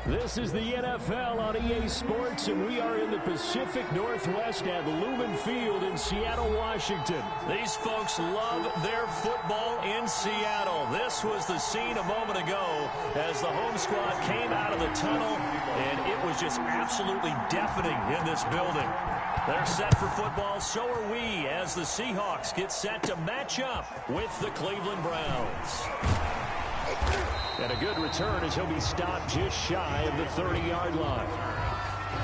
This is the NFL on EA Sports, and we are in the Pacific Northwest at Lumen Field in Seattle, Washington. These folks love their football in Seattle. This was the scene a moment ago as the home squad came out of the tunnel, and it was just absolutely deafening in this building. They're set for football, so are we, as the Seahawks get set to match up with the Cleveland Browns. And a good return as he'll be stopped just shy of the 30-yard line.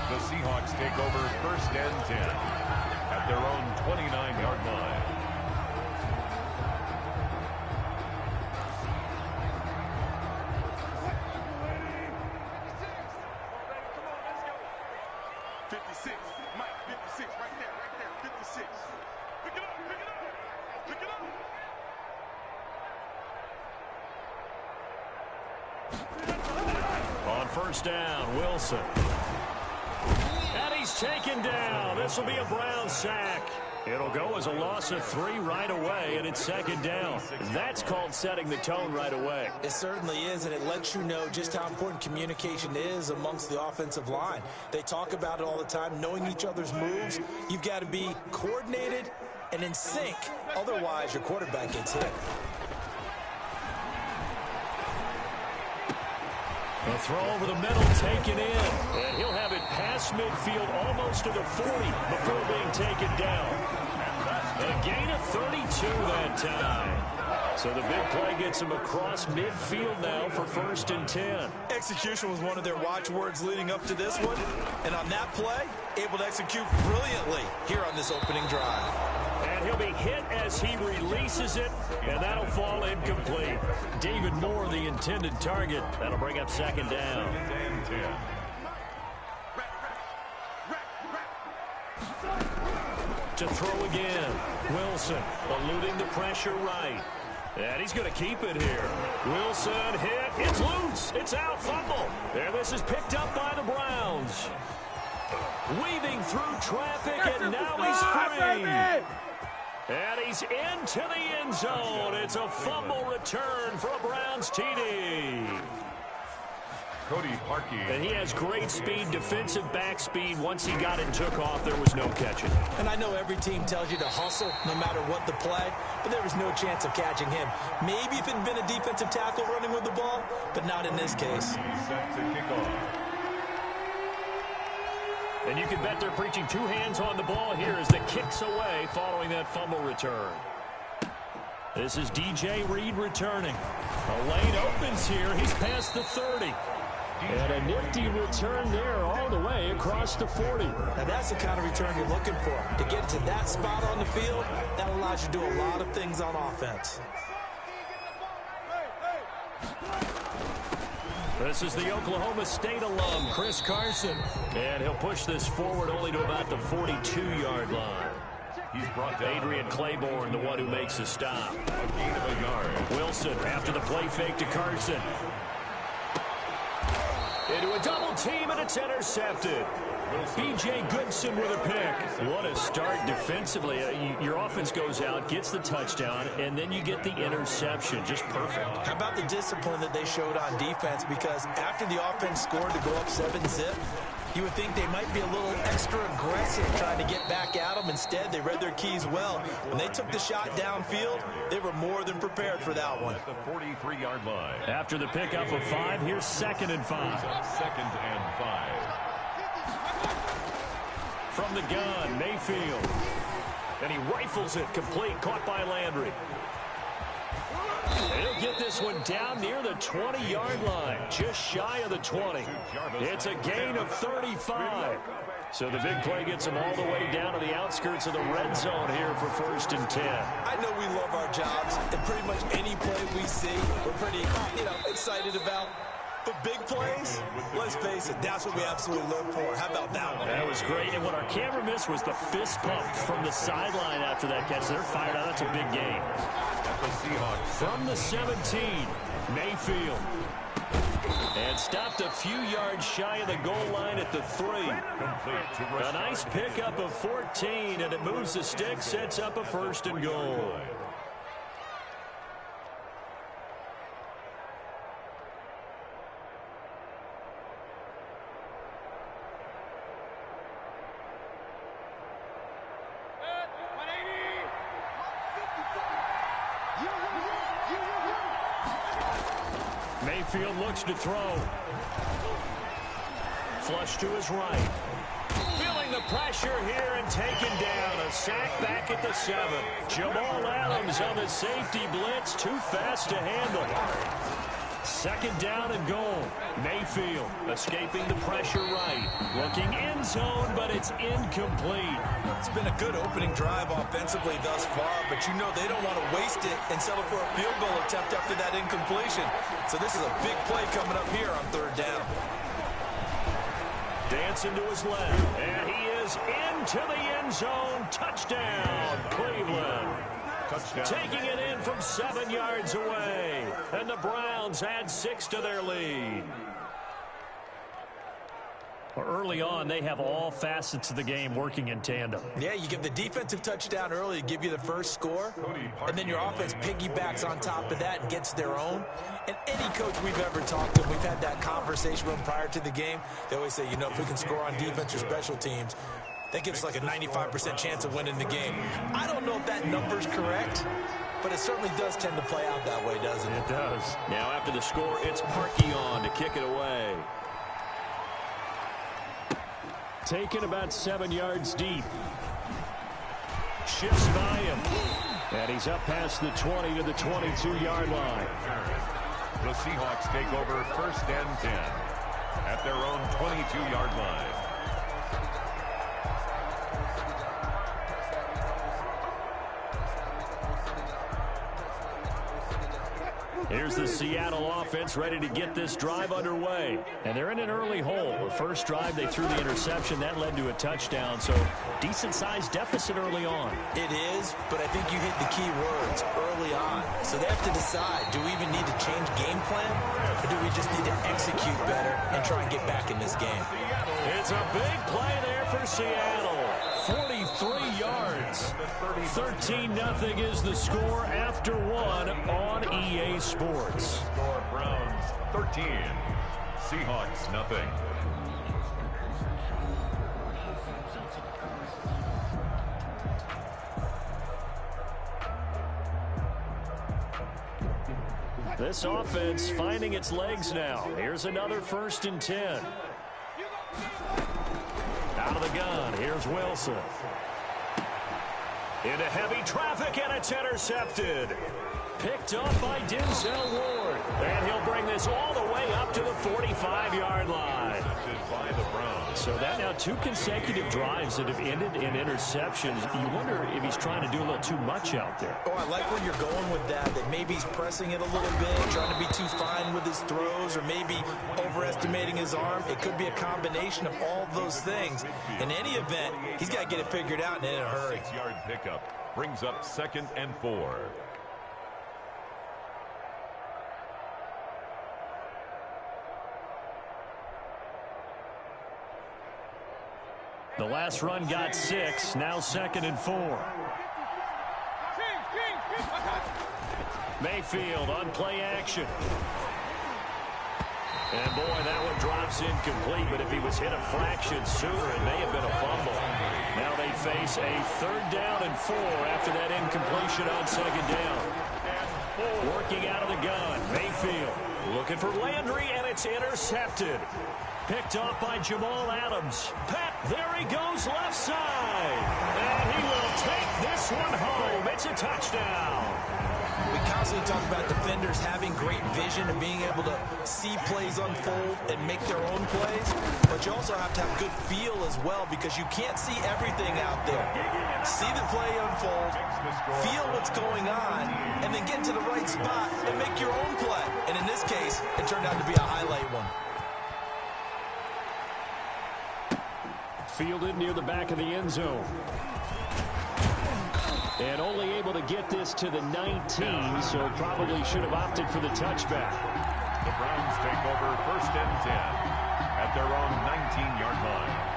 The Seahawks take over 1st and 10 at their own 29-yard line. On 1st down, Wilson. And he's taken down. This will be a Brown sack. It'll go as a loss of 3 right away, and it's 2nd down. That's called setting the tone right away. It certainly is, and it lets you know just how important communication is amongst the offensive line. They talk about it all the time, knowing each other's moves. You've got to be coordinated and in sync. Otherwise, your quarterback gets hit. A throw over the middle taken in, and he'll have it past midfield almost to the 40 before being taken down. A gain of 32 that time. So the big play gets him across midfield now for 1st and 10. Execution was one of their watchwords leading up to this one, and on that play, able to execute brilliantly here on this opening drive. And he'll be hit as he releases it, and that'll fall incomplete. David Moore, the intended target. That'll bring up 2nd down. To throw again. Wilson eluding the pressure right. And he's going to keep it here. Wilson hit. It's loose. It's out. Fumble. There, this is picked up by the Browns. Weaving through traffic, and now he's free. And he's into the end zone. It's a fumble return for a Browns TD. Cody Parkey. And he has great speed, defensive back speed. Once he got it and took off, there was no catching. And I know every team tells you to hustle no matter what the play, but there was no chance of catching him. Maybe if it had been a defensive tackle running with the ball, but not in this case. Set to kick off. And you can bet they're preaching 2 hands on the ball here as the kick's away following that fumble return. This is DJ Reed returning. A lane opens here. He's past the 30. And a nifty return there all the way across the 40. Now that's the kind of return you're looking for. To get to that spot on the field, that allows you to do a lot of things on offense. This is the Oklahoma State alum, Chris Carson. And he'll push this forward only to about the 42-yard line. He's brought down. Adrian Claiborne, the one who makes the stop. A gain of a yard. Wilson after the play fake to Carson. Into a double team, and it's intercepted. B.J. Goodson with a pick. What a start defensively. Your offense goes out, gets the touchdown, and then you get the interception. Just perfect. How about the discipline that they showed on defense? Because after the offense scored to go up 7-zip, you would think they might be a little extra aggressive trying to get back at them. Instead, they read their keys well. When they took the shot downfield, they were more than prepared for that one. At the 43-yard line. After the pickup of 5, here's 2nd and 5. 2nd and 5. From the gun, Mayfield. And he rifles it complete, caught by Landry. He'll get this one down near the 20-yard line, just shy of the 20. It's a gain of 35. So the big play gets him all the way down to the outskirts of the red zone here for 1st and 10. I know we love our jobs, and pretty much any play we see, we're pretty, excited about. But big plays, let's face it, that's what we absolutely look for. How about that one? That was great, and what our camera missed was the fist pump from the sideline after that catch. They're fired out. That's a big game. From the 17, Mayfield. And stopped a few yards shy of the goal line at the 3. A nice pickup of 14, and it moves the stick, sets up a 1st and goal. Mayfield looks to throw. Flush to his right. Feeling the pressure here and taken down. A sack back at the 7. Jamal Adams on the safety blitz. Too fast to handle. 2nd down and goal. Mayfield escaping the pressure right. Looking end zone, but it's incomplete. It's been a good opening drive offensively thus far, but they don't want to waste it and settle for a field goal attempt after that incompletion. So this is a big play coming up here on 3rd down. Dancing to his left, and he is into the end zone. Touchdown, Cleveland. Touchdown. Taking it in from 7 yards away, and the Browns add 6 to their lead. Early on, they have all facets of the game working in tandem. Yeah, you give the defensive touchdown early to give you the first score, and then your offense piggybacks on top of that and gets their own. And any coach we've ever talked to, we've had that conversation with them prior to the game. They always say, if we can score on defense or special teams, that gives us like a 95% chance of winning the game. I don't know if that number's correct, but it certainly does tend to play out that way, doesn't it? It does. Now after the score, it's Parkey on to kick it away. Taken about 7 yards deep. Shifts by him. And he's up past the 20 to the 22-yard line. The Seahawks take over 1st and 10 at their own 22-yard line. Here's the Seattle offense ready to get this drive underway. And they're in an early hole. The first drive, they threw the interception. That led to a touchdown. So decent-sized deficit early on. It is, but I think you hit the key words early on. So they have to decide, do we even need to change game plan? Or do we just need to execute better and try and get back in this game? It's a big play there for Seattle. 43 yards. 13-0 is the score after 1 on EA Sports. Score Browns 13, Seahawks nothing. This offense finding its legs now. Here's another 1st and 10. Out of the gun, here's Wilson. Into heavy traffic, and it's intercepted. Picked up by Denzel Ward. And he'll bring this all the way up to the 45-yard line. By the Browns. So that now 2 consecutive drives that have ended in interceptions. You wonder if he's trying to do a little too much out there. Oh, I like where you're going with that maybe he's pressing it a little bit, trying to be too fine with his throws, or maybe overestimating his arm. It could be a combination of all those things. In any event, he's got to get it figured out and in a hurry. 6-yard pickup brings up 2nd and 4. The last run got 6, now 2nd and 4. Mayfield on play action. And boy, that one drops incomplete, but if he was hit a fraction sooner, it may have been a fumble. Now they face a 3rd down and 4 after that incompletion on 2nd down. Working out of the gun, Mayfield looking for Landry, and it's intercepted. Picked off by Jamal Adams. There he goes left side. And he will take this one home. It's a touchdown. We constantly talk about defenders having great vision and being able to see plays unfold and make their own plays, but you also have to have good feel as well because you can't see everything out there. See the play unfold, feel what's going on, and then get to the right spot and make your own play. And in this case, it turned out to be a highlight one. Fielded near the back of the end zone. And only able to get this to the 19, so probably should have opted for the touchback. The Browns take over 1st and 10 at their own 19-yard line.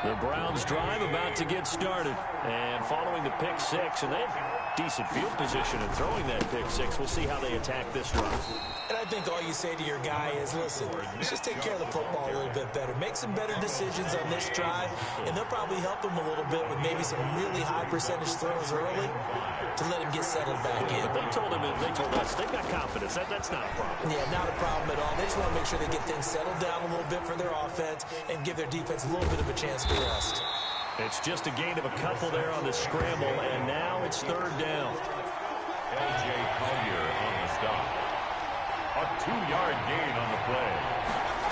The Browns drive about to get started. And following the pick six, and they have decent field position in throwing that pick six. We'll see how they attack this drive. And I think all you say to your guy is, listen, let's just take care of the football a little bit better. Make some better decisions on this drive, and they'll probably help him a little bit with maybe some really high percentage throws early to let him get settled back in. But they told us they've got confidence. That's not a problem. Yeah, not a problem at all. They just want to make sure they get things settled down a little bit for their offense and give their defense a little bit of a chance to rest. It's just a gain of a couple there on the scramble, and now it's 3rd down. L.J. Collier on the stop. A 2-yard gain on the play.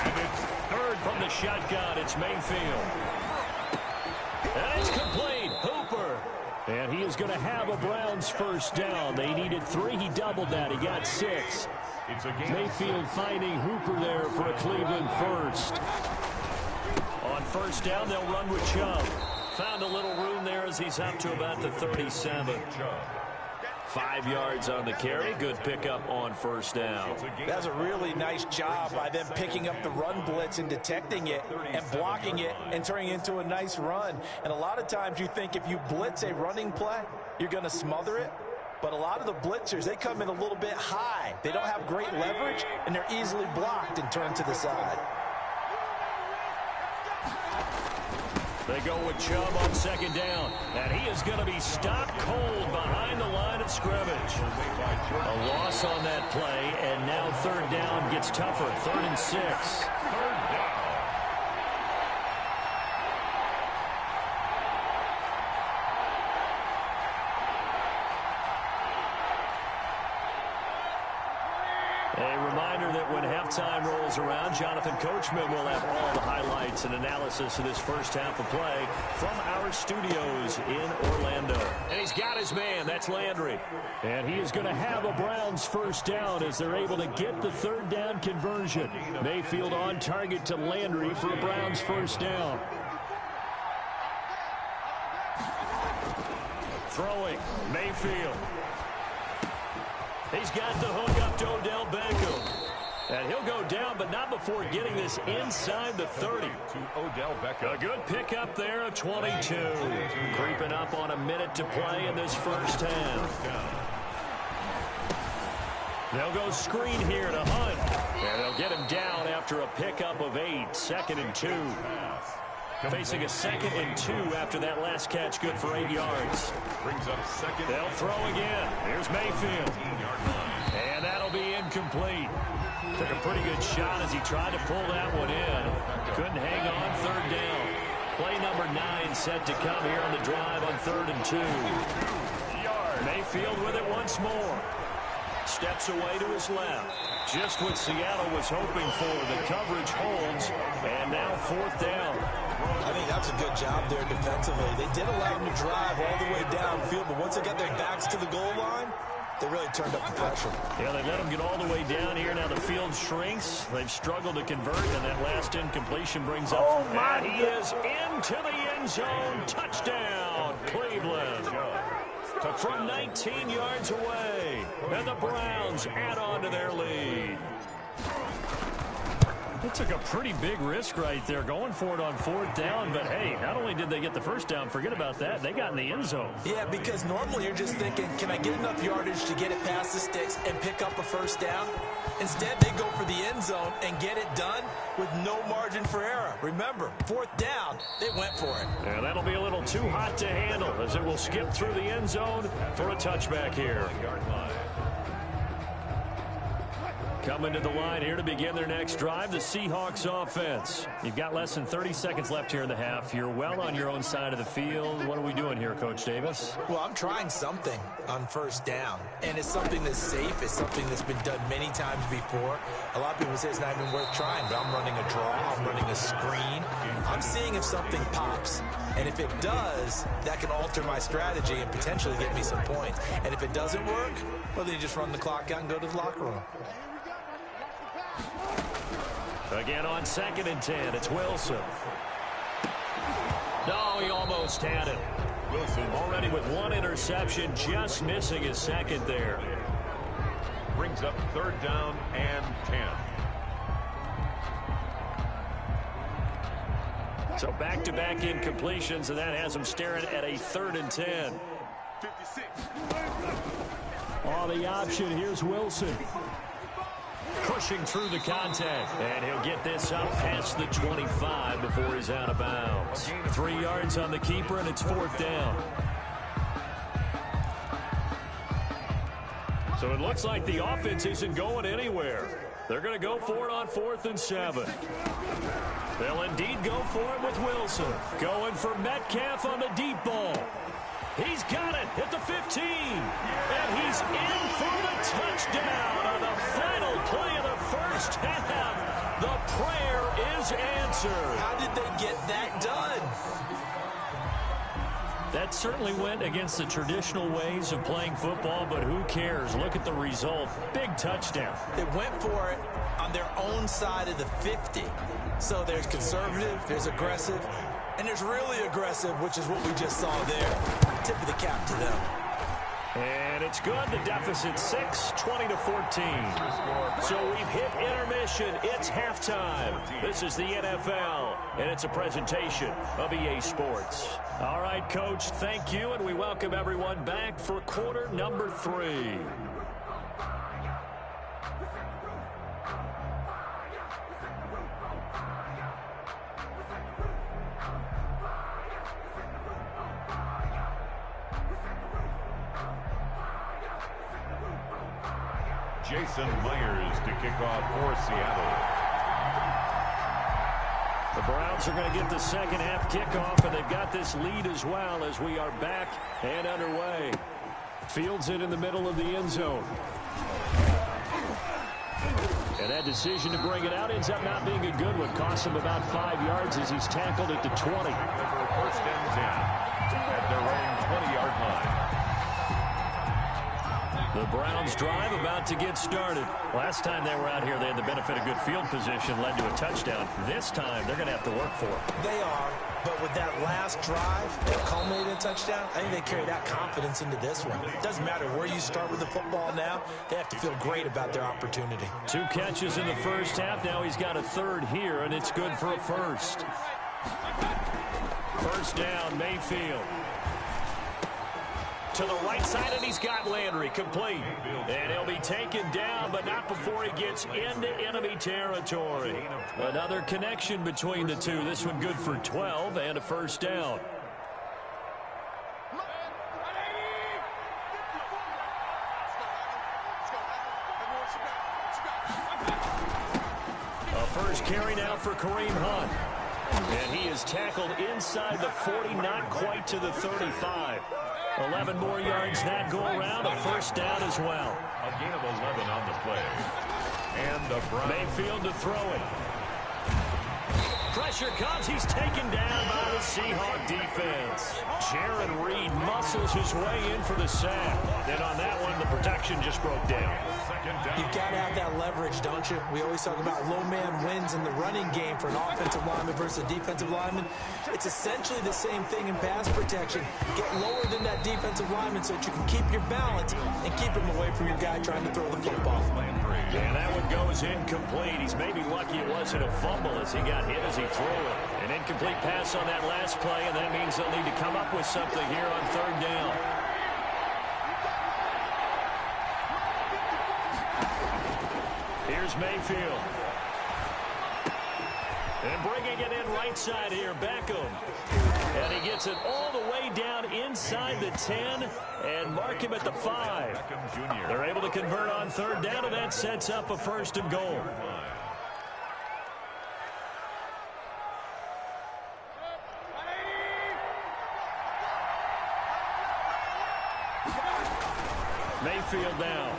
And it's 3rd from the shotgun. It's Mayfield. And it's complete. Hooper. And he is going to have a Browns 1st down. They needed 3. He doubled that. He got 6. Mayfield finding Hooper there for a Cleveland 1st. On 1st down, they'll run with Chubb. Found a little room there as he's up to about the 37. 5 yards on the carry. Good pickup on 1st down. That's a really nice job by them picking up the run blitz and detecting it and blocking it and turning it into a nice run. And a lot of times you think if you blitz a running play, you're going to smother it. But a lot of the blitzers, they come in a little bit high. They don't have great leverage, and they're easily blocked and turned to the side. They go with Chubb on 2nd down, and he is going to be stopped cold behind the line of scrimmage. A loss on that play, and now 3rd down gets tougher. 3rd and 6. 3rd down. A reminder that when halftime rolls around, Jonathan Coachman will have all the highlights and analysis of this first half of play from our studios in Orlando. And he's got his man. That's Landry. And he is going to have a Browns 1st down as they're able to get the 3rd down conversion. Mayfield on target to Landry for a Browns 1st down. Throwing, Mayfield. He's got the hook up to Odell Beckham. And he'll go down, but not before getting this inside the 30. To Odell Beckham. A good pickup there, a 22. Creeping up on a minute to play in this first half. They'll go screen here to Hunt. And they'll get him down after a pickup of 8. 2nd and 2. Facing a 2nd and 2 after that last catch, good for 8 yards. Brings up 2nd. They'll throw again. Here's Mayfield. And that'll be incomplete. Took a pretty good shot as he tried to pull that one in. Couldn't hang on. 3rd down. Play number 9 set to come here on the drive on 3rd and 2. Mayfield with it once more. Steps away to his left. Just what Seattle was hoping for. The coverage holds. And now 4th down. I think that's a good job there defensively. They did allow them to drive all the way downfield, but once they got their backs to the goal line, they really turned up the pressure. Yeah, they let them get all the way down here. Now the field shrinks. They've struggled to convert, and that last incompletion brings up. Oh, my and he is into the end zone. Touchdown, Cleveland. From 19 yards away. And the Browns add on to their lead. They took a pretty big risk right there going for it on 4th down. But, hey, not only did they get the 1st down, forget about that, they got in the end zone. Yeah, because normally you're just thinking, can I get enough yardage to get it past the sticks and pick up a 1st down? Instead, they go for the end zone and get it done with no margin for error. Remember, 4th down, they went for it. Yeah, that'll be a little too hot to handle as it will skip through the end zone for a touchback here. Coming to the line here to begin their next drive, the Seahawks offense. You've got less than 30 seconds left here in the half. You're well on your own side of the field. What are we doing here, Coach Davis? Well, I'm trying something on first down, and it's something that's safe. It's something that's been done many times before. A lot of people say it's not even worth trying, but I'm running a draw. I'm running a screen. I'm seeing if something pops, and if it does, that can alter my strategy and potentially get me some points. And if it doesn't work, well, then you just run the clock out and go to the locker room. Again on 2nd and 10, it's Wilson. No, he almost had it. Wilson already with one interception, just missing his second there. Brings up 3rd down and 10. So back-to-back incompletions, and that has him staring at a 3rd and 10. 56. On the option, here's Wilson. Pushing through the contact, and he'll get this up past the 25 before he's out of bounds. 3 yards on the keeper, and it's 4th down. So it looks like the offense isn't going anywhere. They're going to go for it on 4th and 7. They'll indeed go for it with Wilson. Going for Metcalf on the deep ball. He's got it at the 15. And he's in for the touchdown on the final play of the first half. The prayer is answered. How did they get that done? That certainly went against the traditional ways of playing football, but who cares? Look at the result. Big touchdown. They went for it on their own side of the 50. So there's conservative, there's aggressive, and there's really aggressive, which is what we just saw there. Tip of the cap to them. And it's good. The deficit 6, 20-14. So we've hit intermission. It's halftime. This is the NFL, and it's a presentation of EA Sports. All right, Coach, thank you, and we welcome everyone back for quarter number 3. Jason Myers to kick off for Seattle. The Browns are going to get the second half kickoff, and they've got this lead as well as we are back and underway. Fields it in the middle of the end zone. And that decision to bring it out ends up not being a good one. Costs him about 5 yards as he's tackled at the 20. Over 1st and 10 at their own 20-yard line. The Browns drive about to get started. Last time they were out here, they had the benefit of good field position, led to a touchdown. This time, they're going to have to work for it. They are, but with that last drive that culminated in a touchdown, I think they carry that confidence into this one. It doesn't matter where you start with the football now. They have to feel great about their opportunity. 2 catches in the first half. Now he's got a 3rd here, and it's good for a first. First down, Mayfield. To the right side, and he's got Landry complete. And he'll be taken down, but not before he gets into enemy territory. Another connection between the two. This one good for 12 and a first down. A first carry now for Kareem Hunt. And he is tackled inside the 40, not quite to the 35. 11 more yards that go around, a first down as well. A gain of 11 on the play. And the Browns. Mayfield to throw it. Pressure comes. He's taken down by the Seahawk defense. Jaron Reed muscles his way in for the sack. Then on that one, the protection just broke down. You've got to have that leverage, don't you? We always talk about low man wins in the running game for an offensive lineman versus a defensive lineman. It's essentially the same thing in pass protection. Get lower than that defensive lineman so that you can keep your balance and keep him away from your guy trying to throw the football. And that one goes incomplete. He's maybe lucky it wasn't a fumble as he got hit as he threw it. An incomplete pass on that last play, and that means they'll need to come up with something here on 3rd down. Here's Mayfield. And bringing it in right side here, Beckham. And he gets it all the way down inside the 10 and mark him at the 5. They're able to convert on third down, and that sets up a 1st and goal. Mayfield now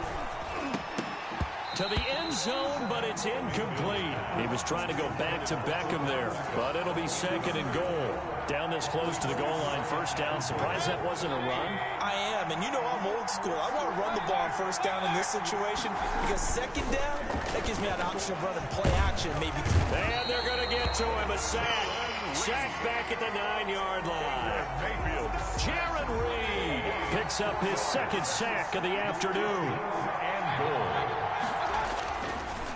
to the end zone, but it's incomplete. He was trying to go back to Beckham there, but it'll be 2nd and goal. Down this close to the goal line, 1st down. Surprised that wasn't a run? I am, and you know I'm old school. I want to run the ball on 1st down in this situation because 2nd down, that gives me an option of running play action, maybe. And they're going to get to him, a sack. Sack back at the 9-yard line. Jaron Reed picks up his 2nd sack of the afternoon. And goal.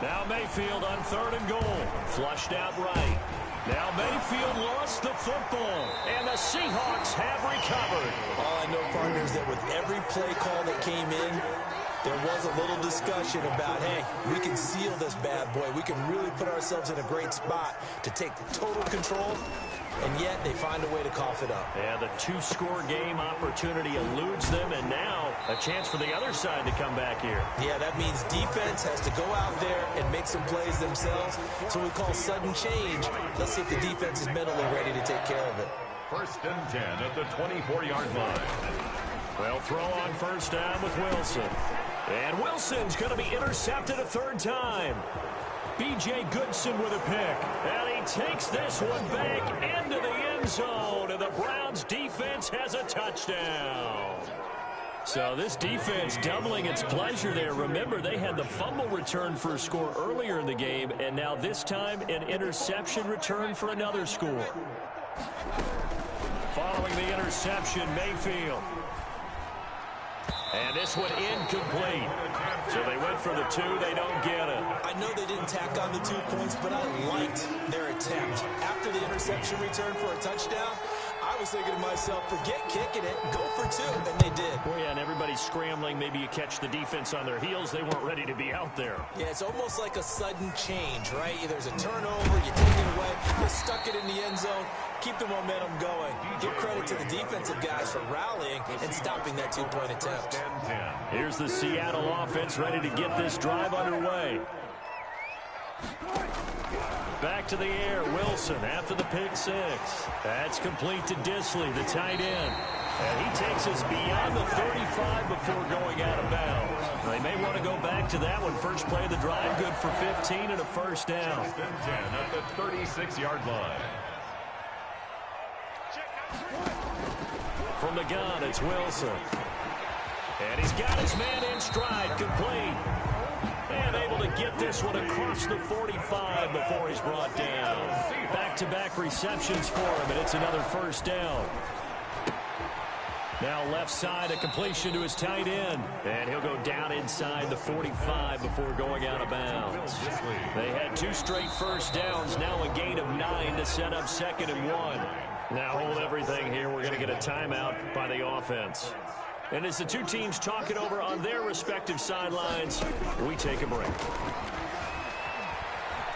Now Mayfield on 3rd and goal. Flushed out right. Now Mayfield lost the football, and the Seahawks have recovered. All I know, partner, is that with every play call that came in, there was a little discussion about, hey, we can seal this bad boy. We can really put ourselves in a great spot to take total control, and yet they find a way to cough it up. Yeah, the 2-score game opportunity eludes them, and now a chance for the other side to come back here. Yeah, that means defense has to go out there and make some plays themselves. So we call sudden change. Let's see if the defense is mentally ready to take care of it. 1st and 10 at the 24-yard line. Well, throw on 1st down with Wilson. And Wilson's going to be intercepted a 3rd time. B.J. Goodson with a pick. And he takes this one back into the end zone. And the Browns defense has a touchdown. So this defense doubling its pleasure there. Remember, they had the fumble return for a score earlier in the game. And now this time, an interception return for another score. Following the interception, Mayfield. And this one incomplete. So they went for the 2. They don't get it. I know they didn't tack on the 2 points, but I liked their attempt. After the interception return for a touchdown, I was thinking to myself, forget kicking it, go for 2, and they did. Oh, yeah, and everybody's scrambling. Maybe you catch the defense on their heels. They weren't ready to be out there. Yeah, it's almost like a sudden change, right? There's a turnover, you take it away, you stuck it in the end zone, keep the momentum going. Give credit to the defensive guys for rallying and stopping that 2-point attempt. Here's the Seattle offense ready to get this drive underway. Back to the air, Wilson after the pick 6. That's complete to Disley, the tight end. And he takes us beyond the 35 before going out of bounds. They may want to go back to that one. First play of the drive, good for 15 and a 1st down. 1st and 10 at the 36-yard line. From the gun, it's Wilson. And he's got his man in stride, complete. And able to get this one across the 45 before he's brought down. Back-to-back receptions for him, and it's another 1st down. Now left side, a completion to his tight end. And he'll go down inside the 45 before going out of bounds. They had 2 straight 1st downs, now a gain of 9 to set up 2nd and 1. Now hold everything here. We're going to get a timeout by the offense. And as the 2 teams talk it over on their respective sidelines, we take a break.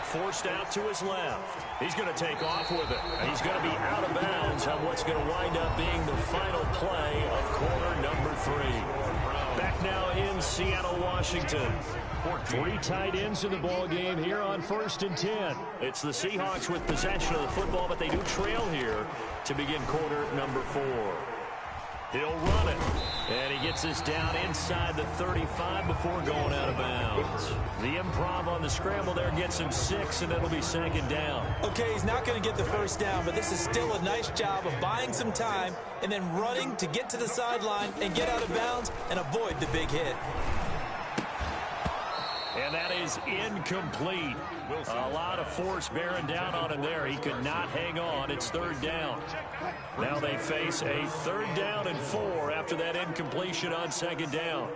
Forced out to his left. He's going to take off with it. And he's going to be out of bounds on what's going to wind up being the final play of quarter number 3. Back now in Seattle, Washington. 3 tight ends in the ball game here on 1st and 10. It's the Seahawks with possession of the football, but they do trail here to begin quarter number 4. He'll run it, and he gets this down inside the 35 before going out of bounds. The improv on the scramble there gets him 6, and it'll be 2nd down. Okay, he's not going to get the 1st down, but this is still a nice job of buying some time and then running to get to the sideline and get out of bounds and avoid the big hit. And that is incomplete. A lot of force bearing down on him there. He could not hang on. It's 3rd down. Now they face a 3rd down and 4 after that incompletion on 2nd down.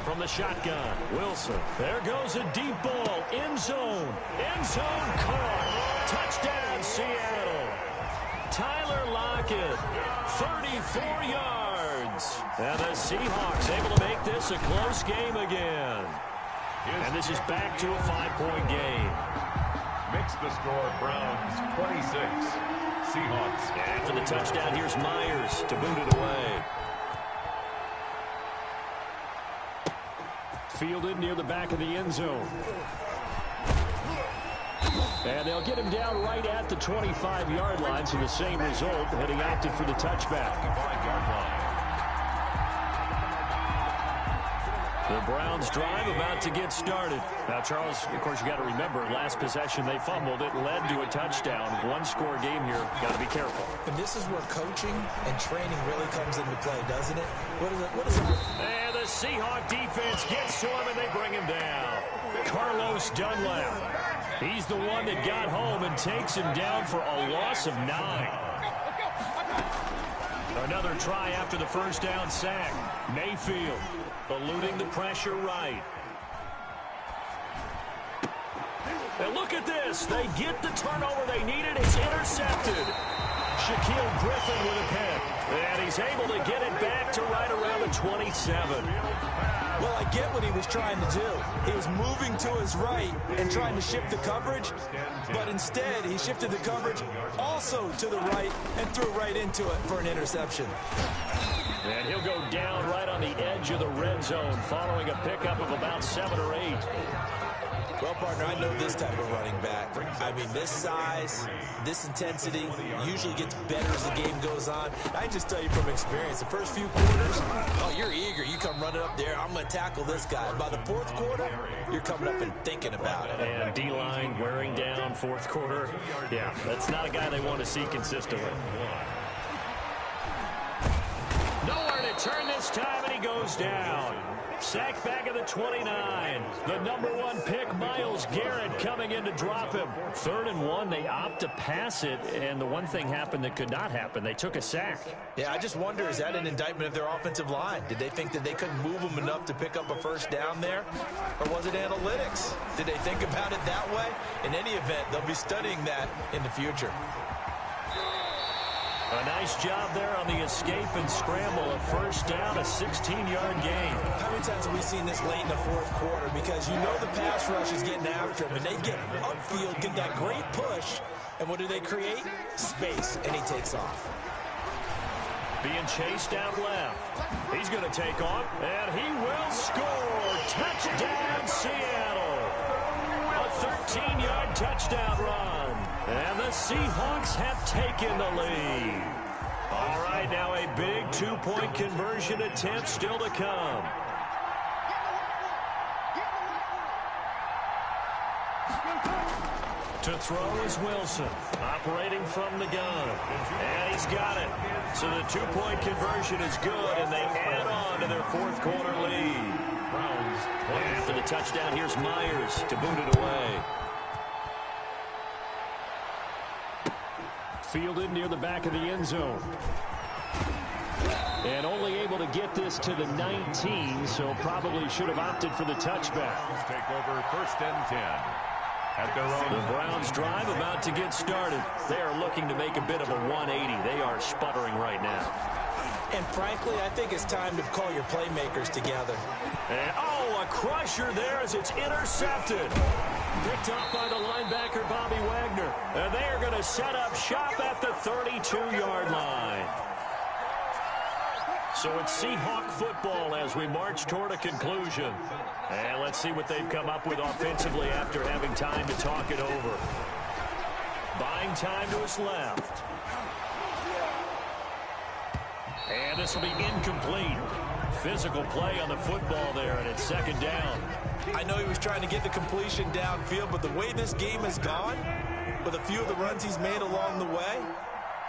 From the shotgun, Wilson. There goes a deep ball. End zone. End zone caught. Touchdown, Seattle. Tyler Lockett, 34 yards. And the Seahawks able to make this a close game again. And this is back to a 5-point game. Makes the score Browns 26, Seahawks. After the touchdown, here's Myers to boot it away. Fielded near the back of the end zone. And they'll get him down right at the 25-yard line, so the same result, but he opted for the touchback. 5-yard line. The Browns drive about to get started. Now, Charles, of course, you got to remember, last possession they fumbled. It led to a touchdown. One-score game here. Got to be careful. And this is where coaching and training really comes into play, doesn't it? What is it? And the Seahawk defense gets to him, and they bring him down. Carlos Dunlap. He's the one that got home and takes him down for a loss of 9. Another try after the first down sack. Mayfield eluding the pressure right. And look at this. They get the turnover they needed. It's intercepted. Shaquille Griffin with a pick. And he's able to get it back to right around the 27. Well, I get what he was trying to do. He was moving to his right and trying to shift the coverage, but instead he shifted the coverage also to the right and threw right into it for an interception. And he'll go down right on the edge of the red zone following a pickup of about 7 or 8. Well, partner, I know this type of running back. I mean, this size, this intensity usually gets better as the game goes on. I can just tell you from experience, the first few quarters, oh, you're eager. You come running up there, I'm going to tackle this guy. And by the fourth quarter, you're coming up and thinking about it. And D-line wearing down fourth quarter. Yeah, that's not a guy they want to see consistently. Nowhere to turn this time, and he goes down. Sack back at the 29. The #1 pick, Myles Garrett, coming in to drop him. 3rd and 1, they opt to pass it, and the one thing happened that could not happen. They took a sack. Yeah, I just wonder, is that an indictment of their offensive line? Did they think that they couldn't move them enough to pick up a first down there? Or was it analytics? Did they think about it that way? In any event, they'll be studying that in the future. A nice job there on the escape and scramble. A first down, a 16-yard gain. How many times have we seen this late in the fourth quarter? Because you know the pass rush is getting after him, and they get upfield, get that great push, and what do they create? Space, and he takes off. Being chased out left. He's going to take off, and he will score. Touchdown, Seattle. A 13-yard touchdown run. And the Seahawks have taken the lead. All right, now a big 2-point conversion attempt still to come. To throw is Wilson, operating from the gun. And he's got it. So the 2-point conversion is good, and they add on to their fourth quarter lead. Browns. After the touchdown, here's Myers to boot it away. Fielded near the back of the end zone. And only able to get this to the 19, so probably should have opted for the touchback. Take over 1st and 10. At their own. The Browns drive about to get started. They are looking to make a bit of a 180. They are sputtering right now. And frankly, I think it's time to call your playmakers together. And, oh, a crusher there as it's intercepted. Picked up by the linebacker, Bobby Wagner. And they are going to set up shop at the 32-yard line. So it's Seahawk football as we march toward a conclusion. And let's see what they've come up with offensively after having time to talk it over. Buying time to his left. And this will be incomplete. Physical play on the football there, and it's 2nd down. I know he was trying to get the completion downfield, but the way this game has gone, with a few of the runs he's made along the way,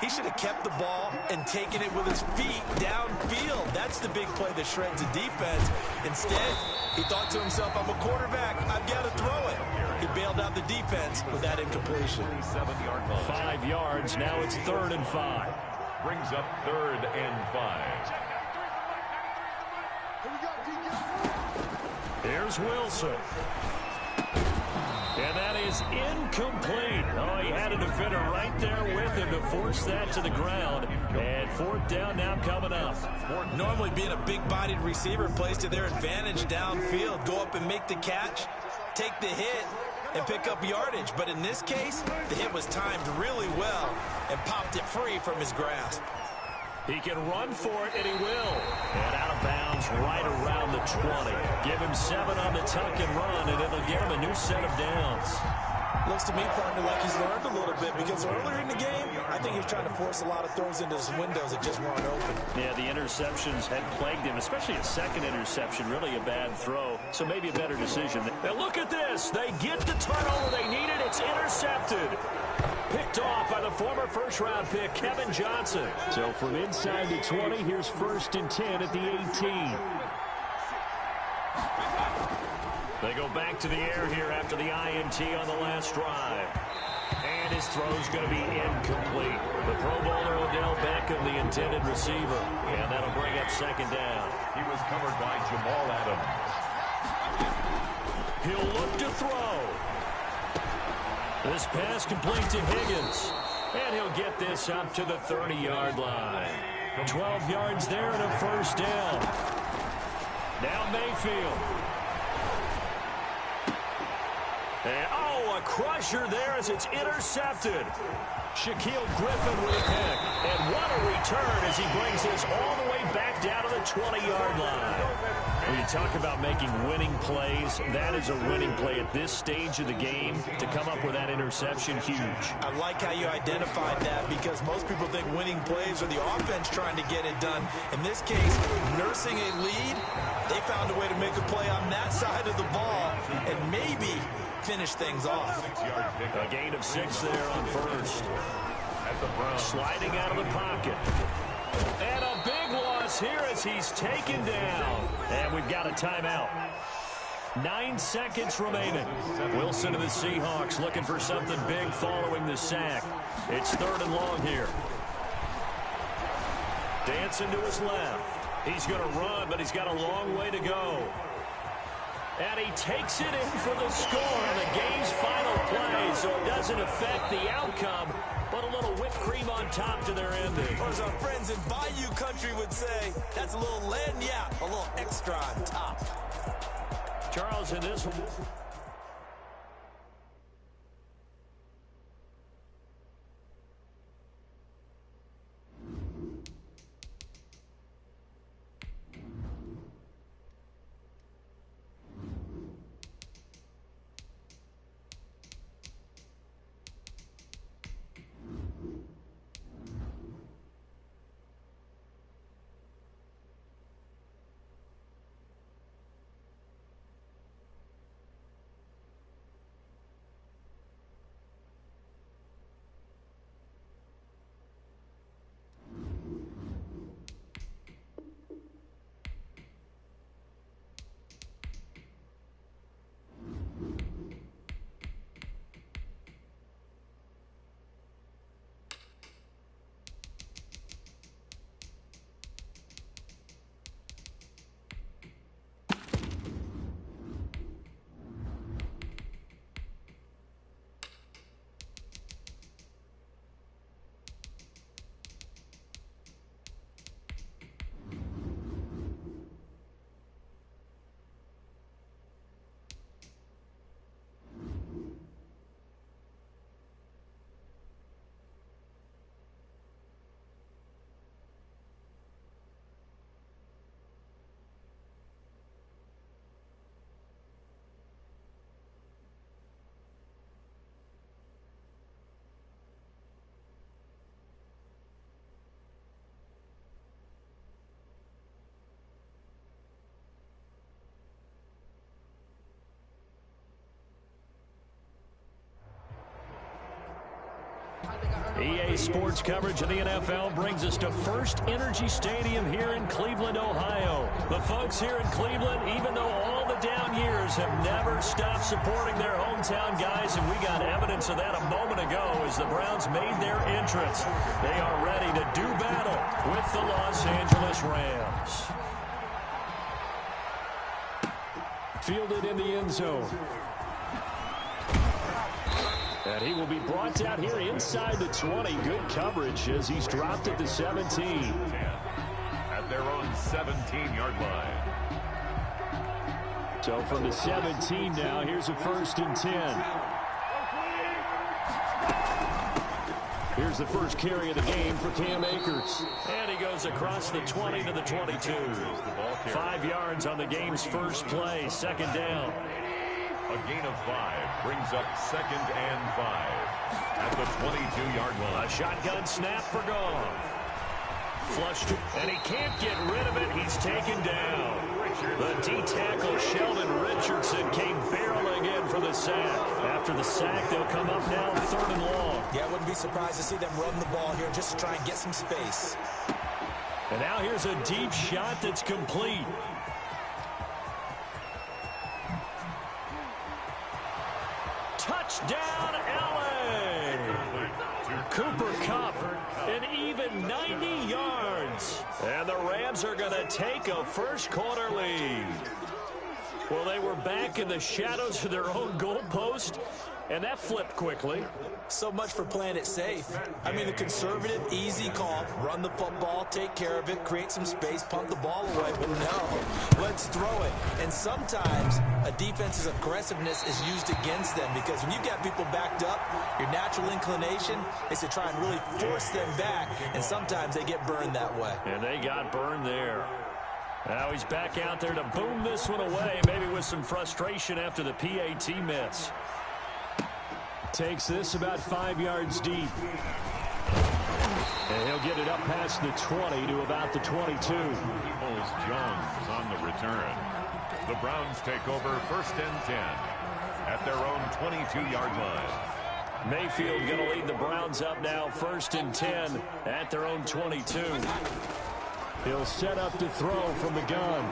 he should have kept the ball and taken it with his feet downfield. That's the big play that shreds the defense. Instead, he thought to himself, I'm a quarterback. I've got to throw it. He bailed out the defense with that incompletion. 7-yard line. 5 yards. Now it's 3rd and 5. Brings up 3rd and 5. Here's Wilson. And that is incomplete. Oh, he had a defender right there with him to force that to the ground. And 4th down now coming up. Normally being a big-bodied receiver plays to their advantage downfield. Go up and make the catch, take the hit, and pick up yardage. But in this case, the hit was timed really well and popped it free from his grasp. He can run for it, and he will. And out of bounds right around the 20. Give him 7 on the tuck and run, and it'll give him a new set of downs. Looks to me, partner, like he's learned a little bit, because earlier in the game, I think he was trying to force a lot of throws into his windows that just weren't open. Yeah, the interceptions had plagued him, especially a second interception, really a bad throw, so maybe a better decision. Now look at this. They get the turnover they needed. It's intercepted. Picked off by the former first-round pick, Kevin Johnson. So from inside the 20, here's 1st and 10 at the 18. They go back to the air here after the INT on the last drive. And his throw's going to be incomplete. The Pro Bowler Odell Beckham, the intended receiver. And that'll bring up 2nd down. He was covered by Jamal Adams. He'll look to throw. This pass complete to Higgins. And he'll get this up to the 30-yard line. 12 yards there and a 1st down. Now Mayfield. And, a crusher there as it's intercepted. Shaquille Griffin with a pick. And what a return as he brings this all the way back down to the 20-yard line. When you talk about making winning plays, that is a winning play at this stage of the game. To come up with that interception, huge. I like how you identified that, because most people think winning plays are the offense trying to get it done. In this case, nursing a lead, they found a way to make a play on that side of the ball and maybe finish things off. A gain of 6 there on 1st. Sliding out of the pocket. And a big loss here as he's taken down. And we've got a timeout. 9 seconds remaining. Wilson of the Seahawks looking for something big following the sack. It's 3rd and long here. Dancing to his left. He's going to run, but he's got a long way to go. And he takes it in for the score on the game's final play, so it doesn't affect the outcome, but a little whipped cream on top to their ending. Or as our friends in Bayou Country would say, that's a little lagniappe, a little extra on top. Charles, in this one. EA Sports coverage of the NFL brings us to First Energy Stadium here in Cleveland, Ohio. The folks here in Cleveland, even though all the down years, have never stopped supporting their hometown guys, and we got evidence of that a moment ago as the Browns made their entrance. They are ready to do battle with the Los Angeles Rams. Fielded in the end zone. And he will be brought down here inside the 20. Good coverage as he's dropped at the 17. At their own 17-yard line. So from the 17 now, here's a 1st and 10. Here's the first carry of the game for Cam Akers. And he goes across the 20 to the 22. 5 yards on the game's first play, 2nd down. A gain of 5 brings up 2nd and 5 at the 22-yard line. A shotgun snap for Goff. Flushed, and he can't get rid of it. He's taken down. The D-tackle Sheldon Richardson came barreling in for the sack. After the sack, they'll come up now 3rd and long. Yeah, I wouldn't be surprised to see them run the ball here just to try and get some space. And now here's a deep shot that's complete. Touchdown, L.A. Cooper Kupp, an even 90 yards. And the Rams are going to take a first-quarter lead. Well, they were back in the shadows of their own goalpost, and that flipped quickly. So much for playing it safe. I mean, the conservative, easy call, run the football, take care of it, create some space, punt the ball away. But no, let's throw it. And sometimes a defense's aggressiveness is used against them because when you got people backed up, your natural inclination is to try and really force them back, and sometimes they get burned that way. And they got burned there. Now he's back out there to boom this one away, maybe with some frustration after the PAT miss. Takes this about 5 yards deep. And he'll get it up past the 20 to about the 22. Peoples Jones on the return. The Browns take over 1st and 10 at their own 22-yard line. Mayfield going to lead the Browns up now 1st and 10 at their own 22. He'll set up to throw from the gun.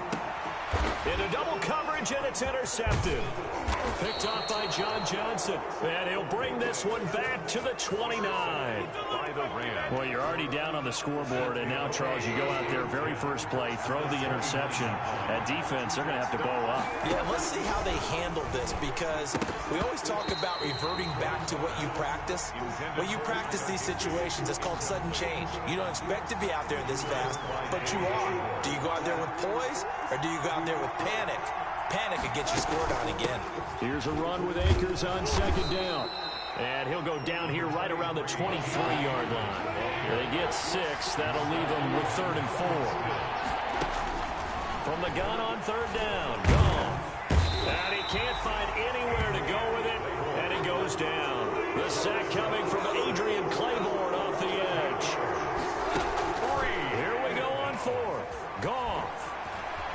Into double coverage, and it's intercepted. Picked off by John Johnson. And he'll bring this one back to the 29. By the Rams. Well, you're already down on the scoreboard, and now, Charles, you go out there, very first play, throw the interception. At defense, they're going to have to bow up. Yeah, let's see how they handle this, because we always talk about reverting back to what you practice. When you practice these situations, it's called sudden change. You don't expect to be out there this fast, but you are. Do you go out there with poise, or do you go out there with panic? Panic could get you scored on again. Here's a run with Akers on 2nd down. And he'll go down here right around the 23-yard line. They get 6. That'll leave them with 3rd and 4. From the gun on 3rd down. Goff. And he can't find anywhere to go with it. And he goes down. The sack coming from Adrian Claiborne off the edge. 3. Here we go on 4th. Goff.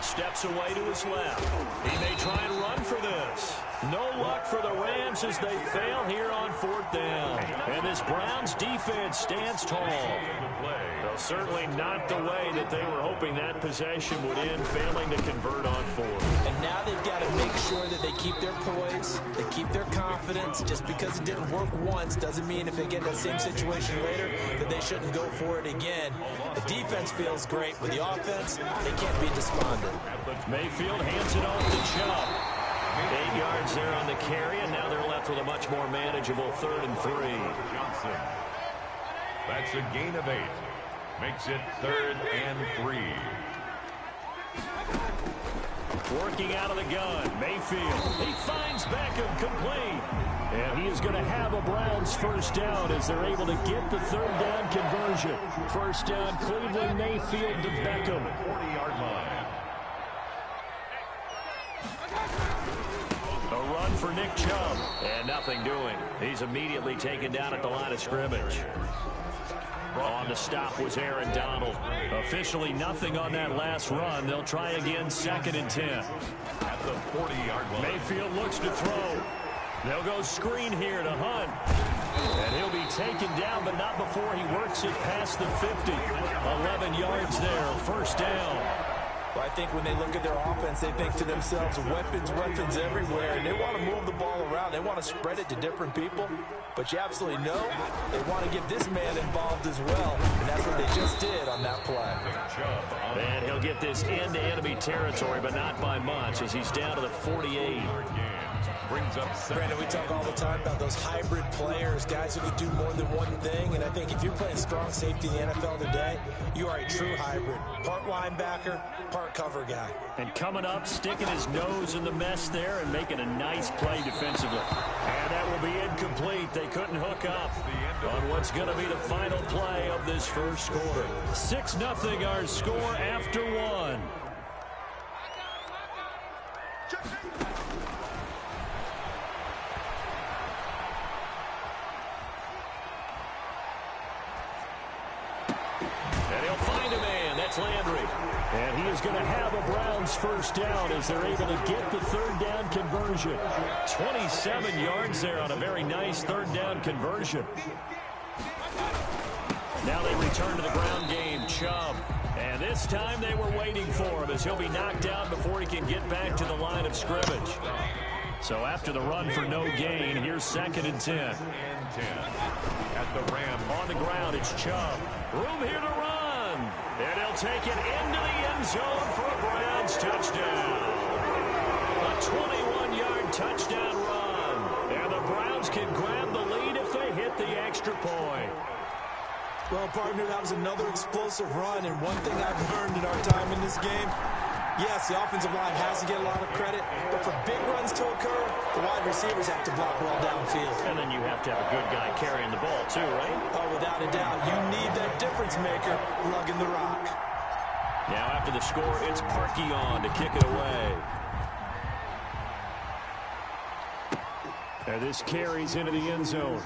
Steps away to his left. He may try and run for this. No luck for the Rams as they fail here on 4th down. And this Browns defense stands tall. Well, certainly not the way that they were hoping that possession would end, failing to convert on 4th. And now they've got to make sure that they keep their poise, they keep their confidence. Just because it didn't work once doesn't mean if they get that same situation later that they shouldn't go for it again. The defense feels great. With the offense, they can't be despondent. Mayfield hands it off to Chubb. 8 yards there on the carry, and now they're left with a much more manageable 3rd and 3. Johnson. That's a gain of 8. Makes it 3rd and 3. Working out of the gun, Mayfield. He finds Beckham complete. And he is going to have a Browns 1st down as they're able to get the 3rd down conversion. 1st down, Cleveland, Mayfield to Beckham. 40-yard line. A run for Nick Chubb, and nothing doing. He's immediately taken down at the line of scrimmage. On the stop was Aaron Donald. Officially nothing on that last run. They'll try again, 2nd and 10. At the 40-yard line. Mayfield looks to throw. They'll go screen here to Hunt. And he'll be taken down, but not before he works it past the 50. 11 yards there, 1st down. Well, I think when they look at their offense, they think to themselves, weapons, weapons everywhere, and they want to move the ball around. They want to spread it to different people, but you absolutely know they want to get this man involved as well, and that's what they just did on that play. And he'll get this into enemy territory, but not by much, as he's down to the 48. Brings up second. Brandon, we talk all the time about those hybrid players, guys who can do more than one thing. And I think if you're playing strong safety in the NFL today, you are a true hybrid. Part linebacker, part cover guy. And coming up, sticking his nose in the mess there and making a nice play defensively. And that will be incomplete. They couldn't hook up on what's going to be the final play of this first quarter. 6-0 our score after one. And he'll find a man. That's Landry. And he is going to have a Browns first down as they're able to get the third down conversion. 27 yards there on a very nice third down conversion. Now they return to the ground game. Chubb. And this time they were waiting for him as he'll be knocked down before he can get back to the line of scrimmage. So after the run for no gain, here's 2nd and 10. At the Ram. On the ground, it's Chubb. Room here to run. And he'll take it into the end zone for a Browns touchdown. A 21-yard touchdown run. And the Browns can grab the lead if they hit the extra point. Well, partner, that was another explosive run, and one thing I've learned in our time in this game, yes, the offensive line has to get a lot of credit, but for big runs to occur, the wide receivers have to block well downfield. And then you have to have a good guy carrying the ball too, right? Oh, without a doubt, you need that difference maker lugging the rock. Now after the score, it's Parkey on to kick it away. And this carries into the end zone.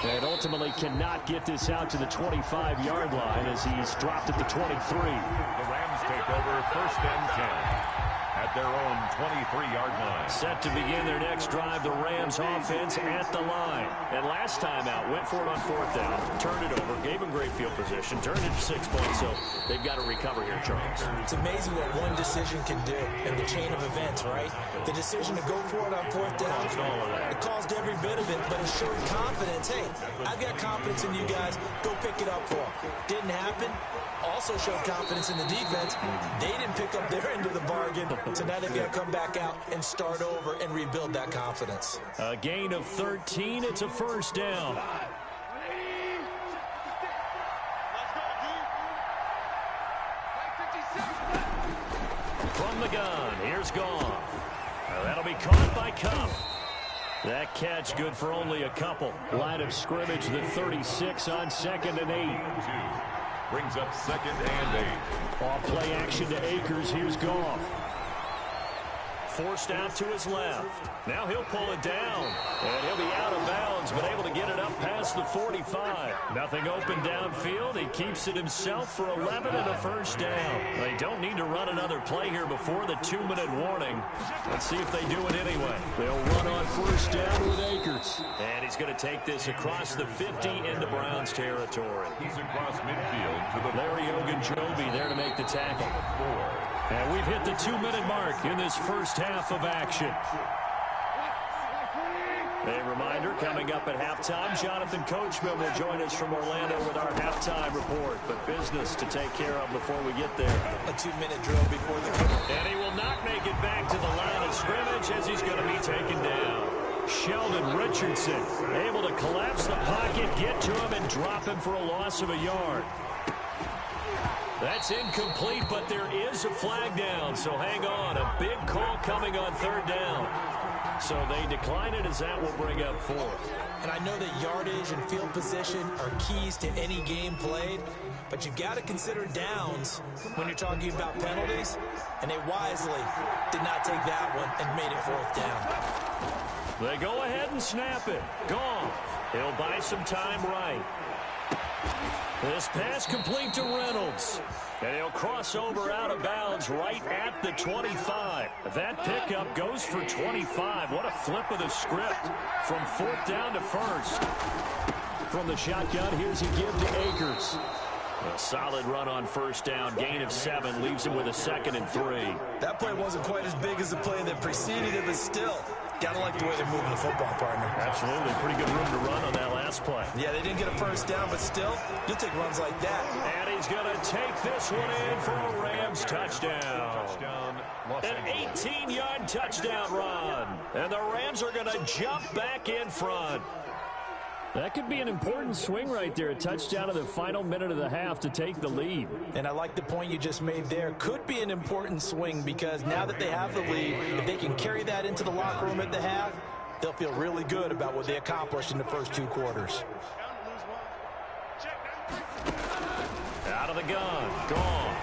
And ultimately cannot get this out to the 25-yard line as he's dropped at the 23. The Rams take over 1st and 10 at their own 23-yard line. Set to begin their next drive, the Rams offense at the line. And last time out, went for it on 4th down, turned it over, gave him great field position, turned it to 6 points, so they've got to recover here, Charles. It's amazing what one decision can do in the chain of events, right? The decision to go for it on 4th down, it caused every bit of it, but it showed confidence. Hey, I've got confidence in you guys. Go pick it up for them. Didn't happen. Also showed confidence in the defense. They didn't pick up their end of the bargain, so now they've got to come back out and start over and rebuild that confidence. A gain of 13. It's a first down. From the gun, here's Goff. That'll be caught by Cup. That catch good for only a couple. Line of scrimmage, the 36 on 2nd and 8. Brings up 2nd and 8. Off play action to Akers. Here's Goff. Forced out to his left. Now he'll pull it down. And he'll be out of bounds, but able to get it up past the 45. Nothing open downfield. He keeps it himself for 11 and a first down. They don't need to run another play here before the 2-minute warning. Let's see if they do it anyway. They'll run on first down with Akers. And he's going to take this across the 50 into Browns territory. He's across midfield to the Thereryungone there to make the tackle. And we've hit the 2-minute mark in this first half of action. A reminder, coming up at halftime, Jonathan Coachman will join us from Orlando with our halftime report. But business to take care of before we get there. A 2-minute drill before the kick. And he will not make it back to the line of scrimmage as he's going to be taken down. Sheldon Richardson able to collapse the pocket, get to him, and drop him for a loss of a yard. That's incomplete, but there is a flag down, so hang on. A big call coming on 3rd down. So they decline it as that will bring up 4th. And I know that yardage and field position are keys to any game played, but you've got to consider downs when you're talking about penalties, and they wisely did not take that one and made it 4th down. They go ahead and snap it. Goff. He'll buy some time right. This pass complete to Reynolds. And he'll cross over out of bounds right at the 25. That pickup goes for 25. What a flip of the script from 4th down to 1st. From the shotgun, here's a give to Akers. A solid run on 1st down. Gain of 7 leaves him with a 2nd and 3. That play wasn't quite as big as the play that preceded it, but still, gotta like the way they're moving the football, partner. Absolutely. Pretty good room to run on that last play. Yeah, they didn't get a 1st down, but still, you'll take runs like that. And he's going to take this one in for a Rams touchdown. An 18-yard touchdown run. And the Rams are going to jump back in front. That could be an important swing right there. A touchdown in the final minute of the half to take the lead. And I like the point you just made there. Could be an important swing because now that they have the lead, if they can carry that into the locker room at the half, they'll feel really good about what they accomplished in the first 2 quarters. Out of the gun. Gone.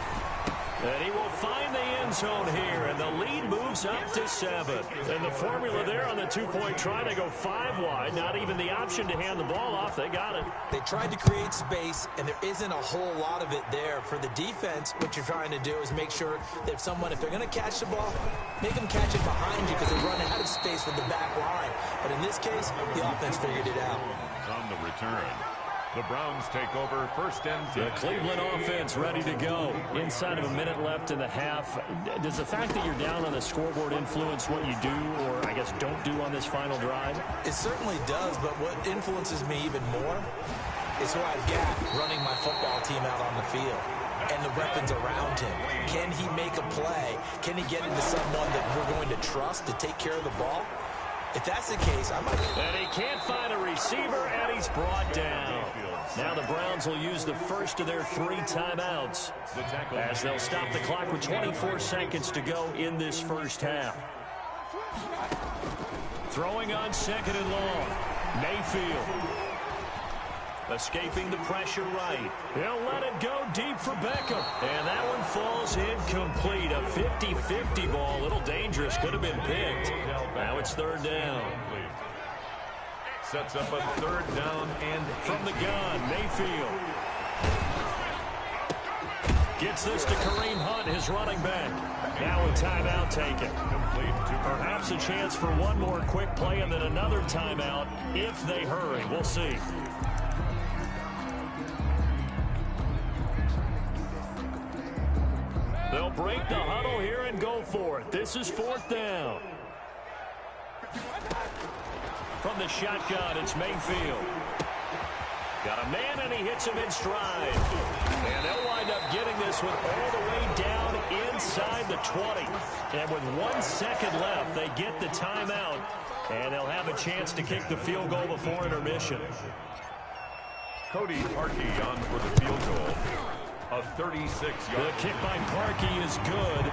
And he will find the end zone here, and the lead moves up to 7. And the formula there on the 2-point try to go 5 wide. Not even the option to hand the ball off. They got it. They tried to create space, and there isn't a whole lot of it there. For the defense, what you're trying to do is make sure that if they're going to catch the ball, make them catch it behind you because they run out of space with the back line. But in this case, the offense figured it out. On the return. The Browns take over first and 10. The Cleveland offense ready to go. Inside of a minute left in the half. Does the fact that you're down on the scoreboard influence what you do or, I guess, don't do on this final drive? It certainly does, but what influences me even more is who I've got running my football team out on the field and the weapons around him. Can he make a play? Can he get into someone that we're going to trust to take care of the ball? If that's the case, I might... And he can't find a receiver, and he's brought down. Now the Browns will use the first of their 3 timeouts as they'll stop the clock with 24 seconds to go in this first half. Throwing on 2nd and long. Mayfield. Escaping the pressure right. He'll let it go deep for Beckham. And that one falls incomplete. A 50-50 ball. A little dangerous. Could have been picked. Now it's 3rd down. Sets up a 3rd down and from the gun. Mayfield. Gets this to Kareem Hunt, his running back. Now a timeout taken. Perhaps a chance for one more quick play and then another timeout if they hurry. We'll see. They'll break the huddle here and go for it. This is 4th down. From the shotgun, it's Mayfield. Got a man, and he hits him in stride. And they'll wind up getting this one all the way down inside the 20. And with 1 second left, they get the timeout. And they'll have a chance to kick the field goal before intermission. Cody Parkey on for the field goal. A 36-yard. The kick by Parkey is good,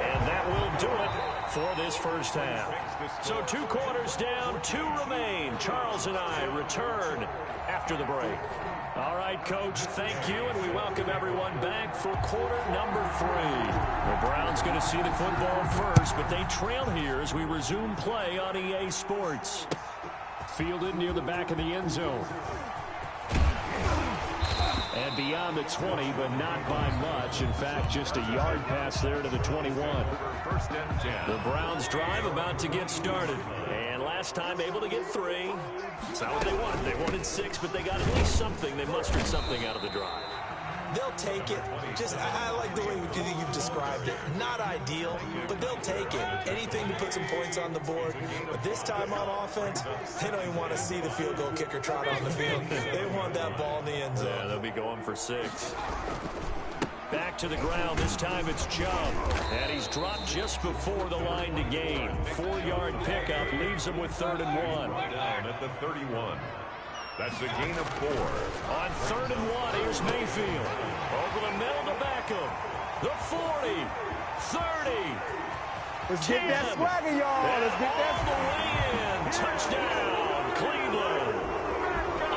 and that will do it for this first half. So 2 quarters down, 2 remain. Charles and I return after the break. All right, Coach, thank you, and we welcome everyone back for quarter number 3. The Browns going to see the football first, but they trail here as we resume play on EA Sports. Fielded near the back of the end zone. And beyond the 20, but not by much. In fact, just a yard pass there to the 21. First and 10. The Browns drive about to get started. And last time able to get 3. It's not what they wanted. They wanted 6, but they got at least something. They mustered something out of the drive. They'll take it. I like the way you've described it. Not ideal, but they'll take it. Anything to put some points on the board. But this time on offense, they don't even want to see the field goal kicker trot on the field. They want that ball in the end zone. Yeah, they'll be going for 6. Back to the ground. This time it's Chubb. And he's dropped just before the line to gain. 4-yard pickup leaves him with 3rd and 1. Down at the 31. That's a gain of 4. On 3rd and 1, here's Mayfield. Over the middle to Beckham. The 40. 30. Let's 10. get that swagger, y'all. Let's get that all the way in. Touchdown, Cleveland.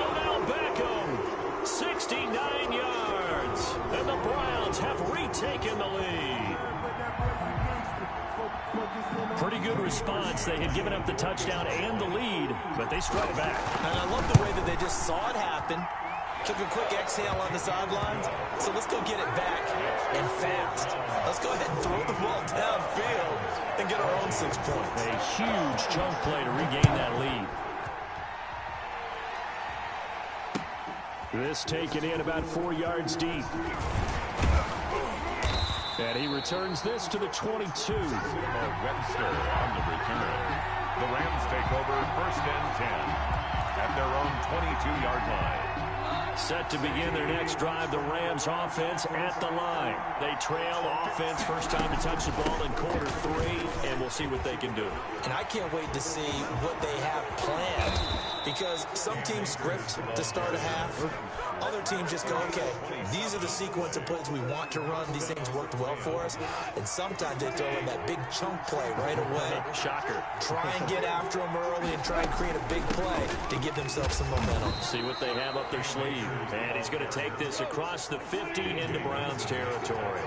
Odell Beckham, 69 yards. And the Browns have retaken the lead. Pretty good response. They had given up the touchdown and the lead, but they struck back. And I love the way that they just saw it happen, took a quick exhale on the sidelines. So let's go get it back and fast. Let's go ahead and throw the ball downfield and get our own 6 points. A huge chunk play to regain that lead. This taken in about 4 yards deep. And he returns this to the 22. Webster on the return. The Rams take over first and 10 at their own 22-yard line. Set to begin their next drive, the Rams offense at the line. They trail offense, first time to touch the ball in quarter 3, and we'll see what they can do. And I can't wait to see what they have planned, because some teams script to start a half. Other teams just go, okay, these are the sequence of plays we want to run. These things worked well for us. And sometimes they throw in that big chunk play right away. Shocker. Try and get after them early and try and create a big play to give themselves some momentum. See what they have up their sleeve. And he's going to take this across the 50 into Browns territory.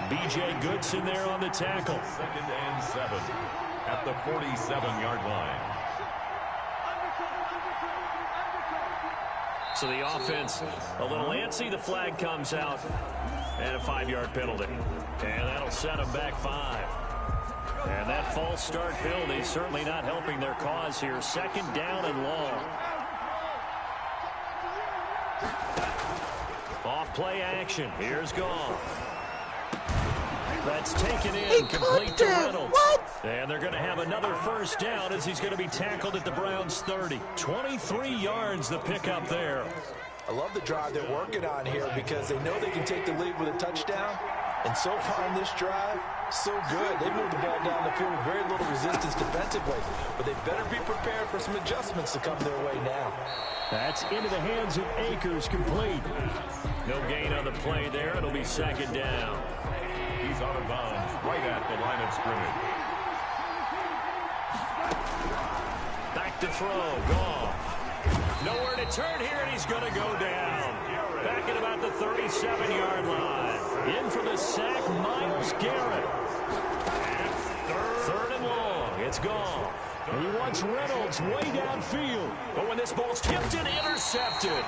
B.J. Goodson there on the tackle. 2nd and 7 at the 47-yard line. So the offense a little antsy. The flag comes out and a 5-yard penalty. And that'll set them back 5. And that false start penalty certainly not helping their cause here. 2nd down and long. Off play action. Here's Goff. That's taken in, complete to Reynolds. And they're going to have another first down as he's going to be tackled at the Browns' 30. 23 yards the pickup there. I love the drive they're working on here because they know they can take the lead with a touchdown. And so far in this drive, so good. They moved the ball down the field with very little resistance defensively. But they better be prepared for some adjustments to come their way now. That's into the hands of Akers, complete. No gain on the play there. It'll be 2nd down. He's out of bounds right at the line of scrimmage. Back to throw. Goff. Nowhere to turn here, and he's going to go down. Back at about the 37-yard line. In for the sack, Myles Garrett. 3rd and long. It's Goff. And he wants Reynolds way downfield. But when this ball's tipped and intercepted.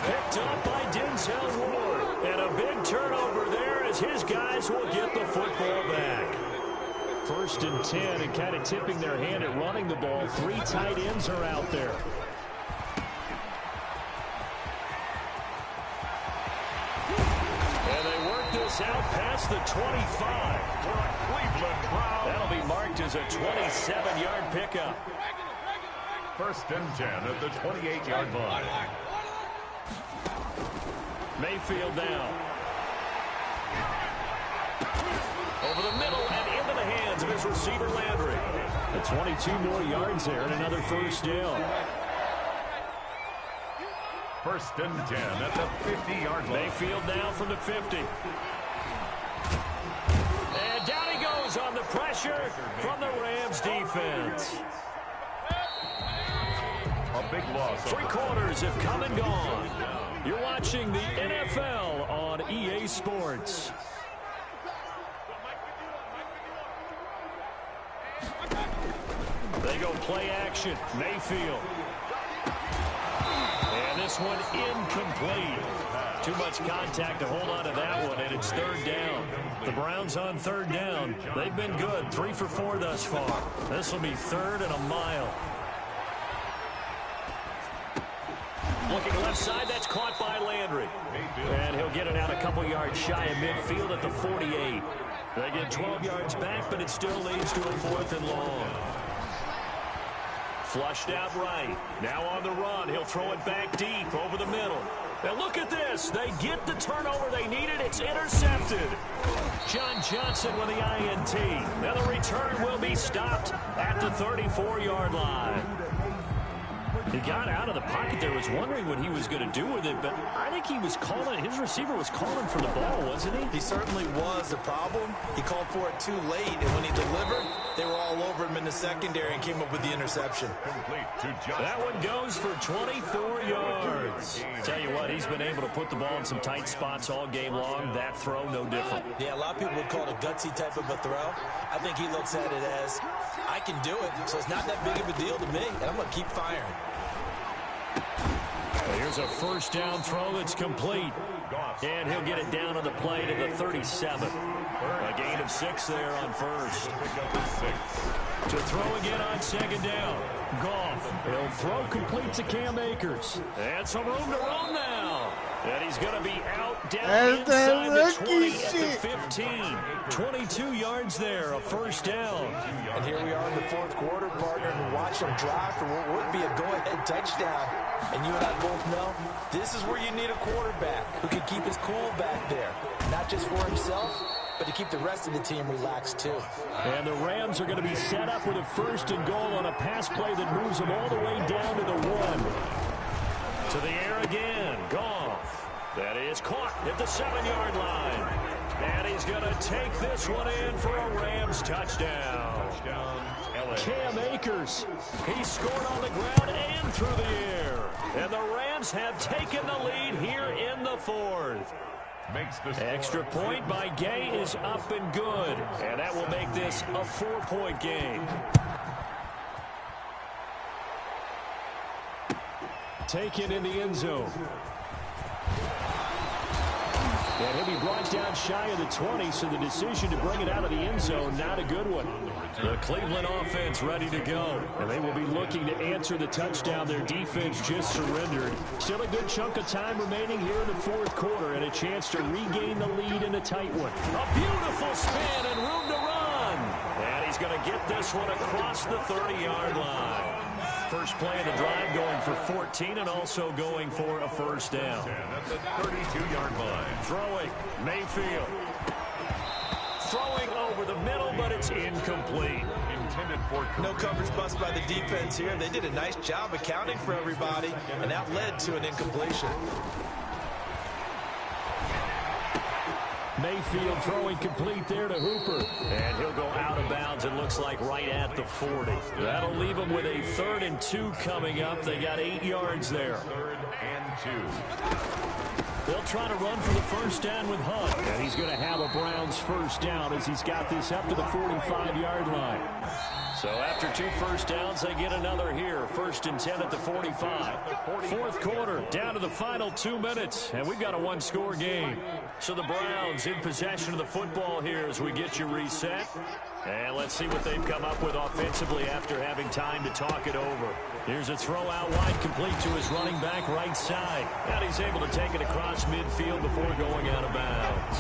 Picked up by Denzel Ward. And a big turnover there as his guys will get the football back. 1st and 10, and kind of tipping their hand at running the ball. 3 tight ends are out there. And they work this out past the 25. That'll be marked as a 27-yard pickup. 1st and 10 at the 28-yard line. Mayfield down. Over the middle and into the hands of his receiver, Landry. The 22 more yards there and another first down. 1st and 10 at the 50-yard line. Mayfield down from the 50. And down he goes on the pressure from the Rams defense. A big loss. 3 quarters have come and gone. You're watching the NFL on EA Sports. They go play action. Mayfield. And this one incomplete. Too much contact to hold on to that one, and it's 3rd down. The Browns on 3rd down. They've been good. 3 for 4 thus far. This will be 3rd and a mile. Looking left side, that's caught by Landry. And he'll get it out a couple yards shy of midfield at the 48. They get 12 yards back, but it still leads to a 4th and long. Flushed out right. Now on the run. He'll throw it back deep over the middle. Now look at this. They get the turnover they needed. It's intercepted. John Johnson with the INT. Now the return will be stopped at the 34-yard line. He got out of the pocket there, was wondering what he was going to do with it, but I think he was calling, his receiver was calling for the ball, wasn't he? He certainly was. The problem, he called for it too late, and when he delivered, they were all over him in the secondary and came up with the interception. That one goes for 24 yards. Tell you what, he's been able to put the ball in some tight spots all game long. That throw, no different. Yeah, a lot of people would call it a gutsy type of a throw. I think he looks at it as, I can do it, so it's not that big of a deal to me, and I'm going to keep firing. Here's a first down throw that's complete. And he'll get it down on the play to the 37. A gain of 6 there on first. To throw again on 2nd down. Goff. He'll throw complete to Cam Akers. And some room to run now. And he's going to be out down inside the 20 at the 15. 22 yards there, a first down. And here we are in the fourth quarter, partner, and watch them drive for what would be a go-ahead touchdown. And you and I both know this is where you need a quarterback who can keep his cool back there. Not just for himself, but to keep the rest of the team relaxed too. And the Rams are going to be set up with a first and goal on a pass play that moves them all the way down to the 1. To the air again. Goff. That is caught at the 7-yard line. And he's going to take this one in for a Rams touchdown. Cam Akers. He scored on the ground and through the air. And the Rams have taken the lead here in the fourth. Extra point by Gay is up and good. And that will make this a 4-point game. Taken in the end zone. And he'll be brought down shy of the 20, so the decision to bring it out of the end zone, not a good one. The Cleveland offense ready to go. And they will be looking to answer the touchdown. Their defense just surrendered. Still a good chunk of time remaining here in the fourth quarter, and a chance to regain the lead in a tight one. A beautiful spin and room to run. And he's going to get this one across the 30-yard line. First play of the drive going for 14 and also going for a first down. At the 32-yard line. Throwing, Mayfield. Throwing over the middle, but it's incomplete. Intended for no coverage bust by the defense here. They did a nice job accounting for everybody, and that led to an incompletion. Mayfield throwing complete there to Hooper. And he'll go out of bounds, it looks like, right at the 40. That'll leave them with a 3rd and 2 coming up. They got 8 yards there. 3rd and 2. They'll try to run for the first down with Hunt. And he's going to have a Browns first down as he's got this up to the 45-yard line. So after 2 first downs, they get another here. 1st and 10 at the 45. Fourth quarter, down to the final 2 minutes. And we've got a 1-score game. So the Browns in possession of the football here as we get you reset. And let's see what they've come up with offensively after having time to talk it over. Here's a throw out wide, complete to his running back right side. And he's able to take it across midfield before going out of bounds.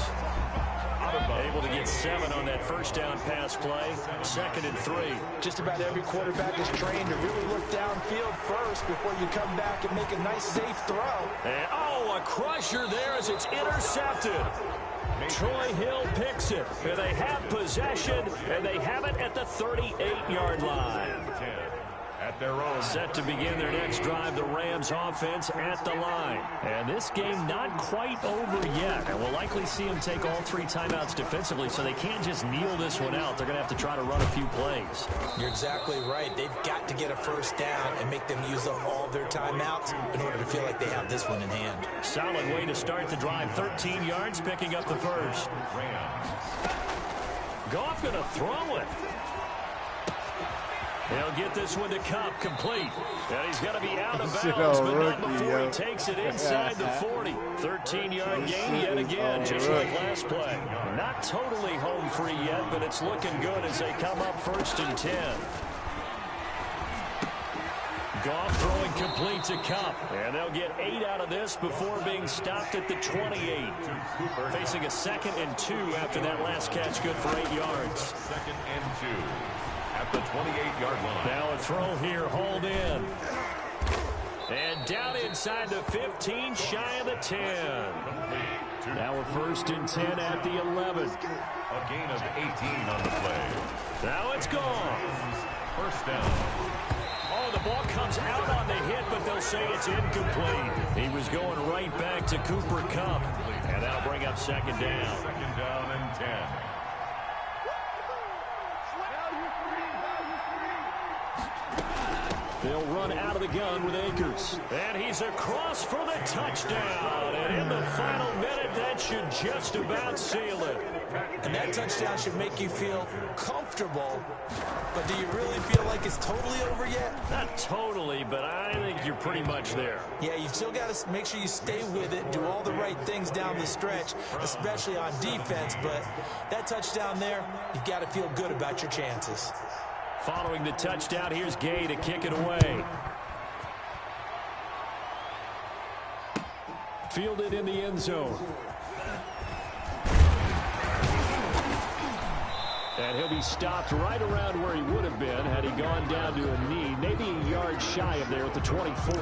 Able to get 7 on that first down pass play. 2nd and 3. Just about every quarterback is trained to really look downfield first before you come back and make a nice safe throw. And a crusher there as it's intercepted. Troy Hill picks it. And they have possession, and they have it at the 38-yard line. At their own. Set to begin their next drive, the Rams offense at the line. And this game not quite over yet. And we'll likely see them take all 3 timeouts defensively, so they can't just kneel this one out. They're going to have to try to run a few plays. You're exactly right. They've got to get a first down and make them use up all their timeouts in order to feel like they have this one in hand. Solid way to start the drive. 13 yards, picking up the first. Goff going to throw it. He'll get this one to Cup, complete. And he's going to be out of bounds, but not before he takes it inside the 40. 13-yard gain yet again, just like last play. Not totally home free yet, but it's looking good as they come up 1st and 10. Goff throwing complete to Cup. And they'll get 8 out of this before being stopped at the 28. Facing a 2nd and 2 after that last catch, good for 8 yards. 2nd and 2. At the 28-yard line. Now a throw here, hauled in. And down inside the 15, shy of the 10. Now a 1st and 10 at the 11. A gain of 18 on the play. Now it's gone. First down. Oh, the ball comes out on the hit, but they'll say it's incomplete. He was going right back to Cooper Kupp. And that'll bring up 2nd down. 2nd down and 10. They'll run out of the gun with Akers. And he's across for the touchdown. And in the final minute, that should just about seal it. And that touchdown should make you feel comfortable. But do you really feel like it's totally over yet? Not totally, but I think you're pretty much there. Yeah, you've still got to make sure you stay with it, do all the right things down the stretch, especially on defense. But that touchdown there, you've got to feel good about your chances. Following the touchdown, here's Gay to kick it away. Fielded in the end zone. And he'll be stopped right around where he would have been had he gone down to a knee, maybe a yard shy of there at the 24.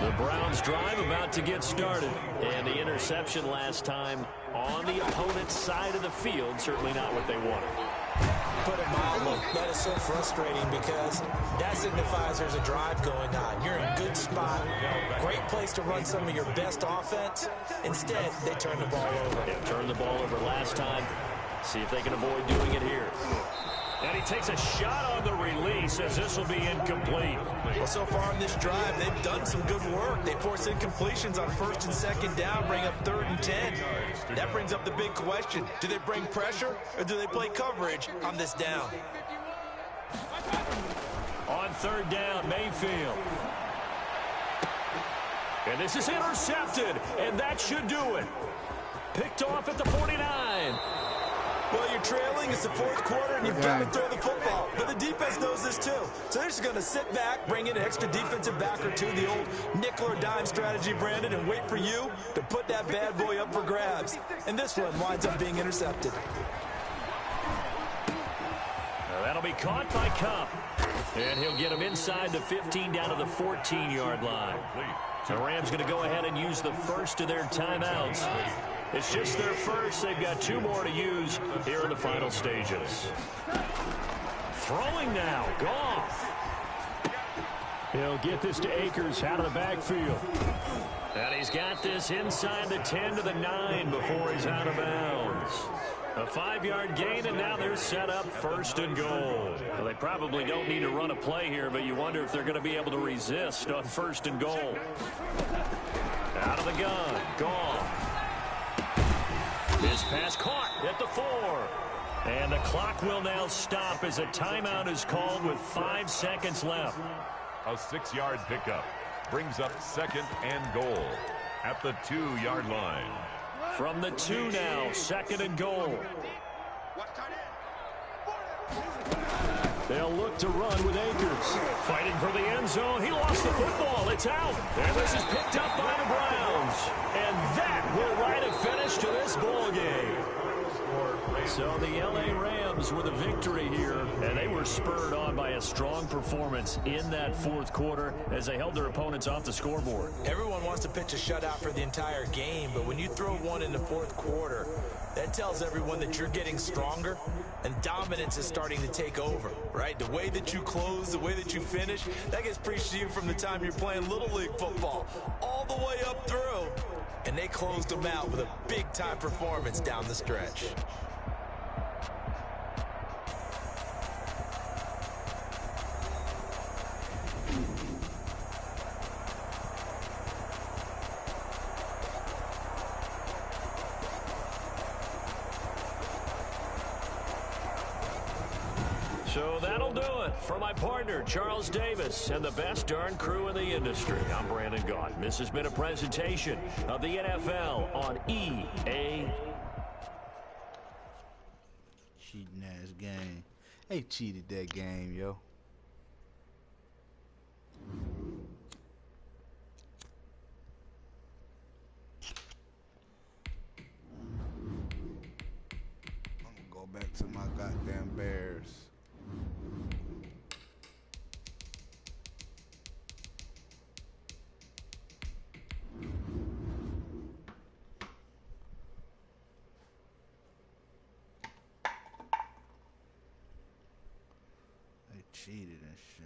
The Browns drive about to get started. And the interception last time on the opponent's side of the field, certainly not what they wanted. Put it mildly, that is so frustrating because that signifies there's a drive going on. You're in a good spot, great place to run some of your best offense. Instead, they turn the ball over. Yeah, turned the ball over last time. See if they can avoid doing it here. And he takes a shot on the release as this will be incomplete. Well, so far in this drive, they've done some good work. They force incompletions on 1st and 2nd down, bring up 3rd and 10. That brings up the big question. Do they bring pressure or do they play coverage on this down? On 3rd down, Mayfield. And this is intercepted, and that should do it. Picked off at the 49. Well, you're trailing. It's the 4th quarter, and you've got to throw the football. But the defense knows this, too. So they're just going to sit back, bring in an extra defensive back or two, the old nickel or dime strategy, Brandon, and wait for you to put that bad boy up for grabs. And this one winds up being intercepted. That'll be caught by Cup. And he'll get him inside the 15 down to the 14-yard line. The Rams going to go ahead and use the first of their timeouts. It's just their first. They've got 2 more to use here in the final stages. Throwing now. Goff. He'll get this to Akers out of the backfield. And he's got this inside the 10 to the 9 before he's out of bounds. A 5-yard gain, and now they're set up 1st and goal. Well, they probably don't need to run a play here, but you wonder if they're going to be able to resist on 1st and goal. Out of the gun. Goff. This pass caught at the 4. And the clock will now stop as a timeout is called with 5 seconds left. A 6-yard pickup brings up 2nd and goal at the 2-yard line. From the 2 now, 2nd and goal. They'll look to run with Akers. Fighting for the end zone. He lost the football. It's out. And this is picked up by the Browns. And that will write a finish to this ball game. So the L.A. Rams with a victory here, and they were spurred on by a strong performance in that 4th quarter as they held their opponents off the scoreboard. Everyone wants to pitch a shutout for the entire game, but when you throw one in the 4th quarter, that tells everyone that you're getting stronger and dominance is starting to take over, right? The way that you close, the way that you finish, that gets preached to you from the time you're playing Little League football all the way up through. And they closed them out with a big-time performance down the stretch. So that'll do it for my partner, Charles Davis, and the best darn crew in the industry. I'm Brandon Gaudin. This has been a presentation of the NFL on EA. Cheating ass game. They cheated that game, yo. I'm gonna go back to my goddamn Bears. Cheated and shit.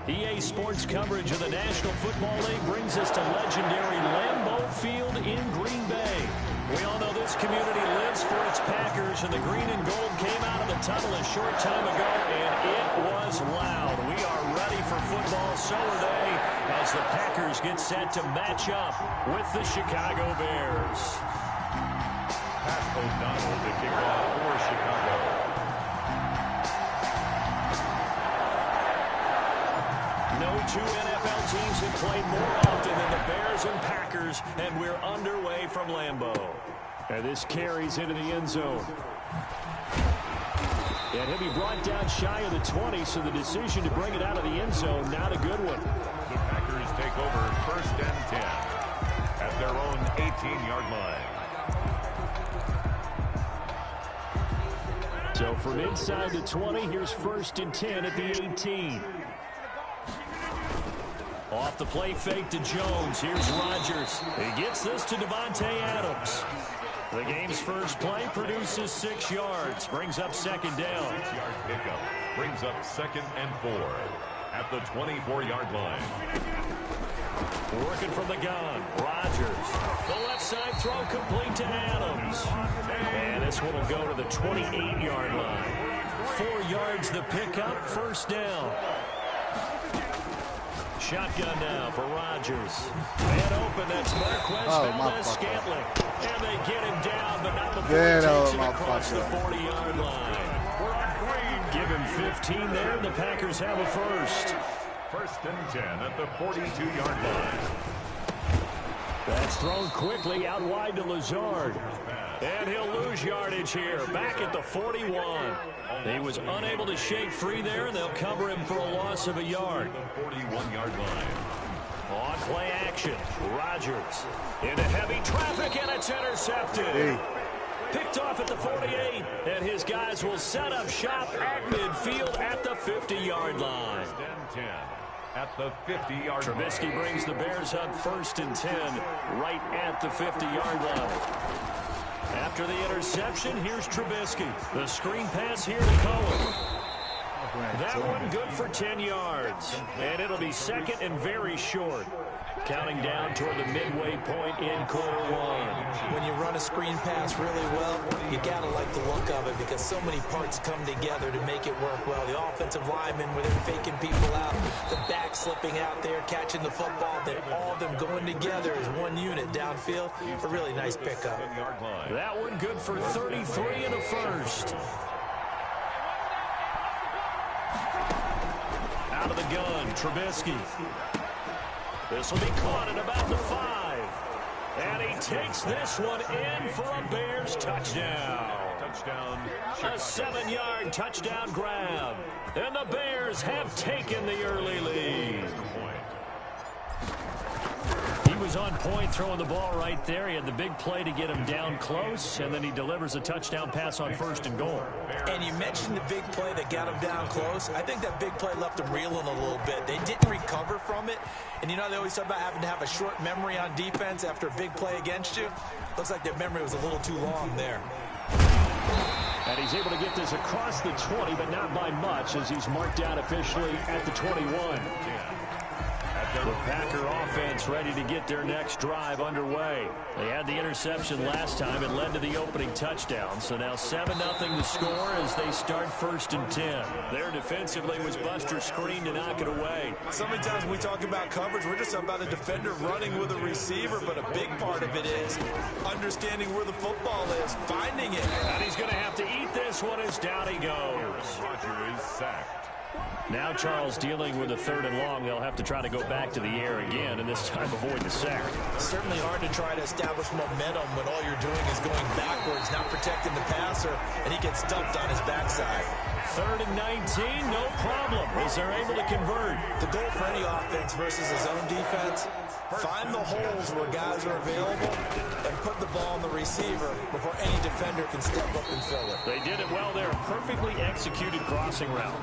EA Sports coverage of the National Football League brings us to legendary Lambeau Field in Green Bay. We all know this community lives for its Packers, and the green and gold came out of the tunnel a short time ago, and it was loud. We are ready for football, so are they, as the Packers get set to match up with the Chicago Bears. Pat O'Donnell to kick off for Chicago. No two NFL teams have played more often than the Bears and Packers, and we're underway from Lambeau. And this carries into the end zone. And he'll be brought down shy of the 20, so the decision to bring it out of the end zone, not a good one. The Packers take over 1st and 10 at their own 18-yard line. So from inside the 20, here's 1st and 10 at the 18. Off the play fake to Jones. Here's Rodgers. He gets this to Davante Adams. The game's first play produces 6 yards. Brings up 2nd down. 6-yard pickup brings up 2nd and 4 at the 24-yard line. Working from the gun. Rodgers. The left side throw complete to Adams. And this one will go to the 28-yard line. 4 yards the pickup. 1st down. Shotgun now for Rodgers. Man open, that's Marquez Valdez-Scantling. And they get him down, but not before he takes him across the 40-yard line. Give him 15 there, and the Packers have a first. 1st and 10 at the 42-yard line. That's thrown quickly out wide to Lazard. And he'll lose yardage here, back at the 41. He was unable to shake free there, and they'll cover him for a loss of a yard. 41-yard line. On play action, Rodgers into heavy traffic, and it's intercepted. Picked off at the 48, and his guys will set up shop at midfield at the 50-yard line. 10 at the 50-yard line. Trubisky brings the Bears up 1st and 10 right at the 50-yard line. After the interception, here's Trubisky. The screen pass here to Cohen. That one good for 10 yards. And it'll be 2nd and very short. Counting down toward the midway point in Q1. When you run a screen pass really well, you got to like the look of it because so many parts come together to make it work well. The offensive linemen, where they're faking people out, the back slipping out there, catching the football, then all of them going together as one unit downfield. A really nice pickup. That one good for 33 in the first. Out of the gun, Trubisky. This will be caught at about the 5. And he takes this one in for a Bears touchdown. A 7-yard touchdown grab. And the Bears have taken the early lead. He was on point throwing the ball right there. He had the big play to get him down close, and then he delivers a touchdown pass on 1st and goal. And you mentioned the big play that got him down close. I think that big play left him reeling a little bit. They didn't recover from it. And you know, they always talk about having to have a short memory on defense after a big play against you. Looks like their memory was a little too long there. And he's able to get this across the 20, but not by much, as he's marked down officially at the 21. The Packer offense ready to get their next drive underway. They had the interception last time. It led to the opening touchdown. So now 7-0 to score as they start 1st and 10. There defensively was Buster Screen to knock it away. So many times when we talk about coverage, we're just about a defender running with a receiver, but a big part of it is understanding where the football is, finding it. And he's going to have to eat this one as down he goes. Rodgers is sacked. Now Charles dealing with a 3rd and long. They'll have to try to go back to the air again, and this time avoid the sack. Certainly hard to try to establish momentum when all you're doing is going backwards, not protecting the passer, and he gets dumped on his backside. 3rd and 19, no problem, as they're able to convert. The goal for any offense versus his own defense, find the holes where guys are available and put the ball on the receiver before any defender can step up and fill it. They did it well there. Perfectly executed crossing route.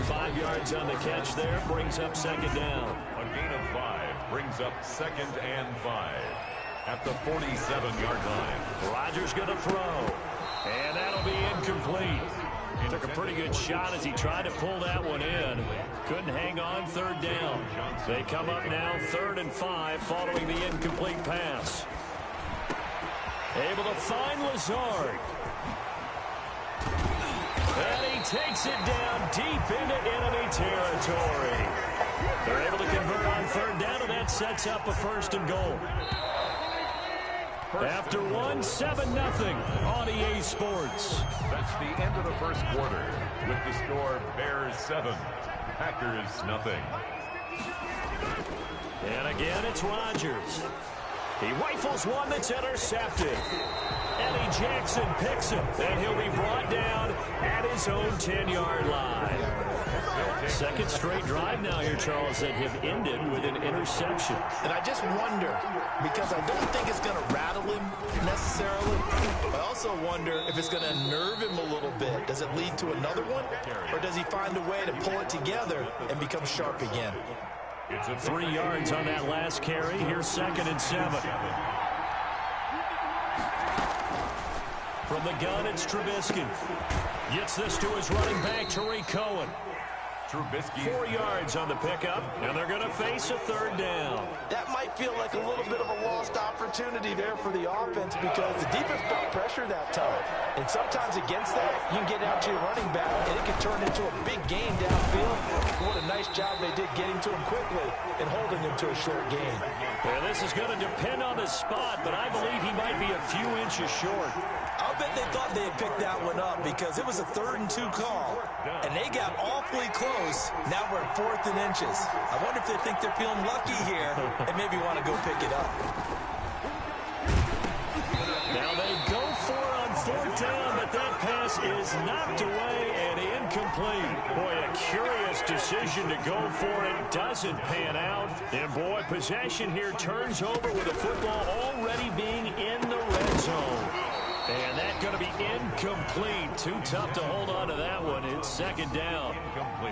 5 yards on the catch there. Brings up 2nd down. A gain of 5 brings up 2nd and 5 at the 47-yard line. Rodgers going to throw. And that'll be incomplete. Took a pretty good shot as he tried to pull that one in. Couldn't hang on. 3rd down. They come up now 3rd and 5 following the incomplete pass. Able to find Lazard. And he takes it down deep into enemy territory. They're able to convert on third down, and that sets up a 1st and goal. After 7-0 on EA Sports. That's the end of the first quarter with the score Bears 7, Packers 0. And again, it's Rodgers. He rifles one that's intercepted. Eddie Jackson picks him, and he'll be brought down at his own 10-yard line. Second straight drive now here, Charles, that have ended with an interception. And I just wonder, because I don't think it's going to rattle him necessarily. I also wonder if it's going to unnerve him a little bit. Does it lead to another one? Or does he find a way to pull it together and become sharp again? It's 3 yards on that last carry. Here's 2nd and 7. From the gun, it's Trubisky. Gets this to his running back, Tariq Cohen. Trubisky 4 yards on the pickup, and they're going to face a 3rd down. That might feel like a little bit of a lost opportunity there for the offense because the defense brought pressure that time. And sometimes against that, you can get out to your running back, and it can turn into a big gain downfield. What a nice job they did getting to him quickly and holding him to a short gain. Yeah, this is going to depend on the spot, but I believe he might be a few inches short. I'll bet they thought they had picked that one up because it was a 3rd and 2 call, and they got awfully close. Now we're at 4th and inches. I wonder if they think they're feeling lucky here and maybe want to go pick it up. Now they go for it on 4th down, but that pass is knocked away and incomplete. Boy, a curious decision to go for it. Doesn't pan out. And boy, possession here turns over with the football already being in the red zone. And that's going to be incomplete. Too tough to hold on to that one. It's 2nd down.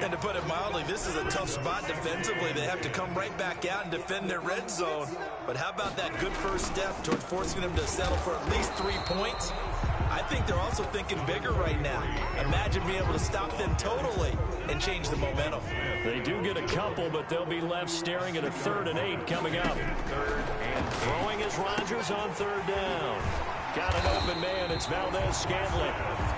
And to put it mildly, this is a tough spot defensively. They have to come right back out and defend their red zone. But how about that good first step towards forcing them to settle for at least 3 points? I think they're also thinking bigger right now. Imagine being able to stop them totally and change the momentum. They do get a couple, but they'll be left staring at a 3rd and 8 coming up. Throwing is Rodgers on 3rd down. Got an open man. It's Valdez-Scantling.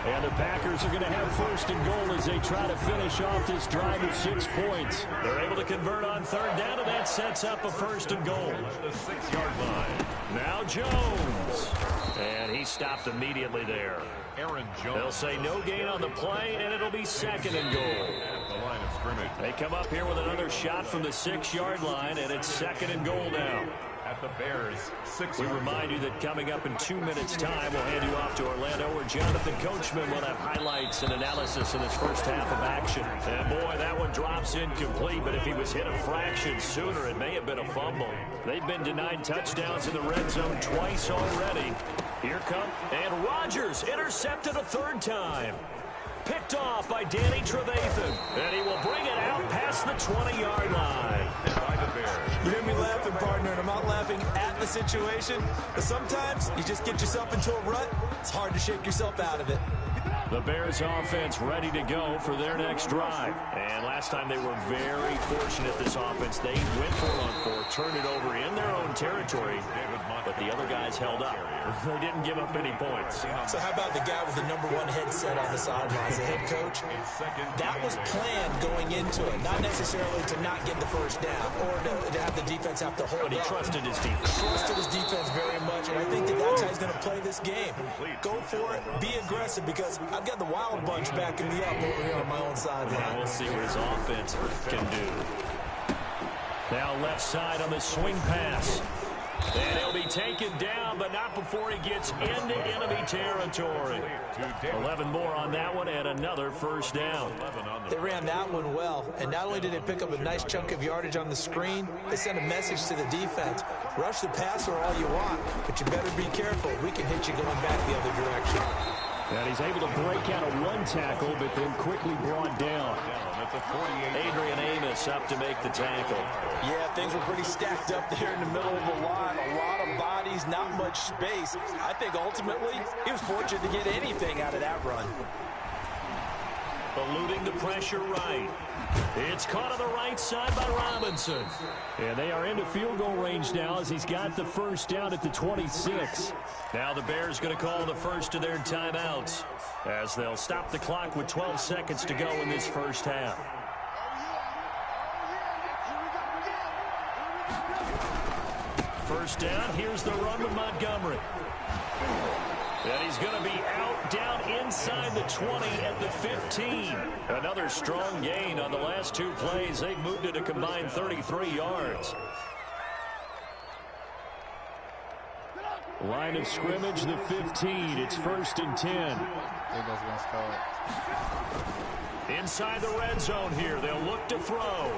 And the Packers are going to have 1st and goal as they try to finish off this drive with 6 points. They're able to convert on 3rd down, and that sets up a 1st and goal. The 6-yard line. Now Jones. And he stopped immediately there. Aaron Jones. They'll say no gain on the play, and it'll be 2nd and goal. At the line of scrimmage. They come up here with another shot from the 6-yard line, and it's 2nd and goal now. At the Bears, 6 We remind you that coming up in 2 minutes' time, we'll hand you off to Orlando, where Jonathan Coachman will have highlights and analysis in his first half of action. And boy, that one drops incomplete, but if he was hit a fraction sooner, it may have been a fumble. They've been denied touchdowns in the red zone twice already. Here come, and Rodgers intercepted a 3rd time. Picked off by Danny Trevathan, and he will bring it out past the 20-yard line. by the Bears. You hear me laughing, partner, and I'm not laughing at the situation, but sometimes you just get yourself into a rut. It's hard to shake yourself out of it. The Bears offense ready to go for their next drive. And last time they were very fortunate, this offense. They went for it on 4, turned it over in their own territory, but the other guys held up. They didn't give up any points. So how about the guy with the #1 headset on the sidelines, the head coach? That was planned going into it, not necessarily to not get the first down or to have the defense have to hold But he up. trusted his defense. Trusted his defense very much, and I think that's how he's going to play this game. Go for it, be aggressive, because I've got the Wild Bunch backing me up over here on my own sideline. And we'll see what his offense can do. Now left side on the swing pass. And he'll be taken down, but not before he gets into enemy territory. 11 more on that one, and another first down. They ran that one well, and not only did they pick up a nice chunk of yardage on the screen, they sent a message to the defense. Rush the passer all you want, but you better be careful. We can hit you going back the other direction. And he's able to break out of one tackle, but then quickly brought down. Adrian Amos up to make the tackle. Yeah, things were pretty stacked up there in the middle of the line. A lot of bodies, not much space. I think ultimately he was fortunate to get anything out of that run. eluding the pressure right. It's caught on the right side by Robinson. And they are into field goal range now as he's got the first down at the 26. Now the Bears going to call the first of their timeouts as they'll stop the clock with 12 seconds to go in this first half. First down, here's the run with Montgomery. And he's going to be out down inside the 20 at the 15. Another strong gain on the last two plays. They've moved it a combined 33 yards. Line of scrimmage, the 15. It's 1st and 10. I think that's going to start. Inside the red zone here. They'll look to throw.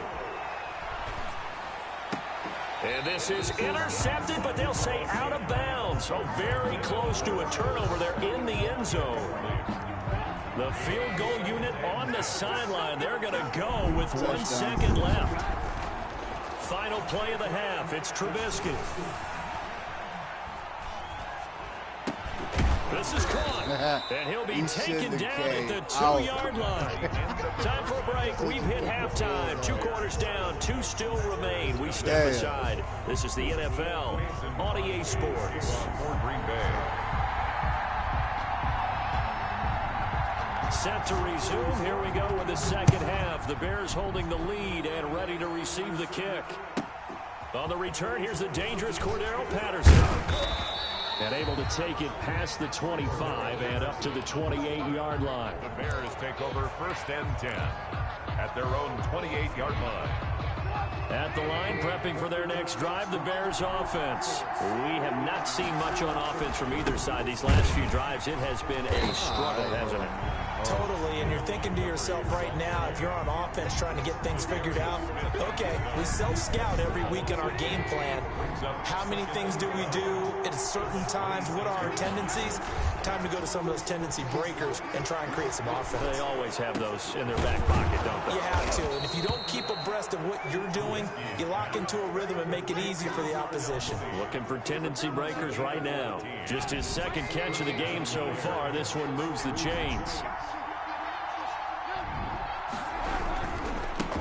And this is intercepted, but they'll say out of bounds. So very close to a turnover there in the end zone. The field goal unit on the sideline. They're going to go with 1 second left. Final play of the half. It's Trubisky. This is caught, and he'll be taken down at the 2-yard line. Time for a break. We've hit halftime. 2 quarters down, 2 still remain. We step aside. This is the NFL on EA Sports. Set to resume. Here we go with the second half. The Bears holding the lead and ready to receive the kick. On the return, here's the dangerous Cordero Patterson. And able to take it past the 25 and up to the 28-yard line. The Bears take over 1st and 10 at their own 28-yard line. At the line, prepping for their next drive, the Bears offense. We have not seen much on offense from either side these last few drives. It has been a struggle, hasn't it? Totally, and you're thinking to yourself right now, if you're on offense trying to get things figured out, okay, we self-scout every week in our game plan. How many things do we do at certain times? What are our tendencies? Time to go to some of those tendency breakers and try and create some offense. They always have those in their back pocket, don't they? You have to, and if you don't keep abreast of what you're doing, you lock into a rhythm and make it easy for the opposition. Looking for tendency breakers right now. Just his second catch of the game so far. This one moves the chains.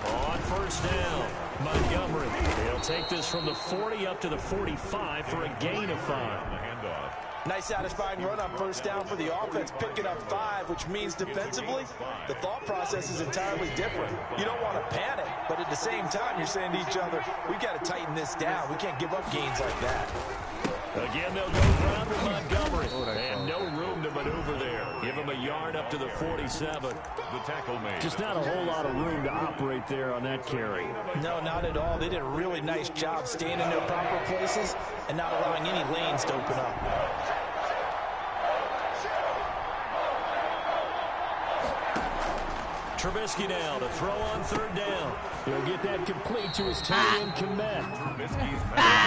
On first down, Montgomery. He'll take this from the 40 up to the 45 for a gain of 5. Nice satisfying run on first down for the offense, picking up 5, which means defensively, the thought process is entirely different. You don't want to panic, but at the same time, you're saying to each other, we've got to tighten this down. We can't give up gains like that. Again, they'll go ground with Montgomery. And no room to maneuver there. Give him a yard up to the 47. The tackle made. Just not a whole lot of room to operate there on that carry. No, not at all. They did a really nice job staying in their proper places and not allowing any lanes to open up. Trubisky now to throw on third down. He'll get that complete to his tight end Komet.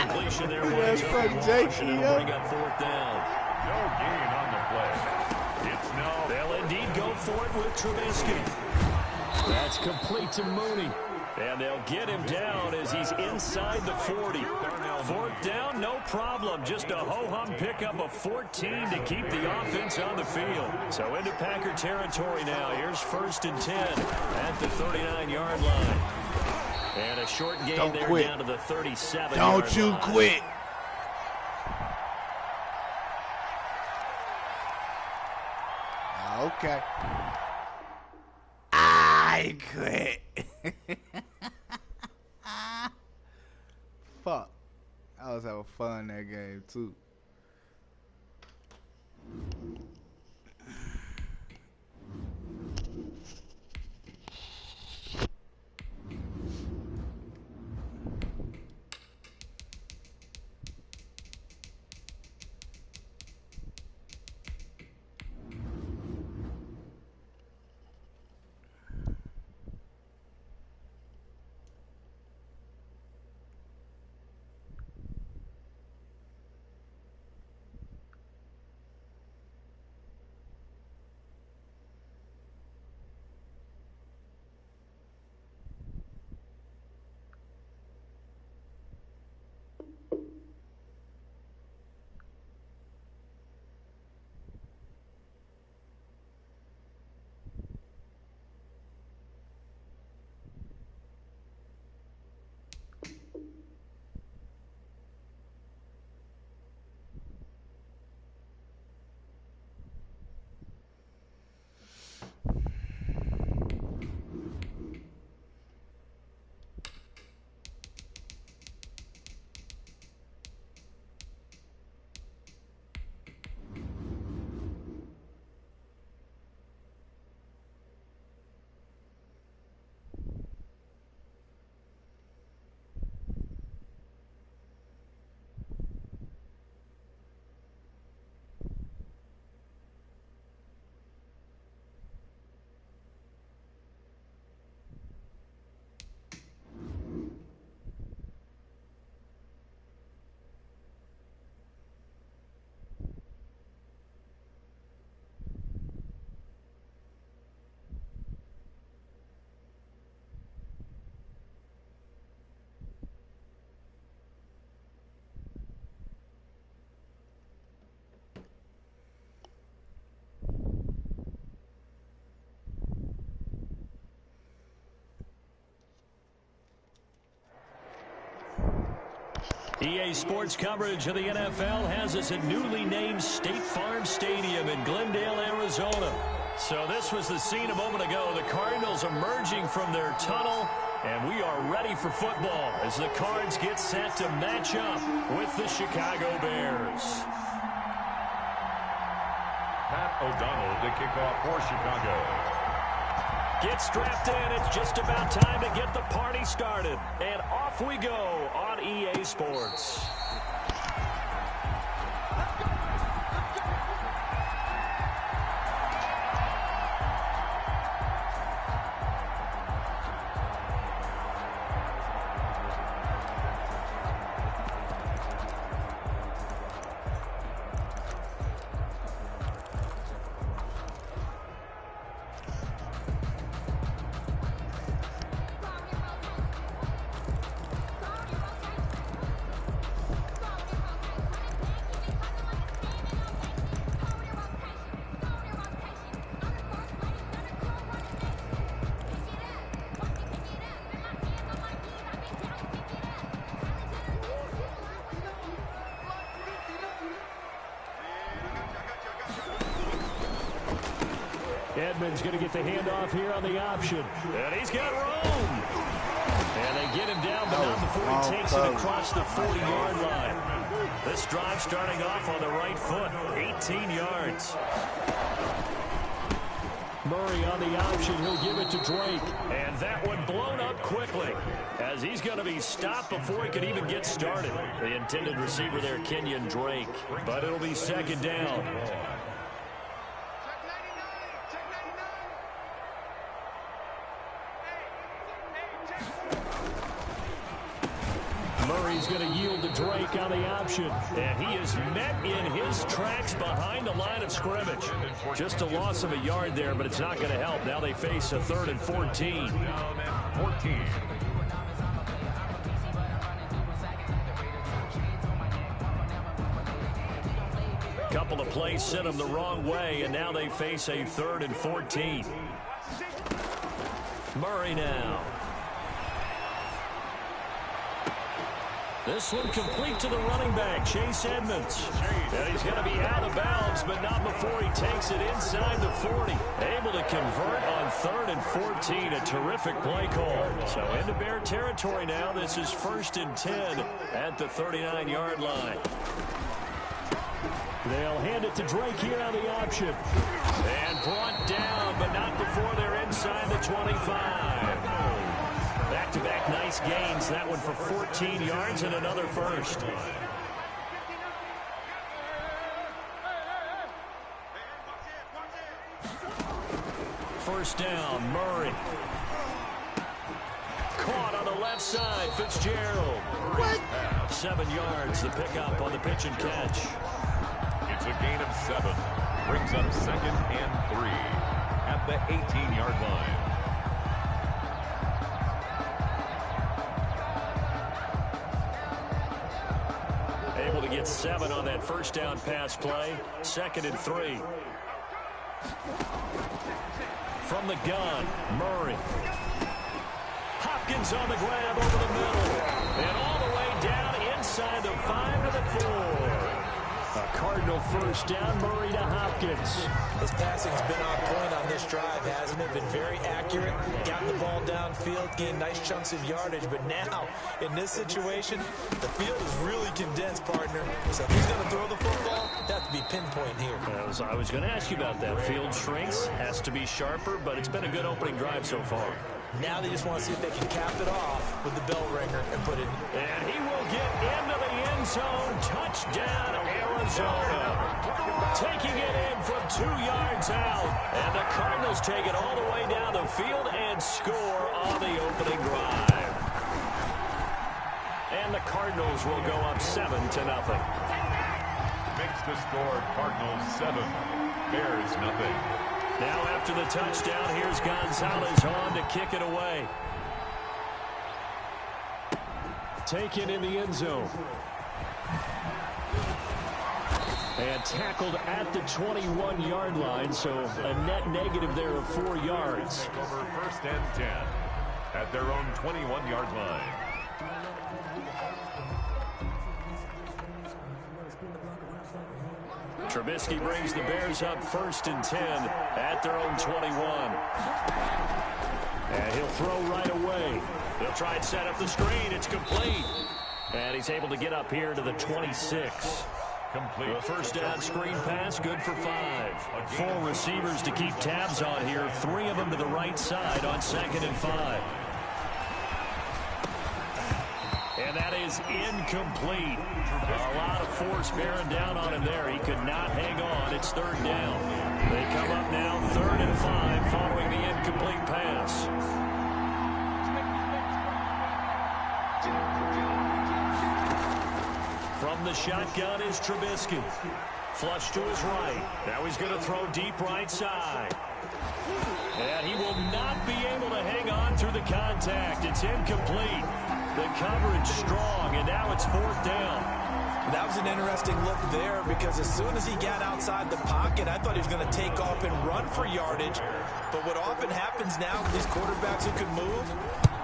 Completion there. That's from Jakey. Bring up 4th down. No gain on the play. It's now. They'll indeed go for it with Trubisky. That's complete to Mooney. And they'll get him down as he's inside the 40. 4th down, no problem. Just a ho-hum pickup of 14 to keep the offense on the field. So into Packer territory now. Here's 1st and 10 at the 39-yard line. And a short gain Don't there quit. down to the 37-yard line. Don't you quit. Okay. I quit. Fuck. I was having fun in that game too. EA Sports coverage of the NFL has us at newly named State Farm Stadium in Glendale, Arizona. So this was the scene a moment ago. The Cardinals emerging from their tunnel, and we are ready for football as the Cards get set to match up with the Chicago Bears. Pat O'Donnell to kick off for Chicago. Get strapped in. It's just about time to get the party started. And off we go on EA Sports. Edmonds going to get the handoff here on the option. And he's got room. And they get him down, but not before he takes it across the 40-yard line. This drive starting off on the right foot. 18 yards. Murray on the option. He'll give it to Drake. And that one blown up quickly as he's going to be stopped before he could even get started. The intended receiver there, Kenyon Drake. But it'll be second down. Murray's going to yield to Drake on the option. And he is met in his tracks behind the line of scrimmage. Just a loss of a yard there, but it's not going to help. Now they face a 3rd and 14. Down at 14. Couple of plays sent them the wrong way, and now they face a 3rd and 14. Murray now. This one complete to the running back, Chase Edmonds. And he's going to be out of bounds, but not before he takes it inside the 40. Able to convert on 3rd and 14. A terrific play call. So into Bear territory now. This is 1st and 10 at the 39-yard line. They'll hand it to Drake here on the option. And brought down, but not before they're inside the 25. Back-to-back nice gains. That one for 14 yards and another first. First down, Murray. Caught on the left side, Fitzgerald. What? 7 yards, the pickup on the pitch and catch. It's a gain of 7. Brings up 2nd and 3 at the 18-yard line. Able to get 7 on that first down pass play. 2nd and 3. From the gun, Murray. Hopkins on the grab over the middle. And all the way down inside the 5 to the 4. A Cardinal first down, Murray to Hopkins. His passing's been on point on this drive, hasn't it? Been very accurate, gotten the ball downfield, gained nice chunks of yardage. But now, in this situation, the field is really condensed, partner. So if he's going to throw the football, it has to be pinpoint here. I was going to ask you about that. Field shrinks, has to be sharper, but it's been a good opening drive so far. Now they just want to see if they can cap it off with the bell ringer and put it. And he will get into the end zone. Touchdown, Arizona. Taking it in from 2 yards out. And the Cardinals take it all the way down the field and score on the opening drive. And the Cardinals will go up 7-0. Makes the score Cardinals 7, Bears nothing. Now after the touchdown, here's Gonzalez on to kick it away. Taken in the end zone. And tackled at the 21-yard line, so a net negative there of 4 yards. Over 1st and 10 at their own 21-yard line. Trubisky brings the Bears up 1st and 10 at their own 21. And he'll throw right away. They'll try and set up the screen. It's complete. And he's able to get up here to the 26. Complete. The first down screen pass, good for 5. 4 receivers to keep tabs on here. 3 of them to the right side on 2nd and 5. And that is incomplete. A lot of force bearing down on him there. He could not hang on. It's 3rd down. They come up now 3rd and 5 following the incomplete pass. From the shotgun is Trubisky. Flush to his right. Now he's going to throw deep right side. And he will not be able to hang on through the contact. It's incomplete. The coverage strong, and now it's 4th down. That was an interesting look there because as soon as he got outside the pocket, I thought he was going to take off and run for yardage. But what often happens now with these quarterbacks who can move,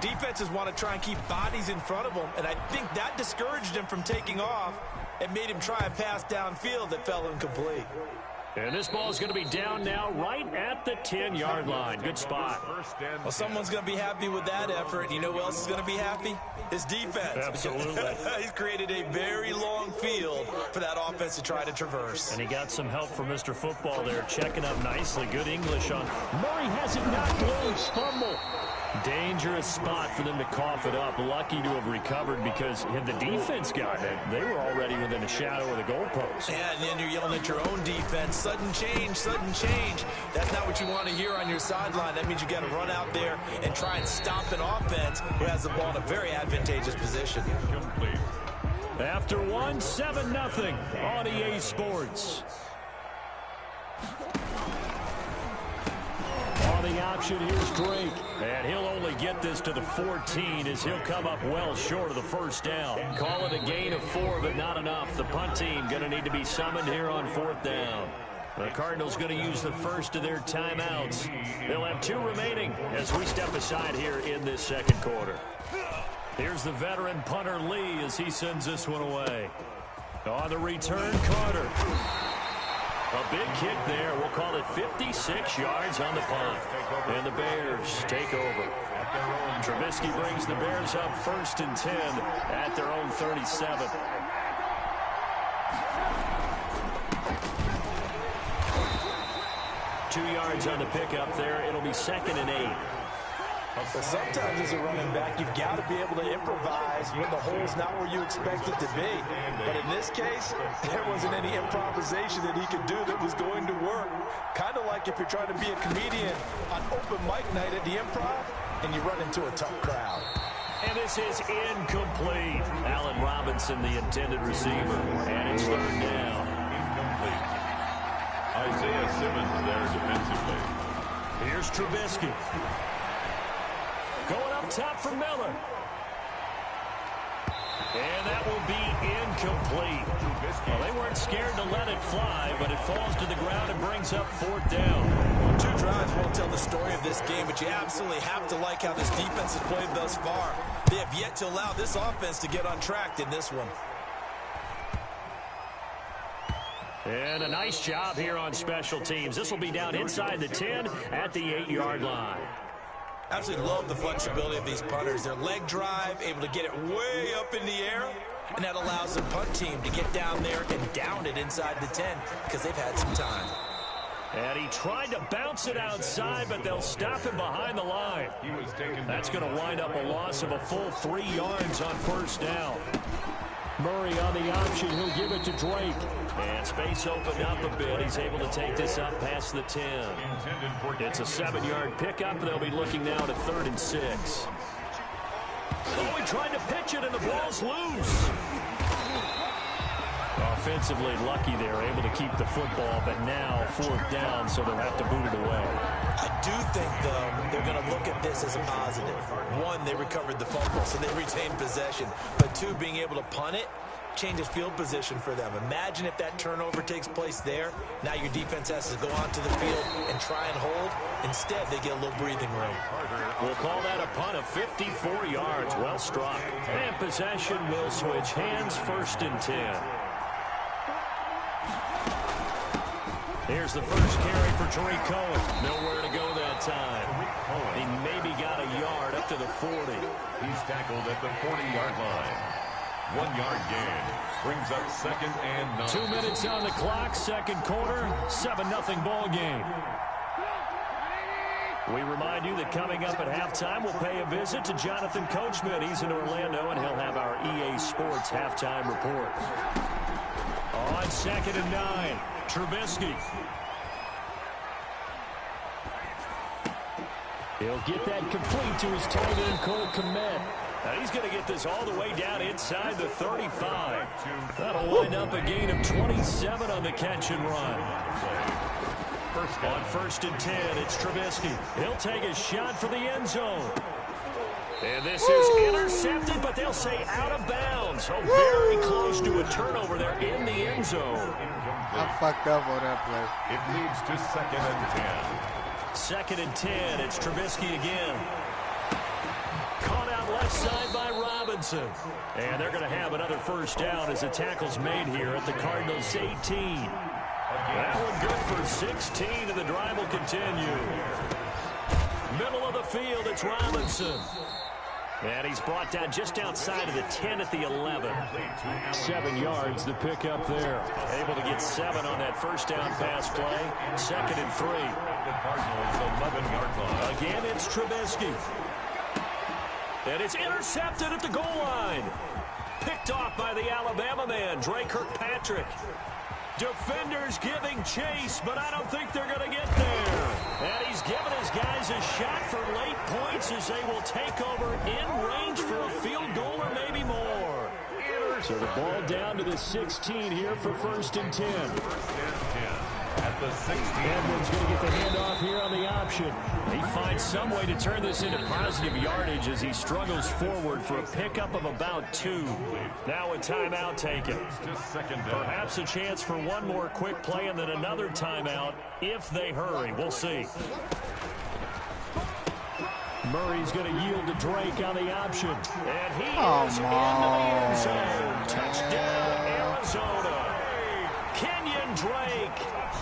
defenses want to try and keep bodies in front of them, and I think that discouraged him from taking off and made him try a pass downfield that fell incomplete. And this ball is going to be down now right at the 10-yard line. Good spot. Well, someone's going to be happy with that effort. You know who else is going to be happy? His defense. Absolutely. He's created a very long field for that offense to try to traverse. And he got some help from Mr. Football there, checking up nicely. Good English on. Murray has it knocked loose. Fumble. Dangerous spot for them to cough it up. Lucky to have recovered because had the defense gotten it, they were already within a shadow of the goalpost. Yeah, and then you're yelling at your own defense. Sudden change, sudden change. That's not what you want to hear on your sideline. That means you got to run out there and try and stop an offense who has the ball in a very advantageous position. Complete. After 1, 7-0 on EA Sports. On the option, here's Drake. And he'll only get this to the 14 as he'll come up well short of the 1st down. Call it a gain of 4, but not enough. The punt team going to need to be summoned here on 4th down. The Cardinals going to use the first of their timeouts. They'll have 2 remaining as we step aside here in this 2nd quarter. Here's the veteran punter Lee as he sends this one away. On the return, Carter. A big kick there. We'll call it 56 yards on the punt. And the Bears take over. Trubisky brings the Bears up 1st and 10 at their own 37. Two yards on the pickup there. It'll be 2nd and 8. But sometimes as a running back, you've got to be able to improvise when the hole's not where you expect it to be. But in this case, there wasn't any improvisation that he could do that was going to work. Kind of like if you're trying to be a comedian on open mic night at the Improv and you run into a tough crowd. And this is incomplete. Allen Robinson, the intended receiver. And it's 3rd down. Incomplete. Isaiah Simmons there defensively. Here's Trubisky. Going up top for Miller. And that will be incomplete. Well, they weren't scared to let it fly, but it falls to the ground and brings up 4th down. 2 drives won't tell the story of this game, but you absolutely have to like how this defense has played thus far. They have yet to allow this offense to get on track in this one. And a nice job here on special teams. This will be down inside the 10 at the 8-yard line. Absolutely love the flexibility of these punters. Their leg drive, able to get it way up in the air, and that allows the punt team to get down there and down it inside the 10 because they've had some time. And he tried to bounce it outside, but they'll stop him behind the line. That's going to wind up a loss of a full 3 yards on 1st down. Murray on the option. He'll give it to Drake. And space opened up a bit. He's able to take this up past the 10. It's a 7-yard pickup. They'll be looking now to 3rd and 6. Oh, he tried to pitch it, and the ball's loose. Offensively lucky they're able to keep the football, but now 4th down, so they'll have to boot it away. I do think, though, they're going to look at this as a positive. 1, they recovered the fumble, so they retained possession. But 2, being able to punt it changes field position for them. Imagine if that turnover takes place there. Now your defense has to go onto the field and try and hold. Instead, they get a little breathing room. We'll call that a punt of 54 yards. Well struck. And possession will switch hands, 1st and 10. Here's the first carry for Tariq Cohen. Nowhere to go that time. He maybe got a yard up to the 40. He's tackled at the 40-yard line. 1 yard gain. Brings up 2nd and 9. 2 minutes on the clock, second quarter, 7-0 ball game. We remind you that coming up at halftime, we'll pay a visit to Jonathan Coachman. He's in Orlando, and he'll have our EA Sports halftime report. On 2nd and 9, Trubisky. He'll get that complete to his tight end, Cole Kmet. Now he's going to get this all the way down inside the 35. That'll wind up a gain of 27 on the catch and run. On 1st and 10, it's Trubisky. He'll take a shot for the end zone. And this is intercepted, but they'll say out of bounds. So very close to a turnover there in the end zone. I fucked up on that play. It leads to 2nd and 10. 2nd and 10, it's Trubisky again. Caught out left side by Robinson. And they're going to have another first down as the tackle's made here at the Cardinals' 18. That one good for 16, and the drive will continue. Middle of the field, it's Robinson. And he's brought down just outside of the 10 at the 11. 7 yards, the pickup there. Able to get 7 on that first down pass play. 2nd and 3. The Cardinals' 11-yard line. Again, it's Trubisky. And it's intercepted at the goal line. Picked off by the Alabama man, Dre Kirkpatrick. Defenders giving chase, but I don't think they're going to get there. And he's giving his guys a shot for late points as they will take over in range for a field goal or maybe more. So the ball down to the 16 here for 1st and 10. 1st and 10 at the 16. Edmonds going to get the handoff here on the option. He finds some way to turn this into positive yardage as he struggles forward for a pickup of about 2. Now a timeout taken. Perhaps a chance for one more quick play and then another timeout if they hurry. We'll see. Murray's going to yield to Drake on the option. And he is into the end zone. Touchdown, Arizona. Kenyon Drake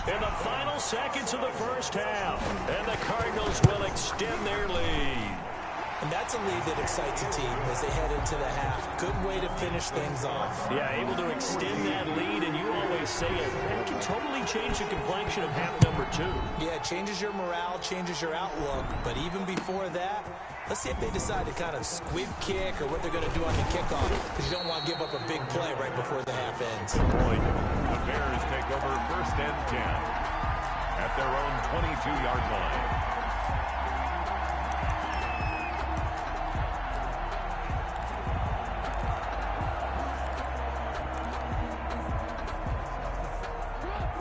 in the final seconds of the first half. And the Cardinals will extend their lead. And that's a lead that excites a team as they head into the half. Good way to finish things off. Yeah, able to extend that lead, and you always say it can totally change the complexion of half number 2. Yeah, it changes your morale, changes your outlook. But even before that, let's see if they decide to kind of squib kick or what they're going to do on the kickoff, because you don't want to give up a big play right before the half ends. Point. The Bears take over 1st and 10 at their own 22-yard line.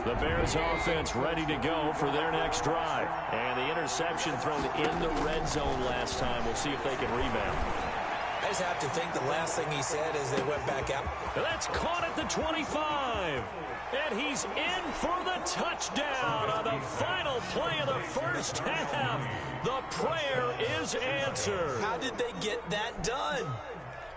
The Bears offense ready to go for their next drive. And the interception thrown in the red zone last time. We'll see if they can rebound. I just have to think the last thing he said as they went back out. That's caught at the 25. And he's in for the touchdown on the final play of the first half. The prayer is answered. How did they get that done?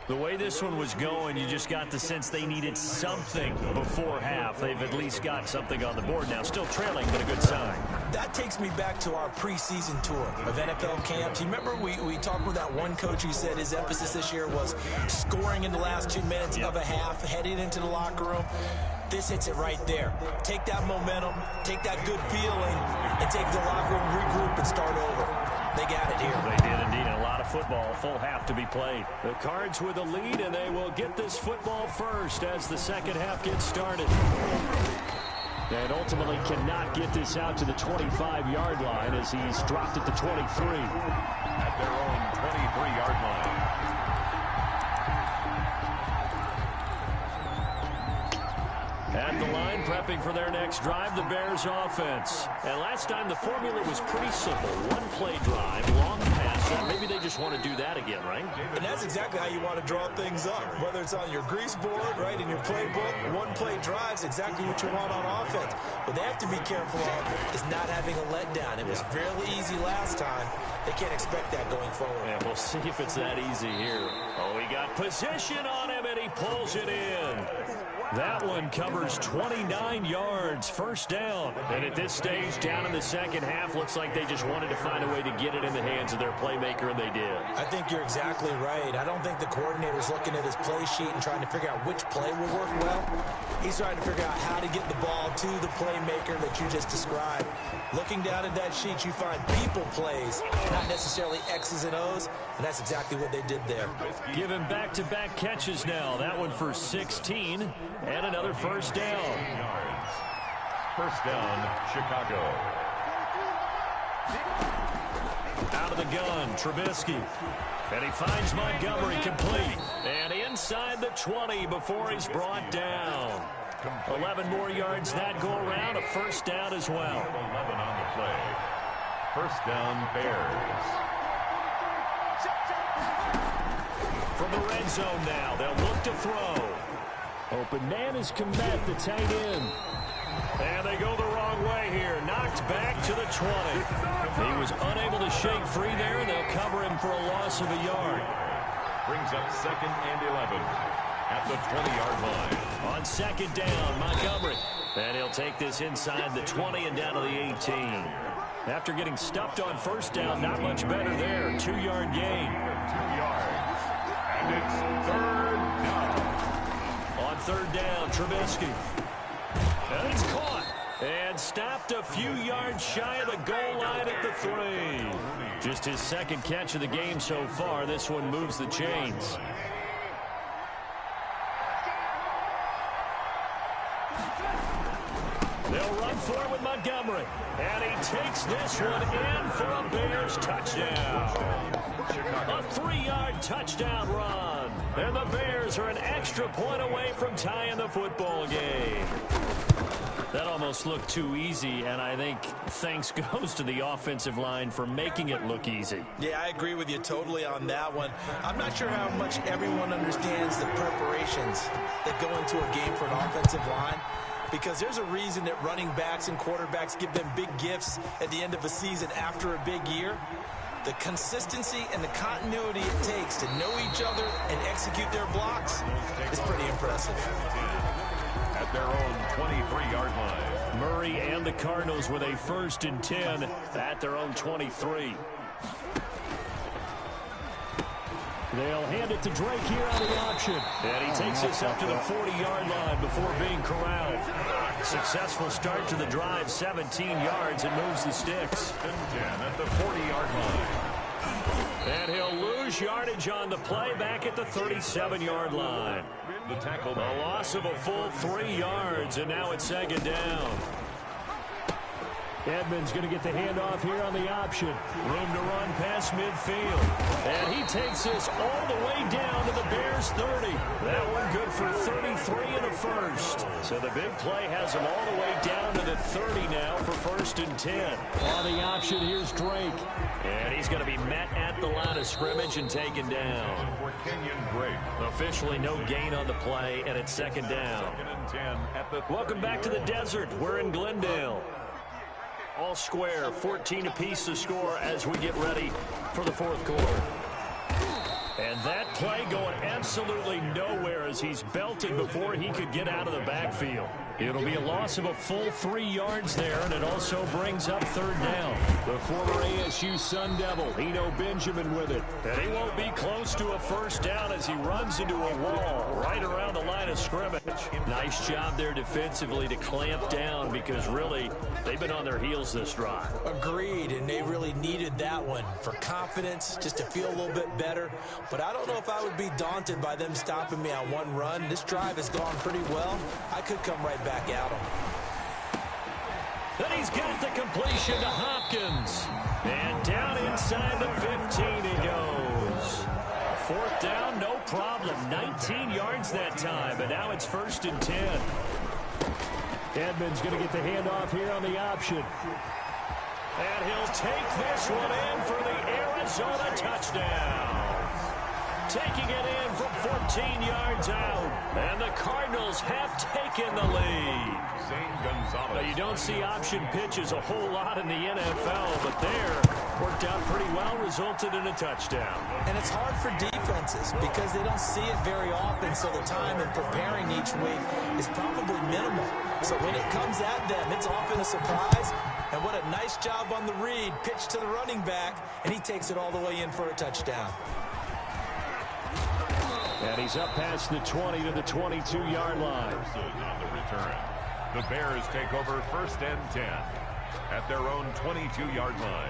The way this one was going, you just got the sense they needed something before half. They've at least got something on the board now. Still trailing, but a good sign. That takes me back to our preseason tour of NFL camps. You remember we talked with that one coach who said his emphasis this year was scoring in the last 2 minutes of a half, heading into the locker room. This hits it right there. Take that momentum, take that good feeling, and take the locker room, regroup, and start over. They got it here. They did indeed. A lot of football, a full half to be played. The Cards with a lead, and they will get this football first as the second half gets started. And ultimately cannot get this out to the 25-yard line as he's dropped at the 23. At their own 23-yard line. At the line, prepping for their next drive, the Bears offense. And last time, the formula was pretty simple. One-play drive, long pass. Maybe they just want to do that again, right? And that's exactly how you want to draw things up. Whether it's on your grease board, right, in your playbook, one-play drive's exactly what you want on offense. What they have to be careful of is not having a letdown. It was fairly easy last time. They can't expect that going forward. Yeah, we'll see if it's that easy here. Oh, he got position on him, and he pulls it in. That one covers 29 yards, first down. And at this stage, down in the second half, looks like they just wanted to find a way to get it in the hands of their playmaker, and they did. I think you're exactly right. I don't think the coordinator's looking at his play sheet and trying to figure out which play will work well. He's trying to figure out how to get the ball to the playmaker that you just described. Looking down at that sheet, you find people plays, not necessarily X's and O's, and that's exactly what they did there. Give him back-to-back catches now. That one for 16, and another first down. First down, Chicago. Out of the gun, Trubisky. And he finds Montgomery complete. And inside the 20 before he's brought down. 11 more yards that go around, a first down as well. 11 on the play. First down, Bears. From the red zone now, they'll look to throw. Open man is Komet, the tight end. And they go the wrong way here. Knocked back to the 20. He was unable to shake free there, and they'll cover him for a loss of a yard. Brings up second and 11 at the 20-yard line. On second down, Montgomery. And he'll take this inside the 20 and down to the 18. After getting stuffed on first down, not much better there. 2-yard gain. 2 yards. And it's third down. On third down, Trubisky. And it's caught. And stopped a few yards shy of the goal line at the 3. Just his second catch of the game so far. This one moves the chains. They'll run for it with Montgomery. And he takes this one in for a Bears touchdown. A 3-yard touchdown run. And the Bears are an extra point away from tying the football game. That almost looked too easy, and I think thanks goes to the offensive line for making it look easy. Yeah, I agree with you totally on that one. I'm not sure how much everyone understands the preparations that go into a game for an offensive line, because there's a reason that running backs and quarterbacks give them big gifts at the end of a season after a big year. The consistency and the continuity it takes to know each other and execute their blocks is pretty impressive. At their own 23-yard line. Murray and the Cardinals with a 1st and 10 at their own 23. They'll hand it to Drake here on the option. And he takes this up to the 40-yard line before being corralled. Successful start to the drive, 17 yards, and moves the sticks. 10 at the 40-yard line. And he'll lose yardage on the play back at the 37-yard line. The tackle. A loss of a full 3 yards, and now it's second down. Edmonds going to get the handoff here on the option. Room to run past midfield. And he takes this all the way down to the Bears' 30. That one good for 33 and a first. So the big play has him all the way down to the 30 now for 1st and 10. On the option, here's Drake. And he's going to be met at the line of scrimmage and taken down. For Kenyon Drake. Officially no gain on the play, and it's second down. 2nd and 10 at the. Welcome back to the desert. We're in Glendale. All square, 14 apiece to score as we get ready for the 4th quarter. And that play going absolutely nowhere as he's belted before he could get out of the backfield. It'll be a loss of a full 3 yards there, and it also brings up 3rd down. The former ASU Sun Devil, Eno Benjamin with it. And he won't be close to a first down as he runs into a wall right around the line of scrimmage. Nice job there defensively to clamp down because really they've been on their heels this drive. Agreed, and they really needed that one for confidence, just to feel a little bit better. But I don't know if I would be daunted by them stopping me on one run. This drive has gone pretty well. I could come right back at him. Then he's got the completion to Hopkins. And down inside the 15 he goes. 4th down, no problem. 19 yards that time, and now it's 1st and 10. Edmonds going to get the handoff here on the option. And he'll take this one in for the Arizona touchdown. taking it in from 14 yards out. And the Cardinals have taken the lead. Now, you don't see option pitches a whole lot in the NFL, but there worked out pretty well, resulted in a touchdown. And it's hard for defenses because they don't see it very often, so the time in preparing each week is probably minimal. So when it comes at them, it's often a surprise. And what a nice job on the read. Pitch to the running back, and he takes it all the way in for a touchdown. And he's up past the 20 to the 22-yard line. On the return. The Bears take over 1st and 10 at their own 22-yard line.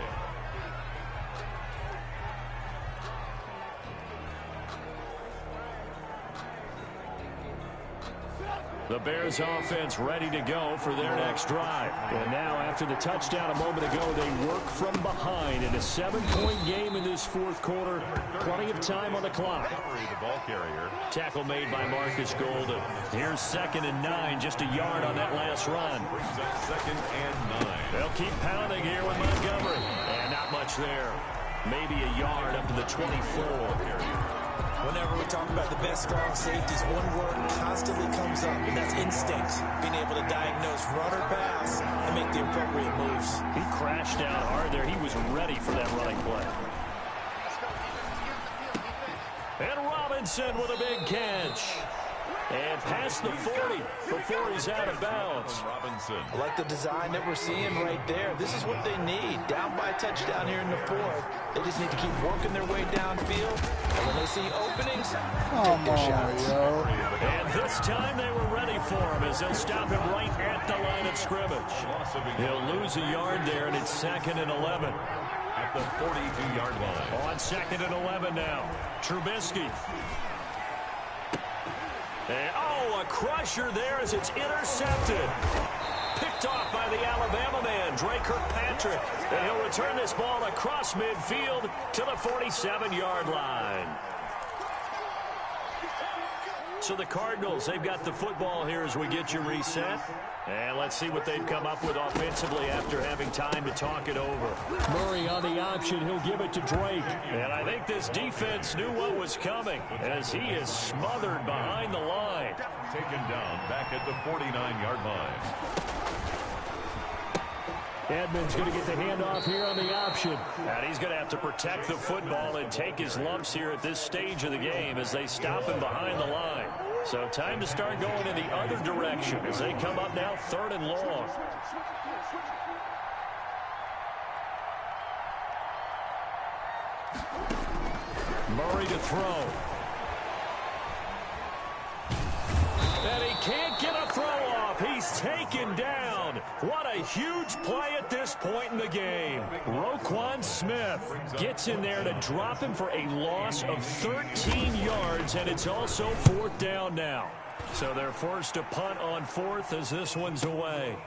The Bears offense ready to go for their next drive. And now after the touchdown a moment ago, they work from behind in a 7-point game in this 4th quarter. Plenty of time on the clock. The ball carrier. Tackle made by Marcus Golden. Here's 2nd and 9, just a yard on that last run. Brings up 2nd and 9. They'll keep pounding here with Montgomery. And not much there. Maybe a yard up to the 24. Whenever we talk about the best strong safeties, one word constantly comes up, and that's instinct. Being able to diagnose run or pass and make the appropriate moves. He crashed down hard there. He was ready for that running play. And Robinson with a big catch. And past the 40 before he's out of bounds. Robinson. I like the design that we're seeing right there. This is what they need. Down by a touchdown here in the 4th. They just need to keep working their way downfield. And when they see openings, take their shots. And this time they were ready for him as they'll stop him right at the line of scrimmage. He'll lose a yard there, and it's 2nd and 11. At the 42-yard line. On 2nd and 11 now. Trubisky. And, a crusher there as it's intercepted. Picked off by the Alabama man, Dre Kirkpatrick. And he'll return this ball across midfield to the 47-yard line. So the Cardinals, they've got the football here as we get you reset. And let's see what they've come up with offensively after having time to talk it over. Murray on the option. He'll give it to Drake. And I think this defense knew what was coming as he is smothered behind the line. Taken down back at the 49-yard line. Edmonds going to get the handoff here on the option. And he's going to have to protect the football and take his lumps here at this stage of the game as they stop him behind the line. So time to start going in the other direction as they come up now 3rd and long. Murray to throw. And he can't get a throw off. He's taken down. What a huge play at this point in the game. Roquan Smith gets in there to drop him for a loss of 13 yards, and it's also 4th down now. So they're forced to punt on 4th as this one's away.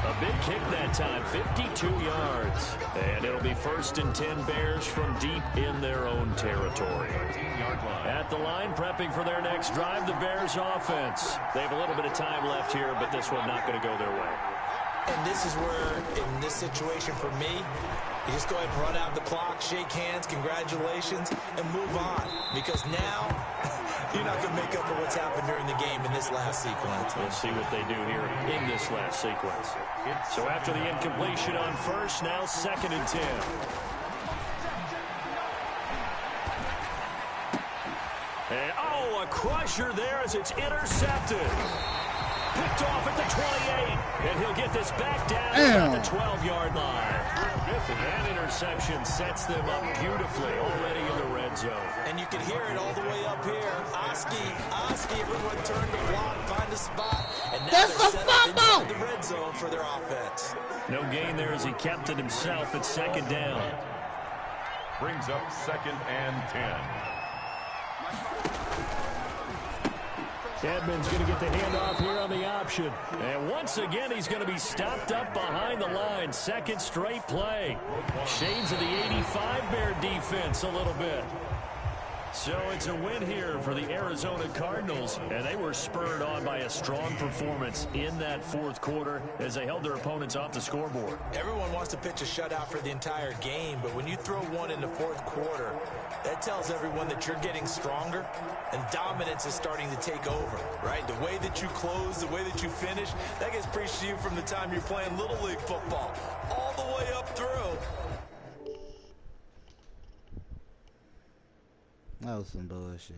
A big kick that time, 52 yards. And it'll be 1st and 10 Bears from deep in their own territory. At the line, prepping for their next drive, the Bears offense. They have a little bit of time left here, but this one not going to go their way. And this is where, in this situation for me, you just go ahead and run out the clock, shake hands, congratulations, and move on. Because now, you're not going to make up for what's happened during the game in this last sequence. We'll see what they do here in this last sequence. So after the incompletion on 1st, now 2nd and 10. And, a crusher there as it's intercepted. Picked off at the 28, and he'll get this back down at the 12-yard line. That interception sets them up beautifully already in the red zone. And you can hear it all the way up here. Oski, everyone turned to block, find a spot, and now they're set up inside the red zone for their offense. No gain there as he kept it himself at 2nd down. Brings up 2nd and 10. Edmonds going to get the handoff here on the option. And once again, he's going to be stopped up behind the line. 2nd straight play. Shades of the 85 Bear defense a little bit. So it's a win here for the Arizona Cardinals, and they were spurred on by a strong performance in that fourth quarter as they held their opponents off the scoreboard. Everyone wants to pitch a shutout for the entire game, but when you throw one in the fourth quarter, that tells everyone that you're getting stronger and dominance is starting to take over, right? The way that you close, the way that you finish, that gets preached to you from the time you're playing Little League football all the way up through. That was some bullshit.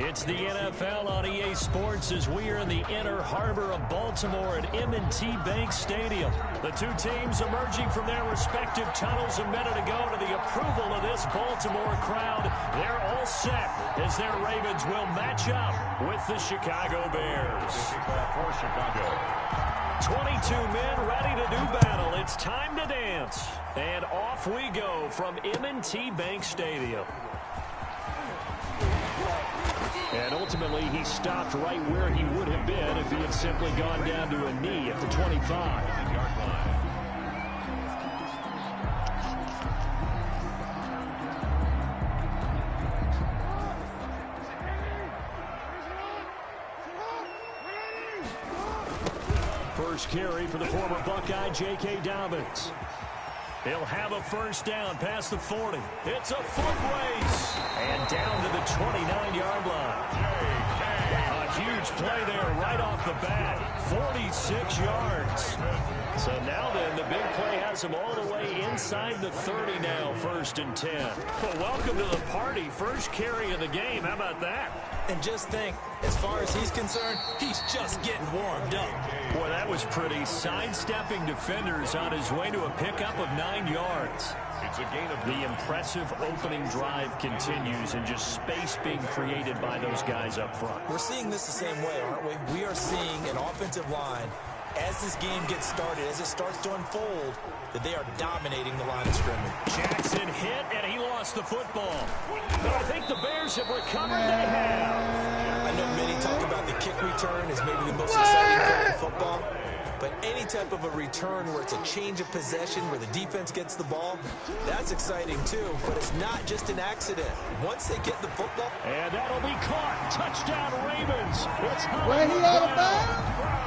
It's the NFL on EA Sports as we are in the inner harbor of Baltimore at M&T Bank Stadium. The two teams emerging from their respective tunnels a minute ago to the approval of this Baltimore crowd. They're all set as their Ravens will match up with the Chicago Bears. For Chicago. 22 men ready to do battle. It's time to dance. And off we go from M&T Bank Stadium. And ultimately, he stopped right where he would have been if he had simply gone down to a knee at the 25. First carry for the former Buckeye, J.K. Dobbins. He'll have a first down past the 40. It's a foot race. And down to the 29-yard line. A huge play there right off the bat. 46 yards. So now then, the big play has him all the way inside the 30 now, 1st and 10. Well, welcome to the party. First carry of the game. How about that? And just think, as far as he's concerned, he's just getting warmed up. Boy, that was pretty. Sidestepping defenders on his way to a pickup of 9 yards. It's a gain of The impressive opening drive continues, and just space being created by those guys up front. We're seeing this the same way, aren't we? We are seeing an offensive line, as this game gets started, as it starts to unfold, that they are dominating the line of scrimmage. Jackson hit, and he lost the football. But I think the Bears have recovered. They have. I know many talk about the kick return as maybe the most exciting thing in football, but any type of a return where it's a change of possession, where the defense gets the ball, that's exciting too, but it's not just an accident. Once they get the football... And that'll be caught. Touchdown, Ravens. It's Where he out of bounds?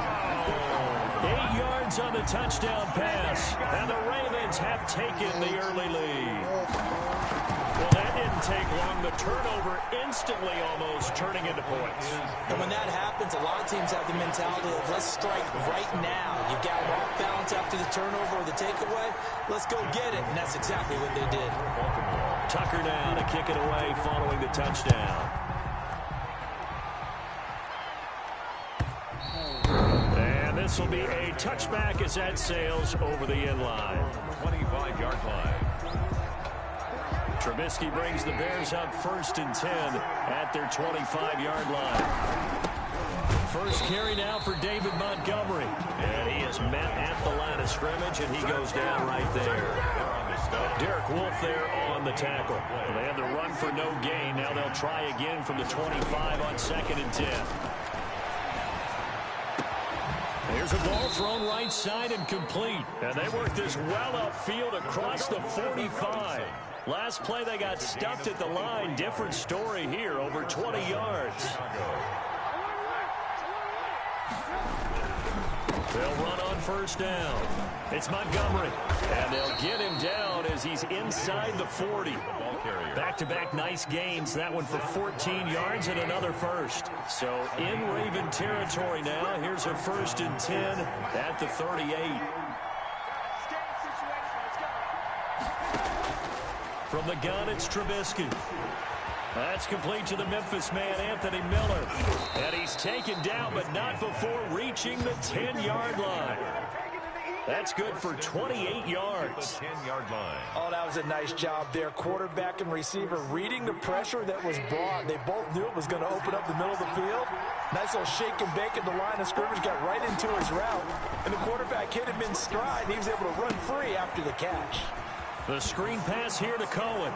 8 yards on the touchdown pass, and the Ravens have taken the early lead. Well, that didn't take long. The turnover instantly almost turning into points. And when that happens, a lot of teams have the mentality of, let's strike right now. You've got them off balance after the turnover or the takeaway. Let's go get it. And that's exactly what they did. Tucker now to kick it away following the touchdown. And this will be a touchback as that sails over the end line. 25-yard line. Trubisky brings the Bears up 1st and 10 at their 25-yard line. First carry now for David Montgomery. And he is met at the line of scrimmage, and he goes down right there. Derek Wolfe there on the tackle. They had the run for no gain. Now they'll try again from the 25 on 2nd and 10. Here's a ball thrown right side and complete. And they work this well upfield across the 45. Last play they got stuffed at the line. Different story here, over 20 yards. They'll run on 1st down. It's Montgomery. And they'll get him down as he's inside the 40. Back-to-back nice gains. That one for 14 yards and another first. So in Raven territory now. Here's a 1st and 10 at the 38. From the gun, it's Trubisky. That's complete to the Memphis man, Anthony Miller. And he's taken down, but not before reaching the 10-yard line. That's good for 28 yards. 10-yard line. Oh, that was a nice job there. Quarterback and receiver reading the pressure that was brought. They both knew it was going to open up the middle of the field. Nice little shake and bake at the line of scrimmage, got right into his route. And the quarterback hit him in stride. He was able to run free after the catch. The screen pass here to Cohen.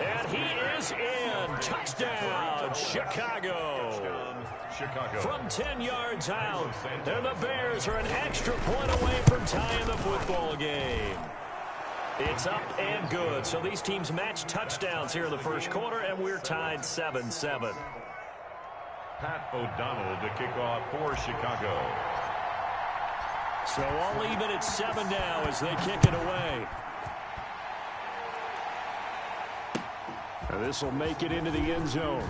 And he is in. Touchdown, Chicago. From 10 yards out. And the Bears are an extra point away from tying the football game. It's up and good. So these teams match touchdowns here in the first quarter, and we're tied 7-7. Pat O'Donnell to kick off for Chicago. So all even at 7 now as they kick it away. And this will make it into the end zone.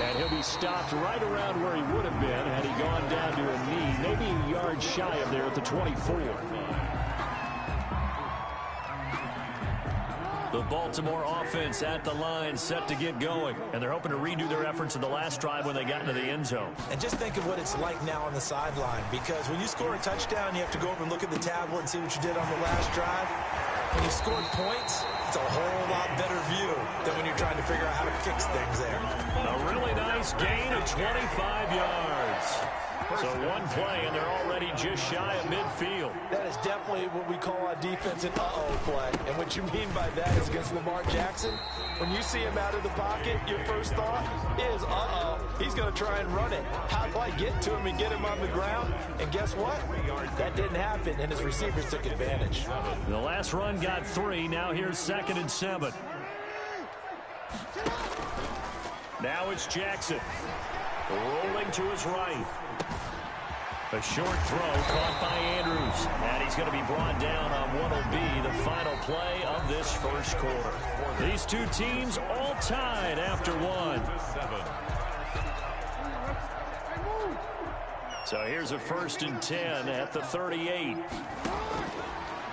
And he'll be stopped right around where he would have been had he gone down to a knee, maybe a yard shy of there at the 24. The Baltimore offense at the line set to get going. And they're hoping to redo their efforts in the last drive when they got into the end zone. And just think of what it's like now on the sideline, because when you score a touchdown, you have to go over and look at the tablet and see what you did on the last drive. When you scored points, it's a whole lot better view than when you're trying to figure out how to fix things there. A really nice gain of 25 yards. So one play, and they're already just shy of midfield. That is definitely what we call on defense an uh-oh play. And what you mean by that is against Lamar Jackson, when you see him out of the pocket, your first thought is, uh-oh, he's going to try and run it. How do I get to him and get him on the ground? And guess what? That didn't happen, and his receivers took advantage. The last run got 3. Now here's 2nd and 7. Now it's Jackson. Rolling to his right. A short throw caught by Andrews. And he's going to be brought down on what will be the final play of this first quarter. These two teams all tied after one. So here's a 1st and 10 at the 38.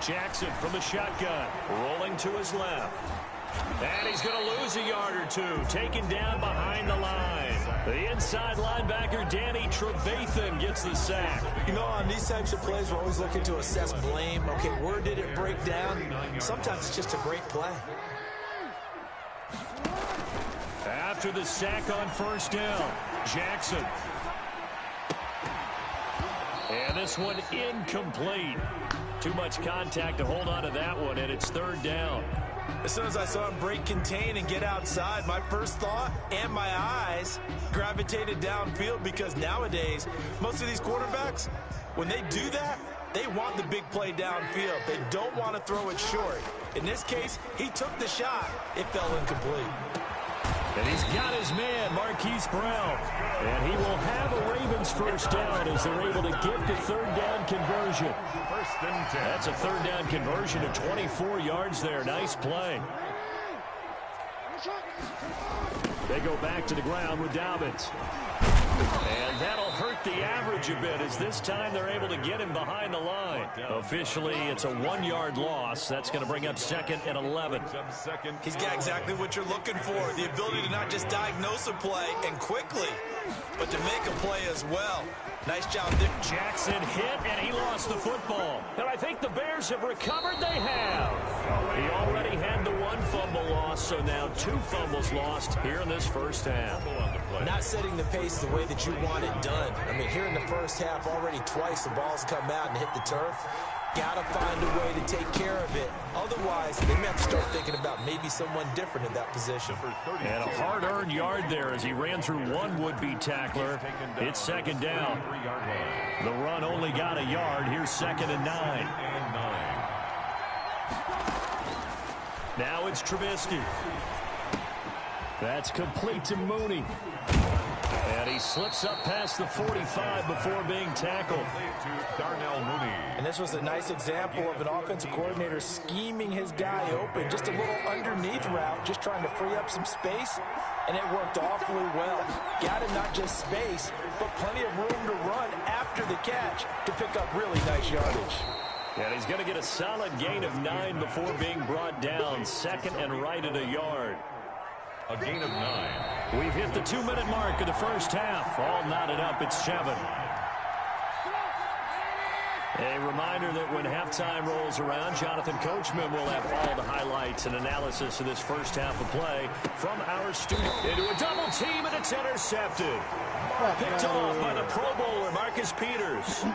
Jackson from the shotgun, rolling to his left. And he's going to lose a yard or two, taken down behind the line. The inside linebacker, Danny Trevathan, gets the sack. You know, on these types of plays, we're always looking to assess blame. Okay, where did it break down? Sometimes it's just a great play. After the sack on 1st down, Jackson. And this one incomplete. Too much contact to hold on to that one, and it's 3rd down. As soon as I saw him break contain and get outside, my first thought and my eyes gravitated downfield, because nowadays, most of these quarterbacks, when they do that, they want the big play downfield. They don't want to throw it short. In this case, he took the shot. It fell incomplete. And he's got his man, Marquise Brown. And he will have a Ravens 1st down as they're able to get the 3rd down conversion. 1st and 10. That's a 3rd down conversion of 24 yards there. Nice play. They go back to the ground with Dobbins. And that'll hurt the average a bit, as this time they're able to get him behind the line. Officially, it's a 1-yard loss. That's going to bring up 2nd and 11. He's got exactly what you're looking for, the ability to not just diagnose a play and quickly, but to make a play as well. Nice job there. Jackson hit, and he lost the football. And I think the Bears have recovered. They have. He already had the 1 fumble loss, so now 2 fumbles lost here in this 1st half. Not setting the pace the way that you want it done. I mean, here in the 1st half, already twice the ball's come out and hit the turf. Got to find a way to take care of it. Otherwise, they may have to start thinking about maybe someone different in that position. And a hard-earned yard there as he ran through one would-be tackler. It's 2nd down. The run only got a yard. Here's 2nd and 9. Now it's Trubisky. That's complete to Mooney. And he slips up past the 45 before being tackled. And this was a nice example of an offensive coordinator scheming his guy open. Just a little underneath route, just trying to free up some space. And it worked awfully well. Got him not just space, but plenty of room to run after the catch to pick up really nice yardage. And he's going to get a solid gain of 9 before being brought down. 2nd and right at a yard. A gain of 9. We've hit the 2-minute mark of the 1st half. All knotted up. It's 7. A reminder that when halftime rolls around, Jonathan Coachman will have all the highlights and analysis of this 1st half of play from our studio. Into a double team, and it's intercepted. Picked off by the Pro Bowler, Marcus Peters.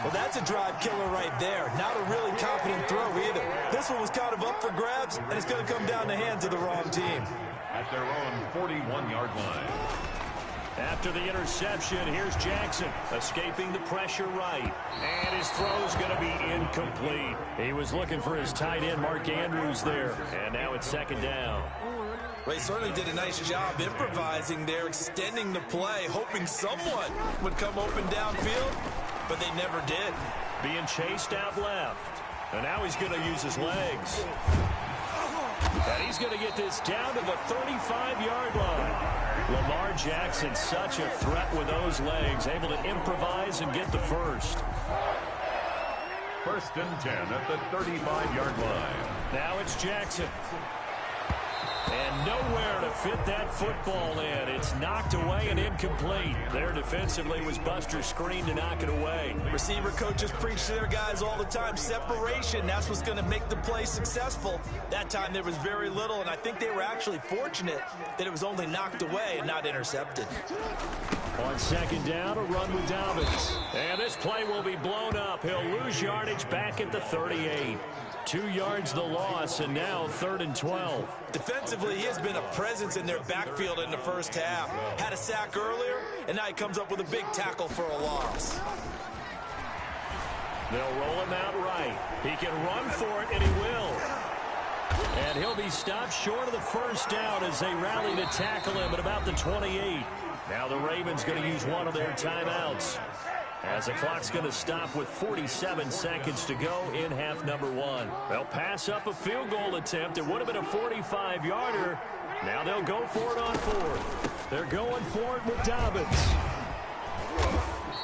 Well, that's a drive killer right there. Not a really confident throw either. This one was kind of up for grabs, and it's going to come down the hands of the wrong team. At their own 41-yard line. After the interception, here's Jackson escaping the pressure right. And his throw's going to be incomplete. He was looking for his tight end, Mark Andrews, there. And now it's 2nd down. Well, he certainly did a nice job improvising there, extending the play, hoping someone would come open downfield, but they never did. Being chased out left. And now he's going to use his legs. And he's going to get this down to the 35-yard line. Lamar Jackson, such a threat with those legs, able to improvise and get the 1st. 1st and 10 at the 35-yard line. Now it's Jackson. And nowhere to fit that football in. It's knocked away and incomplete. There defensively was Buster's screen to knock it away. Receiver coaches preach to their guys all the time. Separation, that's what's going to make the play successful. That time there was very little, and I think they were actually fortunate that it was only knocked away and not intercepted. On 2nd down, a run with Dobbins. And this play will be blown up. He'll lose yardage back at the 38. 2 yards the loss, and now 3rd and 12. Defensively, he has been a presence in their backfield in the 1st half. Had a sack earlier, and now he comes up with a big tackle for a loss. They'll roll him out right. He can run for it, and he will. And he'll be stopped short of the 1st down as they rally to tackle him at about the 28. Now the Ravens going to use one of their timeouts, as the clock's going to stop with 47 seconds to go in half number 1. They'll pass up a field goal attempt. It would have been a 45-yarder. Now they'll go for it on 4th. They're going for it with Dobbins.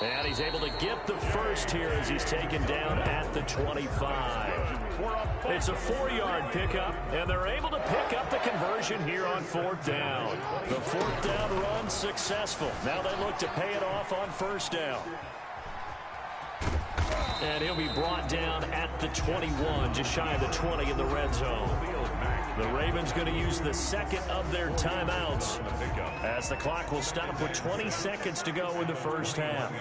And he's able to get the first here as he's taken down at the 25. It's a 4-yard pickup, and they're able to pick up the conversion here on 4th down. The 4th down run successful. Now they look to pay it off on 1st down. And he'll be brought down at the 21, just shy of the 20 in the red zone. The Ravens going to use the second of their timeouts as the clock will stop with 20 seconds to go in the first half.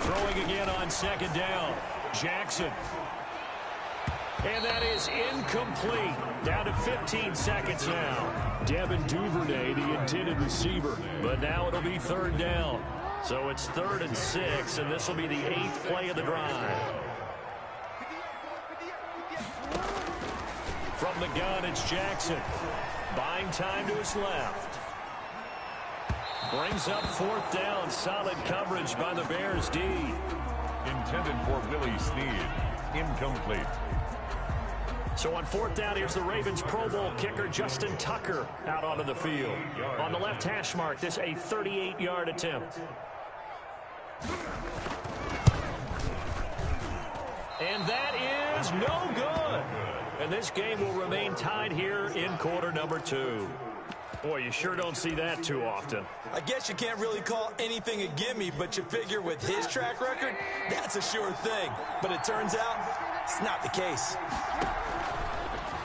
Throwing again on 2nd down. Jackson. And that is incomplete. Down to 15 seconds now. Devin Duvernay, the intended receiver. But now it'll be 3rd down. So it's 3rd and 6, and this will be the 8th play of the drive. From the gun, it's Jackson. Buying time to his left. Brings up 4th down. Solid coverage by the Bears D. Intended for Willie Snead. Incomplete. So on 4th down, here's the Ravens Pro Bowl kicker Justin Tucker out onto the field. On the left hash mark, this a 38-yard attempt. And that is no good. And this game will remain tied here in quarter number 2. Boy, you sure don't see that too often. I guess you can't really call anything a gimme, but you figure with his track record, that's a sure thing. But it turns out it's not the case.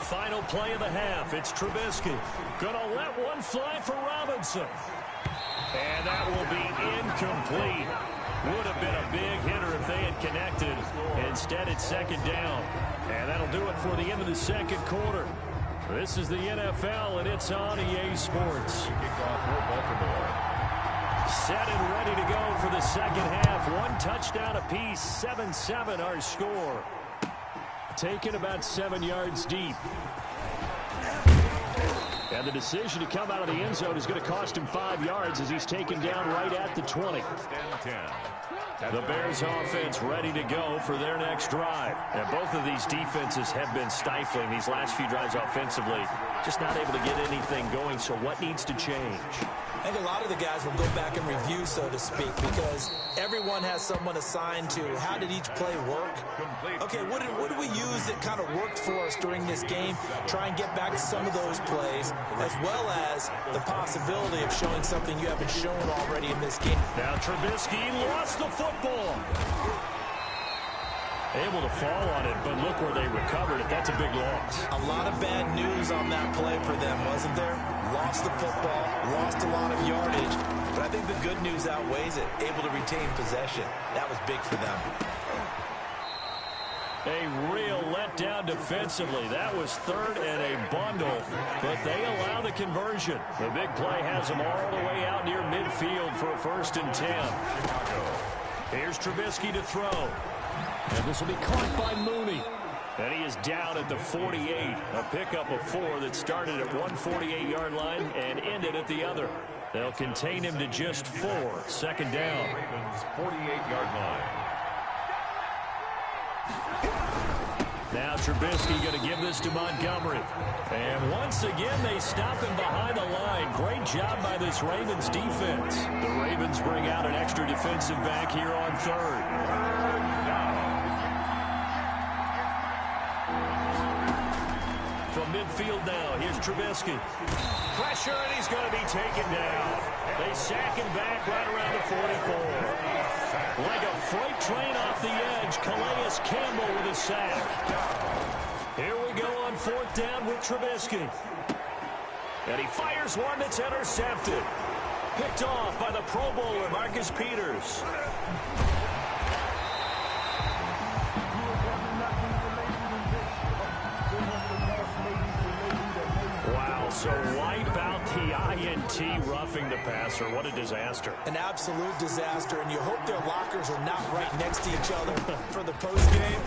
Final play of the half. It's Trubisky. Gonna let one fly for Robinson. And that will be incomplete. Would have been a big hitter if they had connected. Instead, it's 2nd down. And that'll do it for the end of the second quarter. This is the NFL, and it's on EA Sports. Kickoff for Baltimore. Set and ready to go for the second half. 1 touchdown apiece, 7-7 our score. Taken about 7 yards deep. And the decision to come out of the end zone is going to cost him 5 yards as he's taken down right at the 20. The Bears offense ready to go for their next drive. And both of these defenses have been stifling these last few drives offensively. Just not able to get anything going, so what needs to change? I think a lot of the guys will go back and review, so to speak, because everyone has someone assigned to how did each play work. Okay, what did we use that kind of worked for us during this game? Try and get back to some of those plays, as well as the possibility of showing something you haven't shown already in this game. Now Trubisky lost the football. Able to fall on it, but look where they recovered it. That's a big loss. A lot of bad news on that play for them, wasn't there? Lost the football, lost a lot of yardage, but I think the good news outweighs it. Able to retain possession. That was big for them. A real letdown defensively. That was 3rd and a bundle, but they allow the conversion. The big play has them all the way out near midfield for a 1st and 10. Here's Trubisky to throw. And this will be caught by Mooney. And he is down at the 48. A pickup of 4 that started at 148-yard line and ended at the other. They'll contain him to just 4. 2nd down. Ravens 48-yard line. Now Trubisky going to give this to Montgomery. And once again, they stop him behind the line. Great job by this Ravens defense. The Ravens bring out an extra defensive back here on 3rd. From midfield now, here's Trubisky. Pressure, and he's going to be taken down. They sack him back right around the 44. Like a freight train off the edge, Calais Campbell with a sack. Here we go on 4th down with Trubisky. And he fires one that's intercepted. Picked off by the Pro Bowler, Marcus Peters. So wipe out the INT roughing the passer. What a disaster. An absolute disaster, and you hope their lockers are not right next to each other for the postgame.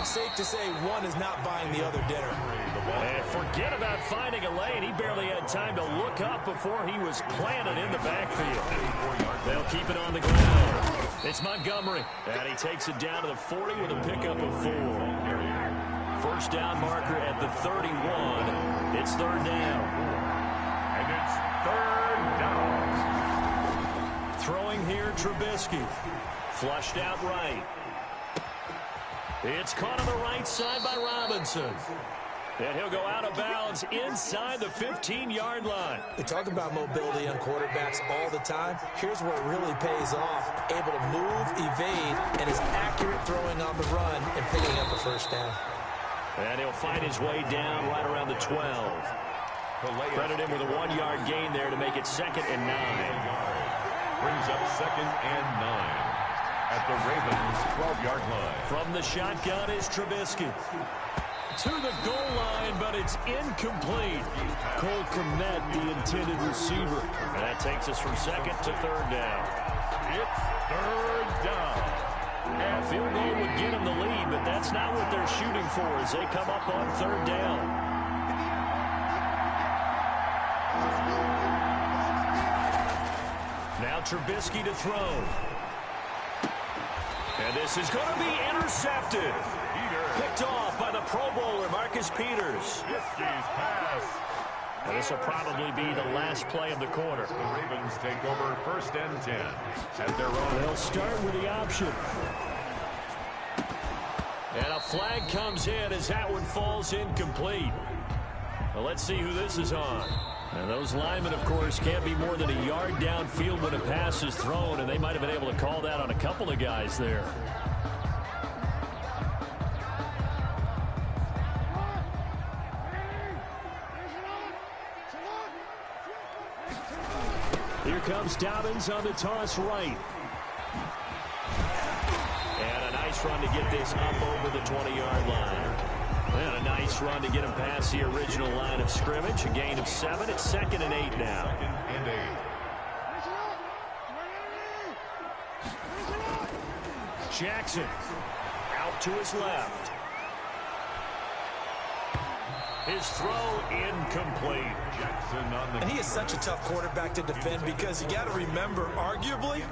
Safe to say one is not buying the other dinner. And forget about finding a lane. He barely had time to look up before he was planted in the backfield. They'll keep it on the ground. It's Montgomery. And he takes it down to the 40 with a pickup of 4. 1st down marker at the 31. It's 3rd down. And it's 3rd down. Throwing here, Trubisky. Flushed out right. It's caught on the right side by Robinson. And he'll go out of bounds inside the 15-yard line. We talk about mobility on quarterbacks all the time. Here's where it really pays off. Able to move, evade, and is accurate throwing on the run and picking up a first down. And he'll find his way down right around the 12. Credit him with a 1-yard gain there to make it 2nd and 9. Brings up 2nd and 9 at the Ravens' 12-yard line. From the shotgun is Trubisky. To the goal line, but it's incomplete. Cole Kmet, the intended receiver. And that takes us from 2nd to 3rd down. It's 3rd down. A field goal would get them the lead, but that's not what they're shooting for as they come up on 3rd down. Now Trubisky to throw. And this is going to be intercepted. Picked off by the Pro Bowler, Marcus Peters. Trubisky's pass. And this will probably be the last play of the quarter. The Ravens take over 1st and 10 at their own. They'll start with the option. And a flag comes in as that one falls incomplete. Well, let's see who this is on. And those linemen, of course, can't be more than a yard downfield when a pass is thrown, and they might have been able to call that on a couple of guys there. Here comes Dobbins on the toss right. And a nice run to get this up over the 20-yard line. And a nice run to get him past the original line of scrimmage. A gain of 7. It's 2nd and 8 now. 2nd and 8. Jackson out to his left. His throw incomplete. Jackson on the. And he is such a tough quarterback to defend because you got to remember, arguably,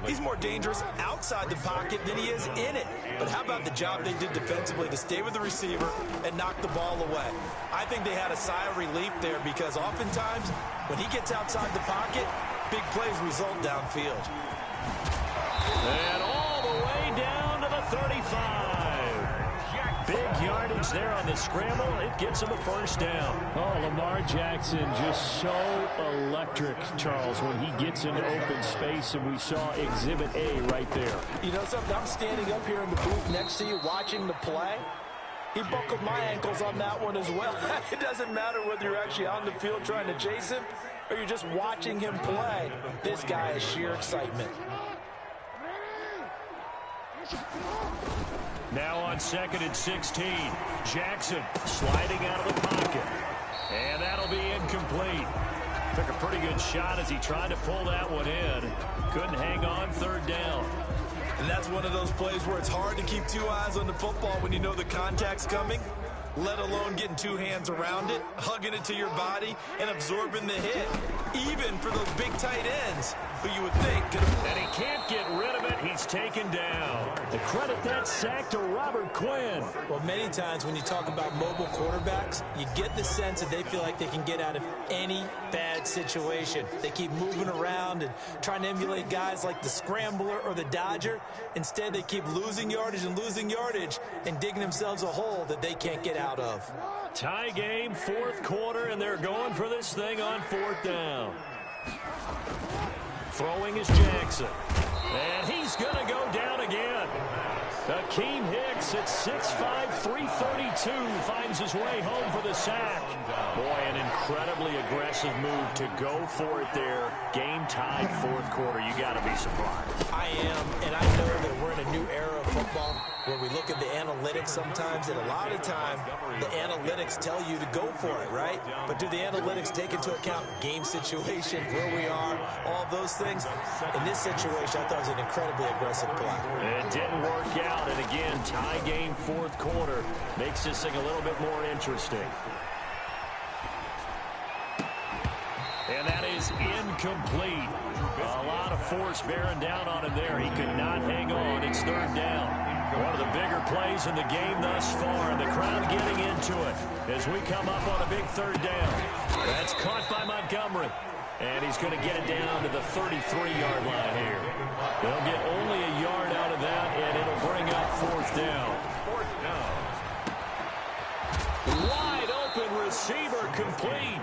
he's more dangerous outside the pocket than he is in it. But how about the job they did defensively to stay with the receiver and knock the ball away? I think they had a sigh of relief there because oftentimes when he gets outside the pocket, big plays result downfield. And all the way down to the 35. Big yardage there on the scramble. It gets him a first down. Oh, Lamar Jackson just so electric, Charles, when he gets into open space, and we saw Exhibit A right there. You know something? I'm standing up here in the booth next to you watching the play. He buckled my ankles on that one as well. It doesn't matter whether you're actually on the field trying to chase him or you're just watching him play. This guy is sheer excitement. Now on 2nd and 16. Jackson sliding out of the pocket. And that'll be incomplete. Took a pretty good shot as he tried to pull that one in. Couldn't hang on 3rd down. And that's one of those plays where it's hard to keep 2 eyes on the football when you know the contact's coming, let alone getting 2 hands around it, hugging it to your body, and absorbing the hit. Even for those big tight ends, who you would think could have... And he can't get rid of it. He's taken down. The credit that sack to Robert Quinn. Well, many times when you talk about mobile quarterbacks, you get the sense that they feel like they can get out of any bad situation. They keep moving around and trying to emulate guys like the Scrambler or the Dodger. Instead, they keep losing yardage and digging themselves a hole that they can't get out of. Tie game, 4th quarter, and they're going for this thing on 4th down. Throwing is Jackson. And he's going to go down again. Akeem Hicks at 6'5", 332 finds his way home for the sack. Boy, an incredibly aggressive move to go for it there. Game tied 4th quarter. You got to be surprised. I am, and I know that we're in a new era of football where we look at the analytics sometimes, and a lot of time the analytics tell you to go for it, right? But do the analytics take into account game situation, where we are, all those things? In this situation, I thought it was an incredibly aggressive play. It didn't work out, and again, tie game 4th quarter makes this thing a little bit more interesting. And that is incomplete. A lot of force bearing down on him there. He could not hang on. It's 3rd down. One of the bigger plays in the game thus far, and the crowd getting into it as we come up on a big 3rd down. That's caught by Montgomery. And he's going to get it down to the 33-yard line here. They'll get only a yard out of that, and it'll bring up fourth down. Fourth down. Wide open receiver complete.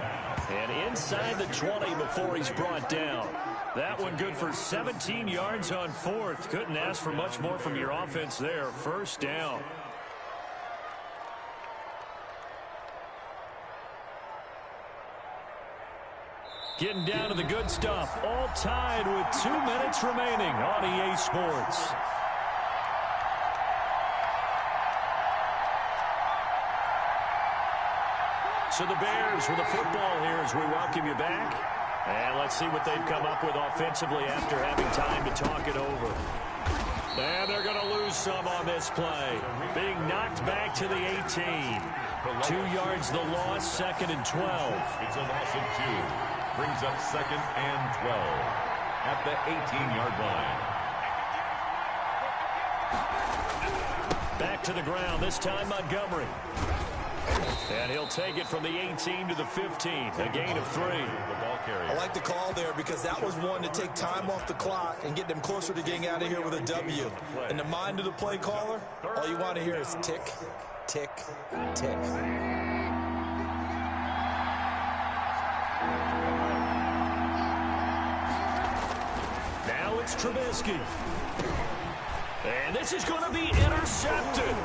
And inside the 20 before he's brought down. That one good for 17 yards on fourth. Couldn't ask for much more from your offense there. First down. Getting down to the good stuff. All tied with 2 minutes remaining on EA Sports. So the Bears with the football here as we welcome you back. And let's see what they've come up with offensively after having time to talk it over. And they're going to lose some on this play. Being knocked back to the 18. 2 yards the loss, 2nd and 12. It's a loss of 2. Brings up 2nd and 12 at the 18-yard line. Back to the ground, this time Montgomery. And he'll take it from the 18 to the 15, a gain of 3. The ball carrier. I like the call there because that was one to take time off the clock and get them closer to getting out of here with a W. In the mind of the play caller, all you want to hear is tick, tick, tick. Now it's Trubisky. And this is going to be intercepted.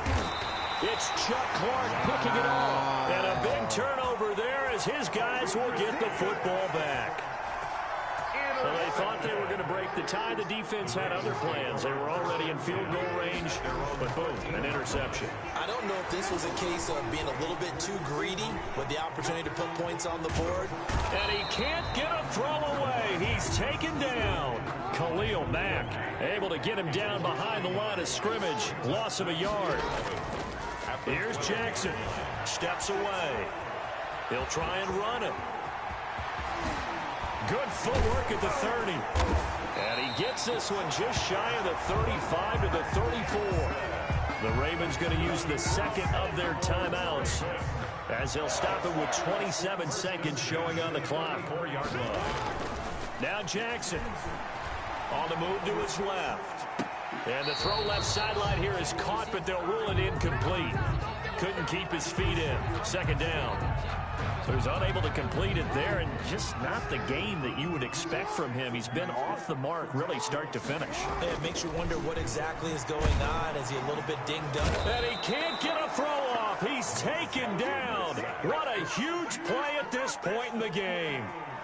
It's Chuck Clark picking it off. And a big turnover there as his guys will get the football back. Well, they thought they were going to break the tie. The defense had other plans. They were already in field goal range, but boom, an interception. I don't know if this was a case of being a little bit too greedy with the opportunity to put points on the board. And he can't get a throw away. He's taken down. Khalil Mack able to get him down behind the line of scrimmage. Loss of a yard. Here's Jackson. Steps away. He'll try and run it. Good footwork at the 30. And he gets this one just shy of the 35 to the 34. The Ravens going to use the second of their timeouts as they'll stop it with 27 seconds showing on the clock. 4-yard line. Now Jackson on the move to his left. And the throw left sideline here is caught, but they'll rule it incomplete. Couldn't keep his feet in. Second down. So he's unable to complete it there, and just not the game that you would expect from him. He's been off the mark, really start to finish. It makes you wonder what exactly is going on. Is he a little bit dinged up? And he can't get a throw off. He's taken down. What a huge play at this point in the game.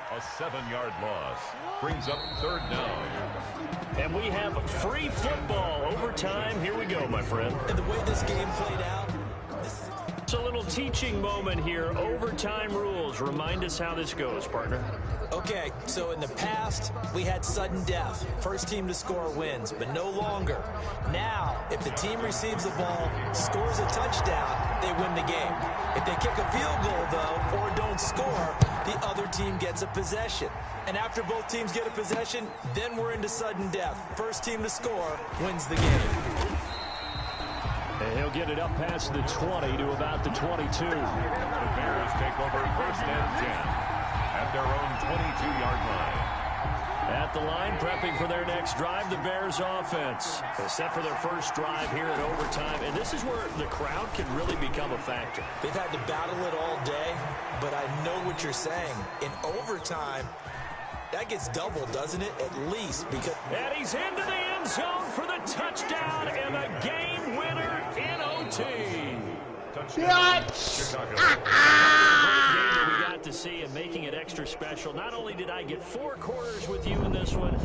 A 7-yard loss. Brings up 3rd down. And we have free football. Overtime. Here we go, my friend. And the way this game played out, it's a little teaching moment here. Overtime rules. Remind us how this goes, partner. okay, so in the past, we had sudden death. First team to score wins, but no longer. Now, if the team receives the ball, scores a touchdown, they win the game. If they kick a field goal, though, or don't score, the other team gets a possession. And after both teams get a possession, then we're into sudden death. First team to score wins the game. And he'll get it up past the 20 to about the 22. The Bears take over 1st and 10 at their own 22-yard line. At the line, prepping for their next drive, the Bears offense. They're set for their first drive here at overtime, and this is where the crowd can really become a factor. They've had to battle it all day, but I know what you're saying. In overtime, that gets doubled, doesn't it? At least because... And he's into the end zone for the touchdown and a game winner in OT. Touchdown, Chicago. Great game that we got to see, and making it extra special. Not only did I get 4 quarters with you in this one,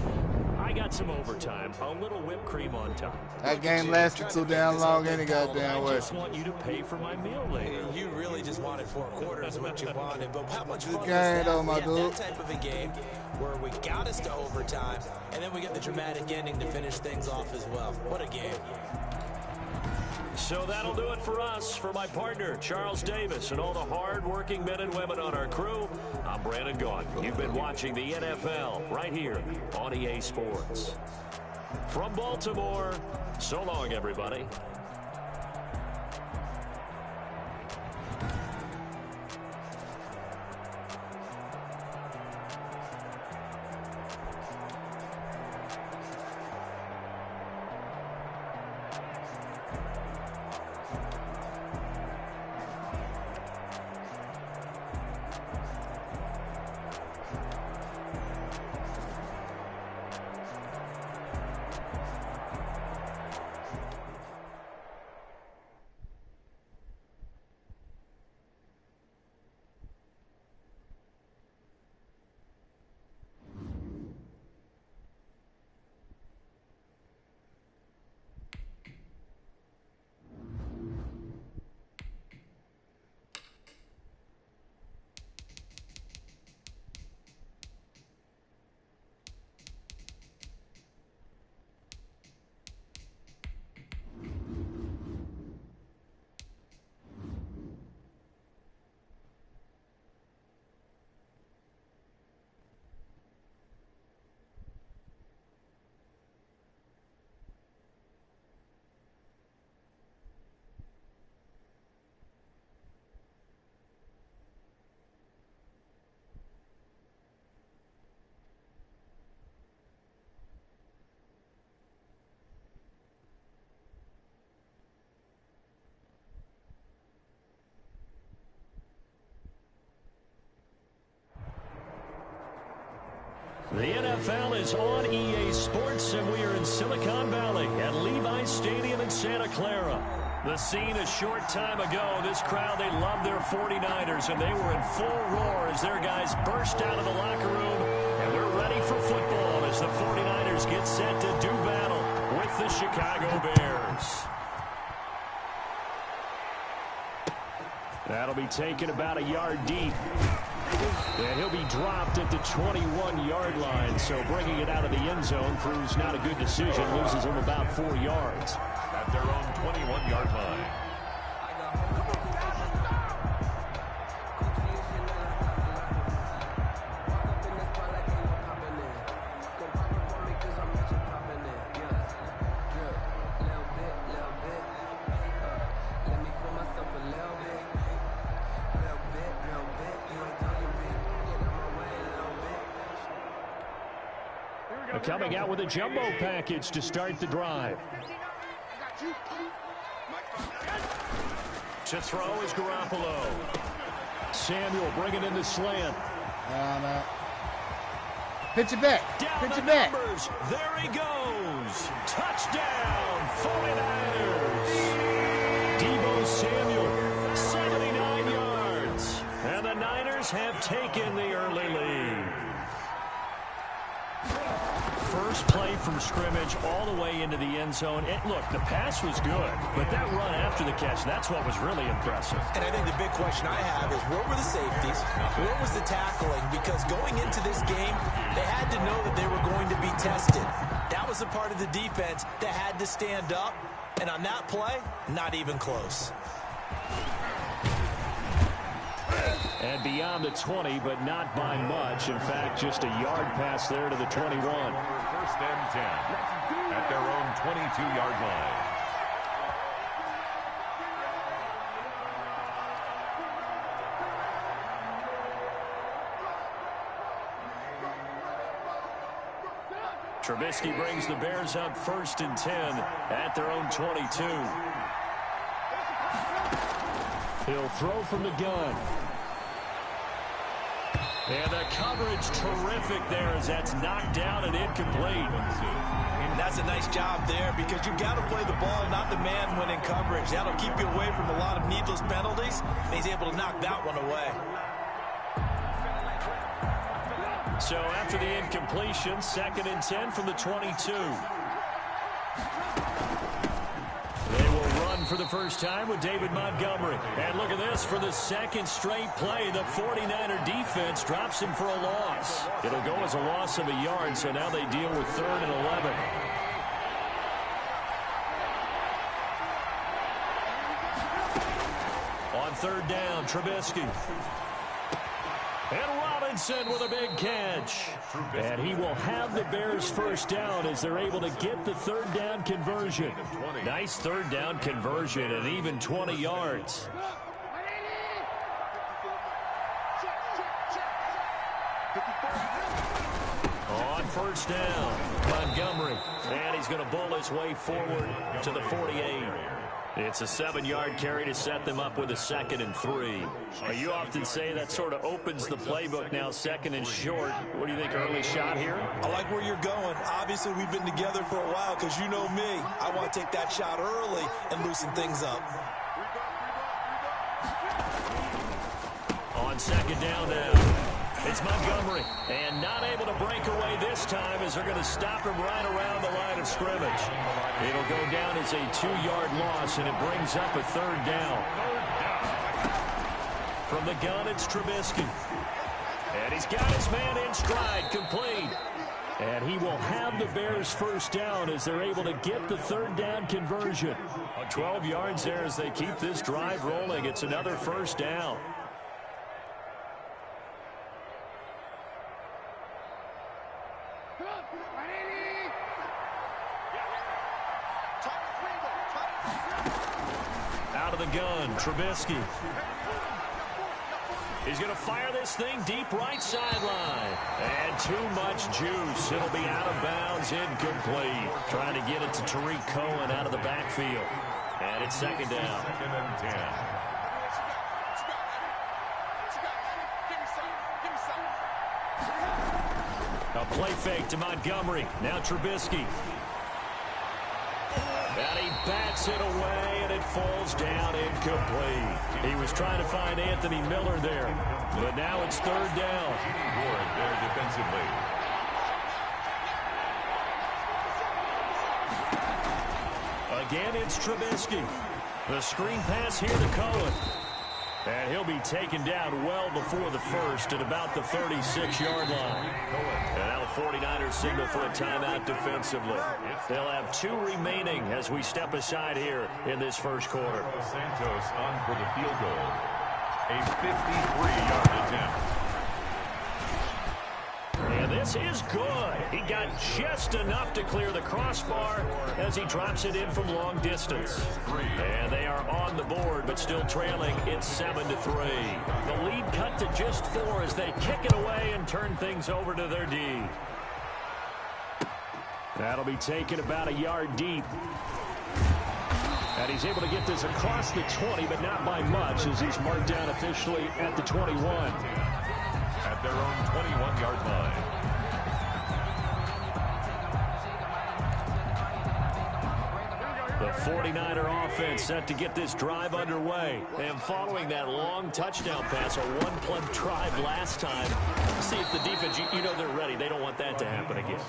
I got some overtime, a little whipped cream on top. That game lasted too damn long any goddamn I way. just want you to pay for my meal later. You really just wanted 4 quarters, what you wanted. But how much fun was game, that? though, my We had dude. that type of a game where we got us to overtime, and then we get the dramatic ending to finish things off as well. What a game. So that'll do it for us. For my partner, Charles Davis, and all the hard-working men and women on our crew, I'm Brandon Gaughan. You've been watching the NFL right here on EA Sports. From Baltimore, so long, everybody. The NFL is on EA Sports, and we are in Silicon Valley at Levi's Stadium in Santa Clara. The scene a short time ago, this crowd, they love their 49ers, and they were in full roar as their guys burst out of the locker room, and we're ready for football as the 49ers get set to do battle with the Chicago Bears. That'll be taken about a yard deep. And he'll be dropped at the 21-yard line, so bringing it out of the end zone proves not a good decision, loses him about 4 yards. At their own 21-yard line. Coming out with a jumbo package to start the drive. To throw is Garoppolo. Samuel bringing in the slant. Pitch it back. Pitch it back. Numbers. There he goes. Touchdown, 49ers. Deebo Samuel, 79 yards. And the Niners have taken the early lead. First play from scrimmage all the way into the end zone. Look, the pass was good, but that run after the catch, that's what was really impressive. And I think the big question I have is, where were the safeties? Where was the tackling? Because going into this game, they had to know that they were going to be tested. That was a part of the defense that had to stand up. And on that play, not even close. And beyond the 20, but not by much. In fact, just a yard pass there to the 21. First and 10 at their own 22-yard line. Trubisky brings the Bears up first and 10 at their own 22. He'll throw from the gun. And the coverage terrific there as that's knocked down and incomplete. That's a nice job there because you've got to play the ball, not the man when in coverage. That'll keep you away from a lot of needless penalties. And he's able to knock that one away. So after the incompletion, second and 10 from the 22. They will run for the first time with David Montgomery. And look at this, for the second straight play, the 49er defense drops him for a loss. It'll go as a loss of a yard, so now they deal with 3rd and 11. On 3rd down, Trubisky. And Robinson with a big catch. And he will have the Bears first down as they're able to get the 3rd down conversion. Nice 3rd down conversion and even 20 yards. On first down. Montgomery, and he's going to bull his way forward to the 48. It's a 7-yard carry to set them up with a 2nd and 3. You often say that sort of opens the playbook now, 2nd and short. What do you think, early shot here? I like where you're going. Obviously, we've been together for a while because you know me. I want to take that shot early and loosen things up. On 2nd down now. It's Montgomery, and not able to break away this time as they're going to stop him right around the line of scrimmage. It'll go down as a 2-yard loss, and it brings up a 3rd down. From the gun, it's Trubisky. And he's got his man in stride, complete. And he will have the Bears' first down as they're able to get the 3rd down conversion. 12 yards there as they keep this drive rolling. It's another first down. Out of the gun, Trubisky. He's going to fire this thing deep right sideline. And too much juice. It'll be out of bounds, incomplete. Trying to get it to Tariq Cohen out of the backfield. And it's 2nd down. 2nd and 10. A play fake to Montgomery. Now Trubisky. And he bats it away, and it falls down incomplete. He was trying to find Anthony Miller there, but now it's 3rd down. Ward there defensively. Again, it's Trubisky. The screen pass here to Cohen. And he'll be taken down well before the first at about the 36-yard line. And now the 49ers signal for a timeout defensively. They'll have 2 remaining as we step aside here in this first quarter. Santos on for the field goal. A 53-yard attempt. And this is good. He got just enough to clear the crossbar as he drops it in from long distance. And they are on the board, but still trailing. It's 7-3. The lead cut to just 4 as they kick it away and turn things over to their D. That'll be taken about a yard deep. And he's able to get this across the 20, but not by much as he's marked down officially at the 21. At their own 21-yard line. The 49er offense set to get this drive underway. And following that long touchdown pass, a one-play drive last time, see if the defense, you know they're ready. They don't want that to happen again.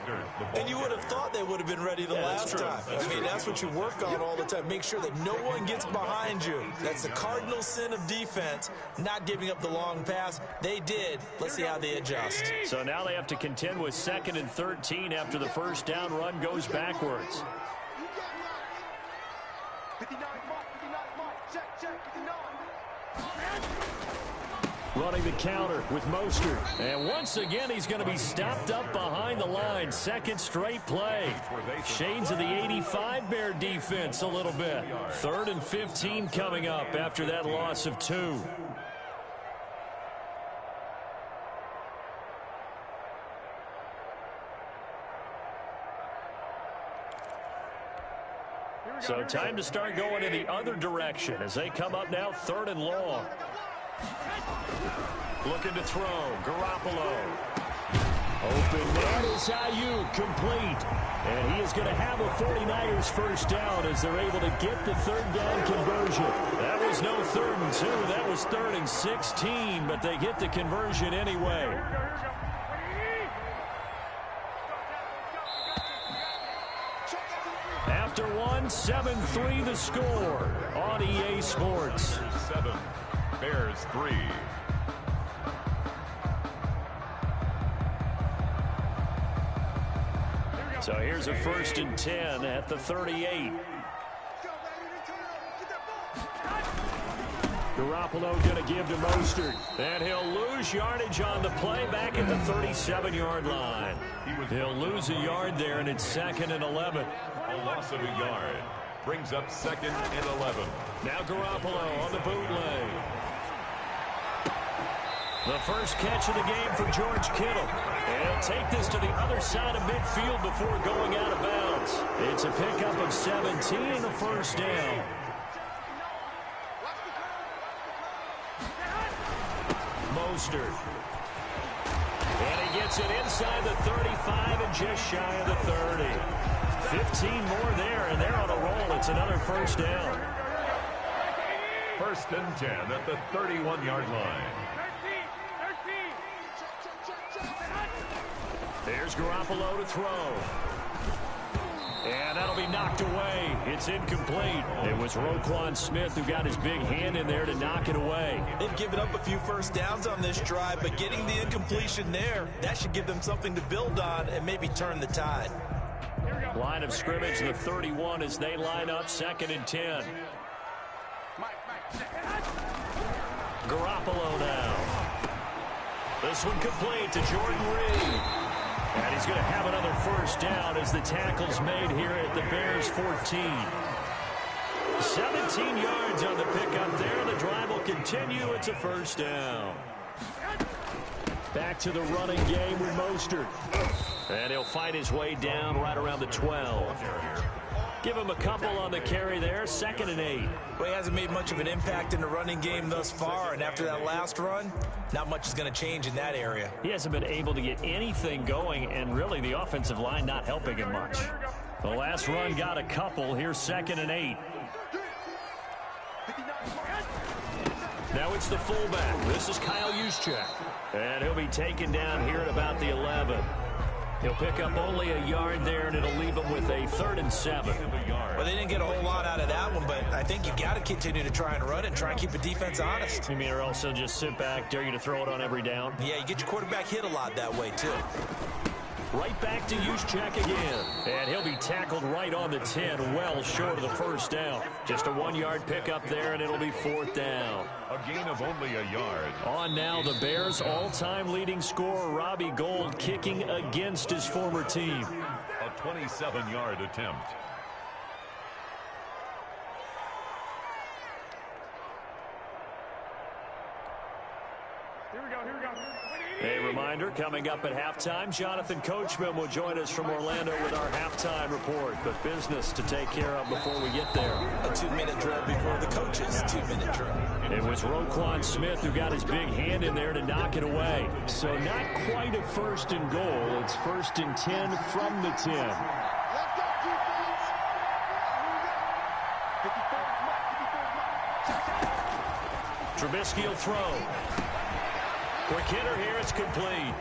And you would have thought they would have been ready the last time. I mean, that's what you work on all the time. Make sure that no one gets behind you. That's the cardinal sin of defense, not giving up the long pass. They did. Let's see how they adjust. So now they have to contend with 2nd and 13 after the first down run goes backwards. Running the counter with Mostert. And once again, he's going to be stopped up behind the line. 2nd straight play. Shades of the 85 Bear defense a little bit. 3rd and 15 coming up after that loss of 2. So time to start going in the other direction as they come up now 3rd and long. Looking to throw. Garoppolo. Open man is Ayuk, complete. And he is going to have a 49ers first down as they're able to get the 3rd down conversion. That was no 3rd and 2. That was 3rd and 16, but they get the conversion anyway. After one, 7-3 the score on EA Sports. 7, Bears 3. So here's a 1st and 10 at the 38. Garoppolo going to give to Mostert. And he'll lose yardage on the play back at the 37-yard line. He'll lose a yard there, and it's 2nd and 11. A loss of a yard. Brings up 2nd and 11. Now Garoppolo on the bootleg. The first catch of the game for George Kittle. And he'll take this to the other side of midfield before going out of bounds. It's a pickup of 17 and a first down. Mostert. And he gets it inside the 35 and just shy of the 30. 15 more there, and they're on a roll. It's another first down. First and 10 at the 31-yard line. There's Garoppolo to throw. And that'll be knocked away. It's incomplete. It was Roquan Smith who got his big hand in there to knock it away. They've given up a few first downs on this drive, but getting the incompletion there, that should give them something to build on and maybe turn the tide. Line of scrimmage, the 31 as they line up, 2nd and 10. Garoppolo now. This one complete to Jordan Reed. And he's going to have another first down as the tackle's made here at the Bears 14. 17 yards on the pickup there. The drive will continue. It's a first down. Back to the running game with Mostert. And he'll fight his way down right around the 12. Give him a couple on the carry there. 2nd and 8. Well, he hasn't made much of an impact in the running game thus far, and after that last run, not much is going to change in that area. He hasn't been able to get anything going, and really the offensive line not helping him much. The last run got a couple. Here's 2nd and 8. Now it's the fullback. This is Kyle Juszczyk. And he'll be taken down here at about the 11. He'll pick up only a yard there, and it'll leave him with a 3rd and 7. Well, they didn't get a whole lot out of that one, but I think you got to continue to try and run and try and keep the defense honest. You mean or also just sit back, dare you to throw it on every down? Yeah, you get your quarterback hit a lot that way, too. Right back to Juszczyk again. And he'll be tackled right on the 10, well short of the first down. Just a 1-yard pickup there, and it'll be 4th down. A gain of only a yard. On now, the Bears' all-time leading scorer, Robbie Gould, kicking against his former team. A 27-yard attempt. A reminder, coming up at halftime, Jonathan Coachman will join us from Orlando with our halftime report. But business to take care of before we get there. A 2-minute drill before the coaches' 2-minute drill. It was Roquan Smith who got his big hand in there to knock it away. So not quite a 1st and goal. It's 1st and 10 from the 10. Trubisky will throw. Quick hitter here, it's complete.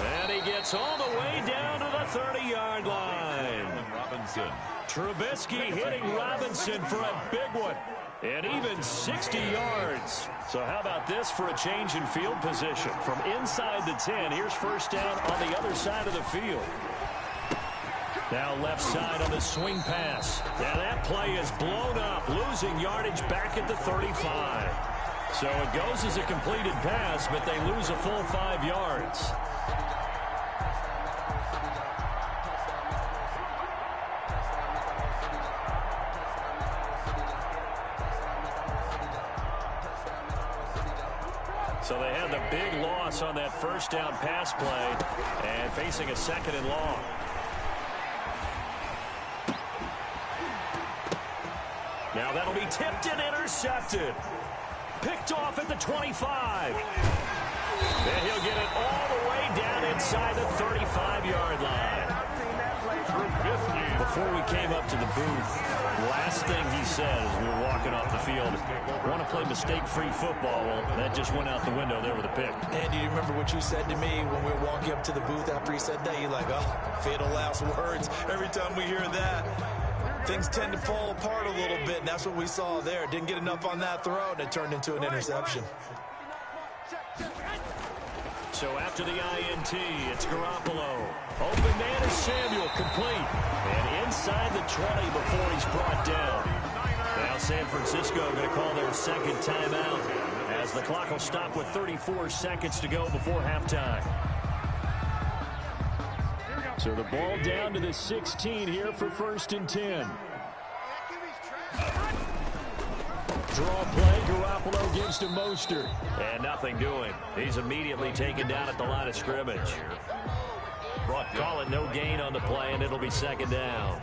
And he gets all the way down to the 30-yard line. Robinson. Trubisky hitting Robinson for a big one. And even 60 yards. So how about this for a change in field position? From inside the 10, here's first down on the other side of the field. Now left side on the swing pass. Now that play is blown up, losing yardage back at the 35. So it goes as a completed pass, but they lose a full 5 yards. So they had the big loss on that first down pass play and facing a 2nd and long. Now that'll be tipped and intercepted. Picked off at the 25. Then he'll get it all the way down inside the 35-yard line. Before we came up to the booth, last thing he said as we were walking off the field, want to play mistake-free football. Well, that just went out the window there with a pick. And do you remember what you said to me when we were walking up to the booth after he said that? You're like, oh, fatal last words. Every time we hear that, things tend to fall apart a little bit, and that's what we saw there. Didn't get enough on that throw, and it turned into an interception. So after the INT, it's Garoppolo. Open man is Samuel, complete. And inside the 20 before he's brought down. Now San Francisco going to call their 2nd timeout as the clock will stop with 34 seconds to go before halftime. So the ball down to the 16 here for 1st and 10. Draw play, Garoppolo gives to Mostert. And nothing doing. He's immediately taken down at the line of scrimmage. Call it no gain on the play, and it'll be second down.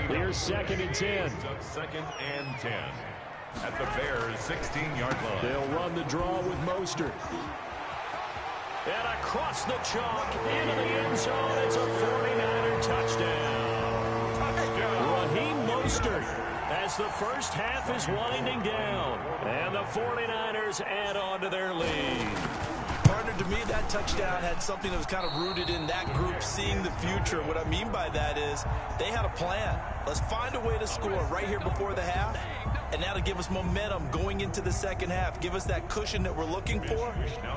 Here's 2nd and 10. 2nd and 10. At the Bears' 16-yard line. They'll run the draw with Mostert. And across the chalk into the end zone. It's a 49er touchdown. Raheem Mostert as the first half is winding down. And the 49ers add on to their lead. Partner, to me, that touchdown had something that was kind of rooted in that group seeing the future. What I mean by that is they had a plan. Let's find a way to score right here before the half. And that'll give us momentum going into the second half. Give us that cushion that we're looking for.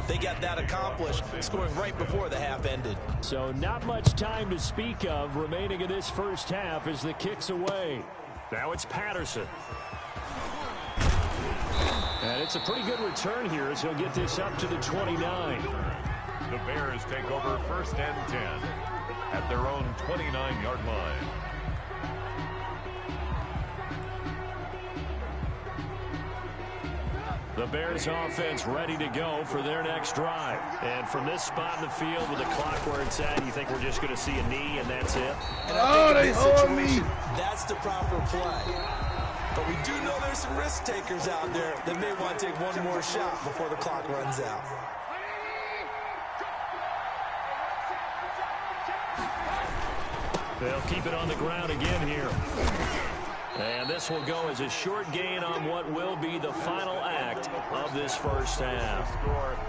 They got that accomplished, scoring right before the half ended. So not much time to speak of remaining in this first half as the kick's away. Now it's Patterson. And it's a pretty good return here as he'll get this up to the 29. The Bears take over 1st and 10 at their own 29-yard line. The Bears offense ready to go for their next drive. And from this spot in the field with the clock where it's at, you think we're just going to see a knee and that's it? And I think in this situation, that's the proper play. But we do know there's some risk takers out there that may want to take one more shot before the clock runs out. They'll keep it on the ground again here. And this will go as a short gain on what will be the final act of this first half.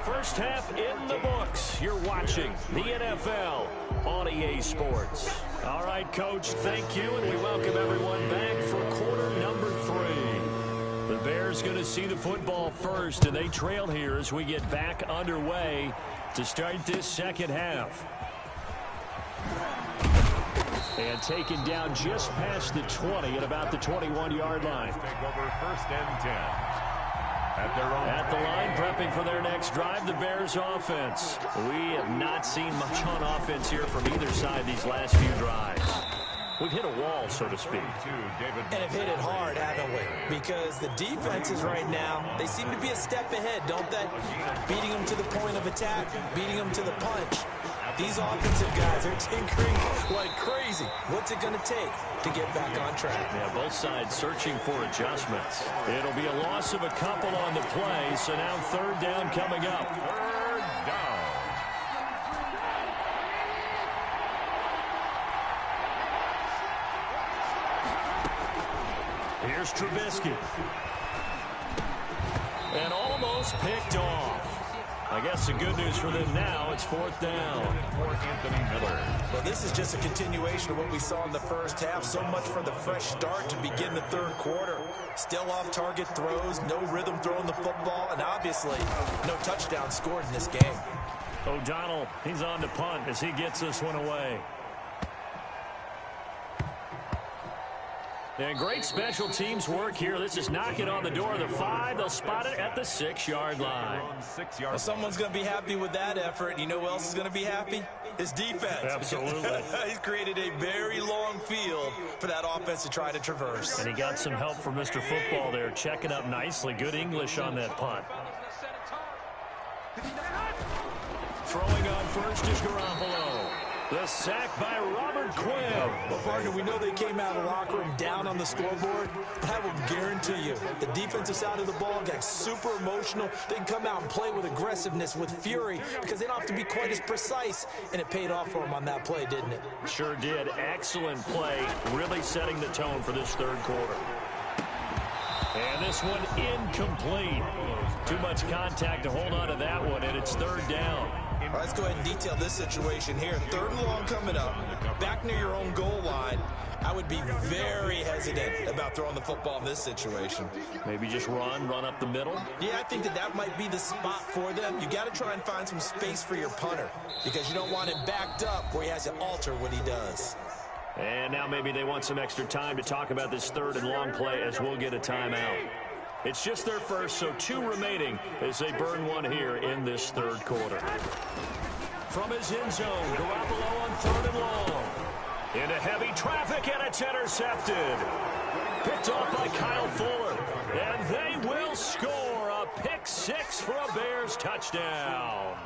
First half in the books. You're watching the NFL on EA Sports. All right, Coach, thank you, and we welcome everyone back for quarter number 3. The Bears going to see the football first, and they trail here as we get back underway to start this second half. And taken down just past the 20 at about the 21-yard line. Take over 1st and 10. At the line, prepping for their next drive, the Bears offense. We have not seen much on offense here from either side these last few drives. We've hit a wall, so to speak. And have hit it hard, haven't we? Because the defenses right now, they seem to be a step ahead, don't they? Beating them to the point of attack, beating them to the punch. These offensive guys are tinkering like crazy. What's it going to take to get back on track? Yeah, both sides searching for adjustments. It'll be a loss of a couple on the play, so now 3rd down coming up. 3rd down. Here's Trubisky. And almost picked off. I guess the good news for them now, it's 4th down. For Anthony Miller. Well, this is just a continuation of what we saw in the first half. So much for the fresh start to begin the 3rd quarter. Still off-target throws, no rhythm throwing the football, and obviously no touchdown scored in this game. O'Donnell, he's on to punt as he gets this one away. And great special teams work here. This is knocking on the door of the 5. They'll spot it at the 6-yard line. Well, someone's going to be happy with that effort. You know who else is going to be happy? His defense. Absolutely. He's created a very long field for that offense to try to traverse. And he got some help from Mr. Football there, checking up nicely. Good English on that punt. Throwing on first is Garoppolo. The sack by Robert Quinn. Well, partner, we know they came out of the locker room down on the scoreboard, but I will guarantee you the defensive side of the ball got super emotional. They can come out and play with aggressiveness, with fury, because they don't have to be quite as precise, and it paid off for them on that play, didn't it? Sure did. Excellent play, really setting the tone for this 3rd quarter. And this one incomplete. Too much contact to hold on to that one, and it's 3rd down. All right, let's go ahead and detail this situation here. 3rd and long coming up, back near your own goal line. I would be very hesitant about throwing the football in this situation. Maybe just run up the middle? Yeah, I think that might be the spot for them. You got to try and find some space for your punter because you don't want him backed up where he has to alter what he does. And now maybe they want some extra time to talk about this 3rd and long play as we'll get a timeout. It's just their first, so 2 remaining as they burn one here in this 3rd quarter. From his end zone, Garoppolo on 3rd and long. Into heavy traffic, and it's intercepted. Picked off by Kyle Fuller. And they will score a pick six for a Bears touchdown.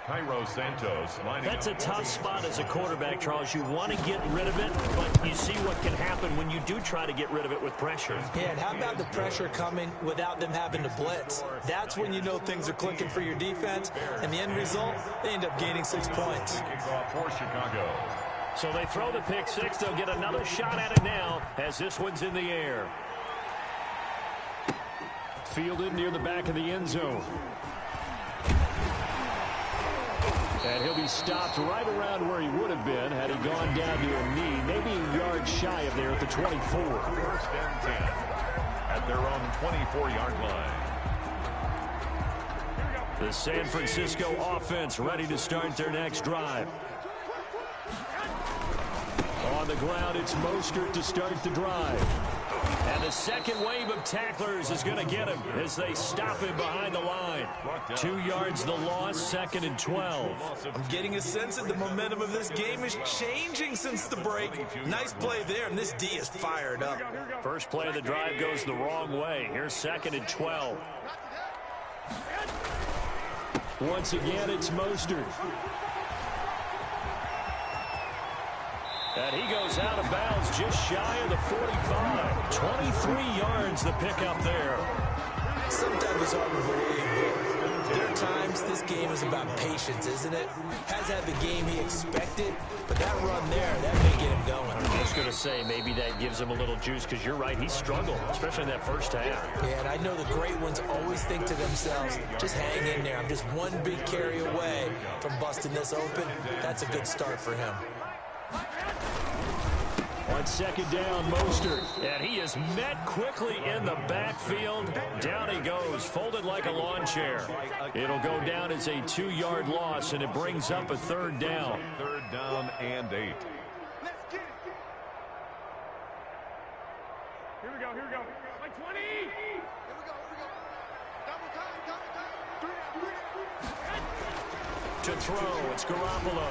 Cairo Santos lining That's a up. tough spot as a quarterback, Charles. You want to get rid of it, but you see what can happen when you do try to get rid of it with pressure. Yeah, and how about the pressure coming without them having to blitz? That's when you know things are clicking for your defense, and the end result, they end up gaining 6 points. Kickoff for Chicago. So they throw the pick six. They'll get another shot at it now as this one's in the air. Fielded near the back of the end zone. And he'll be stopped right around where he would have been had he gone down to a knee, maybe a yard shy of there at the 24. First and 10 at their own 24-yard line. The San Francisco offense ready to start their next drive. On the ground, it's Mostert to start the drive. And the second wave of tacklers is going to get him as they stop him behind the line. 2 yards the loss, 2nd and 12. I'm getting a sense that the momentum of this game is changing since the break. Nice play there, and this D is fired up. First play of the drive goes the wrong way. Here's 2nd and 12. Once again, it's Mostert. And he goes out of bounds just shy of the 45. 23 yards the pickup there. Sometimes it's hard to believe, but there are times this game is about patience, isn't it? Has had the game he expected, but that run there, that may get him going. I was going to say, maybe that gives him a little juice, because you're right, he struggled, especially in that first half. Yeah, and I know the great ones always think to themselves, just hang in there. I'm just one big carry away from busting this open. That's a good start for him. On second down, Mostert. And he is met quickly in the backfield. Down he goes, folded like a lawn chair. It'll go down as a 2-yard loss, and it brings up a 3rd down. 3rd down and 8. Here we go. Like 20. Here we go. Double time. To throw, it's Garoppolo.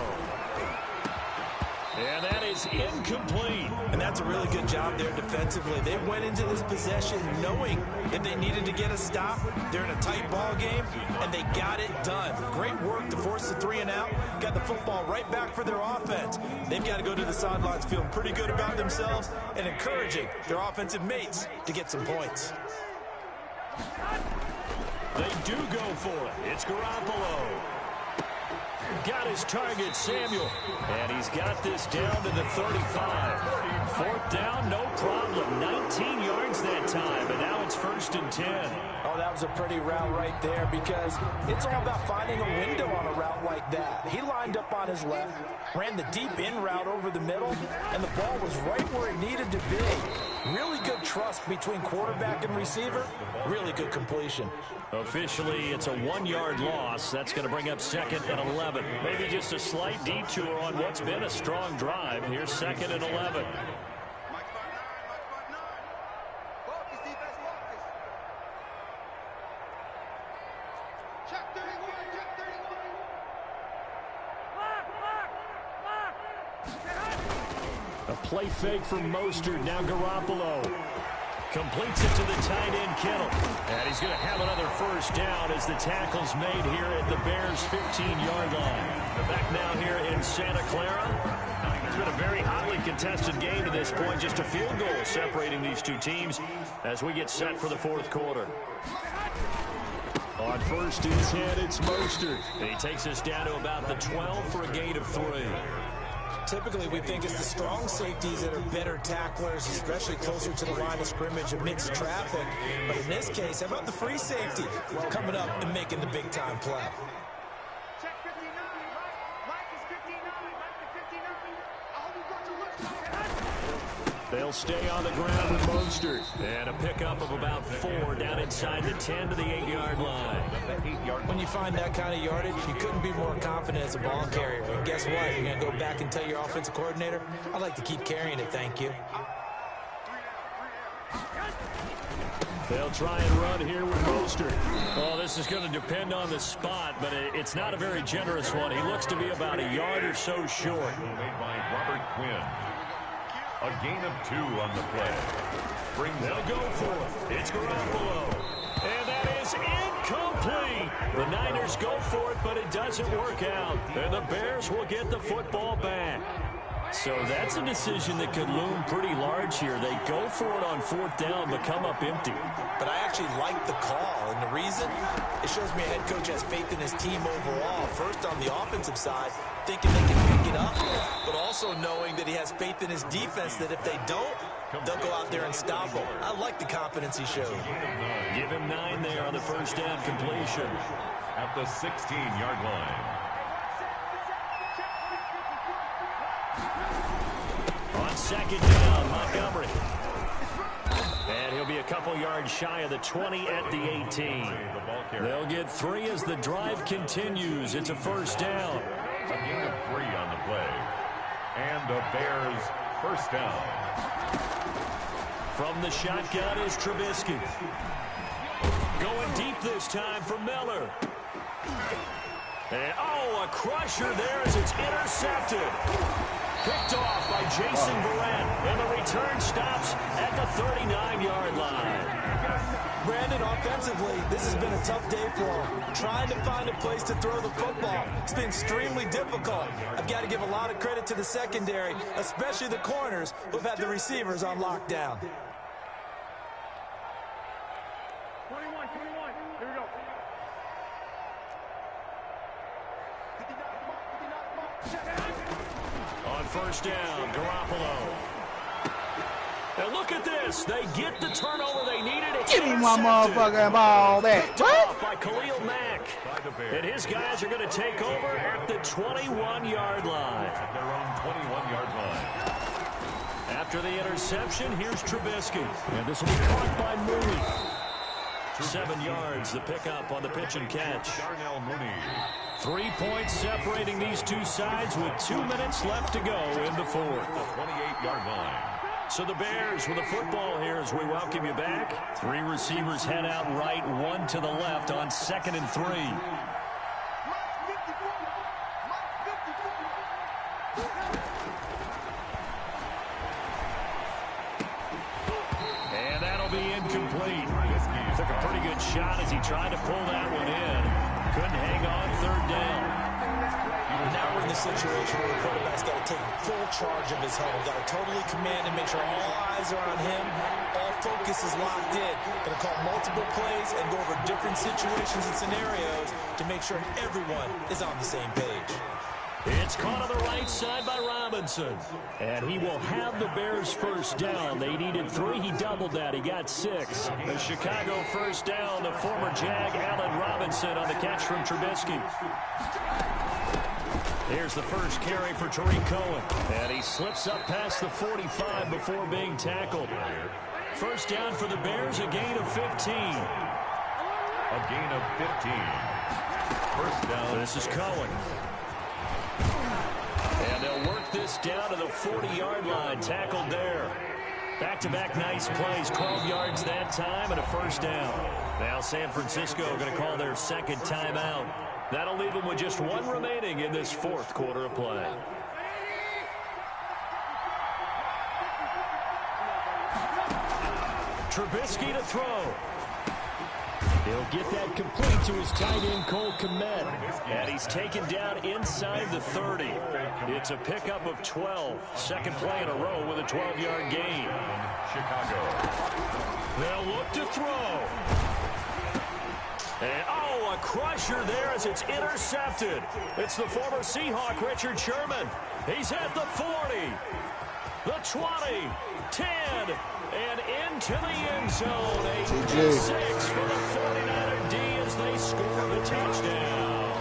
And that is incomplete. And that's a really good job there defensively. They went into this possession knowing that they needed to get a stop. They're in a tight ball game, and they got it done. Great work to force the 3 and out. Got the football right back for their offense. They've got to go to the sidelines feeling pretty good about themselves and encouraging their offensive mates to get some points. They do go for it. It's Garoppolo. Got his target, Samuel. And he's got this down to the 35. 4th down, no problem. 19 yards that time, and now it's 1st and 10. Oh, that was a pretty route right there, because it's all about finding a window on a route like that. He lined up on his left, ran the deep in route over the middle, and the ball was right where it needed to be. Really good trust between quarterback and receiver. Really good completion. Officially, it's a 1-yard loss. That's going to bring up 2nd and 11. Maybe just a slight detour on what's been a strong drive. Here's 2nd and 11. A play fake from Mostert. Now Garoppolo. Completes it to the tight end, Kittle. And he's going to have another 1st down as the tackle's made here at the Bears' 15-yard line. They're back now here in Santa Clara. It's been a very hotly contested game to this point. Just a field goal separating these two teams as we get set for the 4th quarter. On 1st and 10, it's Mostert. And he takes us down to about the 12 for a gain of 3. Typically, we think it's the strong safeties that are better tacklers, especially closer to the line of scrimmage amidst traffic. But in this case, how about the free safety coming up and making the big-time play? Check 59. Mike is 59. Mike is 59. I hope you got your list. They'll stay on the ground with Mostert. And a pickup of about 4 down inside the 10 to the 8-yard line. When you find that kind of yardage, you couldn't be more confident as a ball carrier. And guess what? You're going to go back and tell your offensive coordinator, I'd like to keep carrying it, thank you. They'll try and run here with Mostert. Well, this is going to depend on the spot, but it's not a very generous one. He looks to be about a yard or so short. Made by Robert Quinn. A gain of 2 on the play. They'll go for it. It's Garoppolo. And that is incomplete. The Niners go for it, but it doesn't work out. And the Bears will get the football back. So that's a decision that could loom pretty large here. They go for it on 4th down, but come up empty. But I actually like the call, and the reason? It shows me a head coach has faith in his team overall. First, on the offensive side, thinking they can pick it up, but also knowing that he has faith in his defense that if they don't, they'll go out there and stop him. I like the confidence he showed. Give him 9 there on the first down completion. At the 16-yard line. On 2nd down, Montgomery. And he'll be a couple yards shy of the 20 at the 18. They'll get 3 as the drive continues. It's a first down. A gain of 3 on the play. And the Bears first down. From the shotgun is Trubisky. Going deep this time for Miller. And, a crusher there as it's intercepted. Picked off by Jason Verrett, and the return stops at the 39-yard line. Brandon, offensively, this has been a tough day for him. Trying to find a place to throw the football. It's been extremely difficult. I've got to give a lot of credit to the secondary, especially the corners who've had the receivers on lockdown. 21, here we go. On first down, Garoppolo. And look at this. They get the turnover they needed. It's Give me my motherfucking ball back. Picked off by Khalil Mack. And his guys are going to take over at the 21-yard line. At their own 21-yard line. After the interception, here's Trubisky. And this will be caught by Mooney. 7 yards, the pickup on the pitch and catch. Darnell Mooney. 3 points separating these two sides with 2 minutes left to go in the fourth. 28-yard line. So the Bears with the football here as we welcome you back. 3 receivers head out right, 1 to the left on 2nd and 3. And that'll be incomplete. Took a pretty good shot as he tried to pull that one in. Couldn't hang on 3rd down. Now we're in the situation where the quarterback's got to take full charge of his home. Got to totally command and make sure all eyes are on him. All focus is locked in. Going to call multiple plays and go over different situations and scenarios to make sure everyone is on the same page. It's caught on the right side by Robinson. And he will have the Bears first down. They needed 3. He doubled that. He got 6. The Chicago first down, the former Jag, Allen Robinson on the catch from Trubisky. Here's the first carry for Tariq Cohen. And he slips up past the 45 before being tackled. First down for the Bears, a gain of 15. A gain of 15. First down. This is Cohen. And they'll work this down to the 40-yard line. Tackled there. Back-to-back nice plays. 12 yards that time and a first down. Now San Francisco going to call their second timeout. That'll leave them with just 1 remaining in this 4th quarter of play. Trubisky to throw. He'll get that complete to his tight end, Cole Kmet. And he's taken down inside the 30. It's a pickup of 12. Second play in a row with a 12-yard gain. Chicago. They'll look to throw. And, a crusher there as it's intercepted. It's the former Seahawk, Richard Sherman. He's at the 40, the 20, 10, and into the end zone. A 6 for the 49er D as they score the touchdown.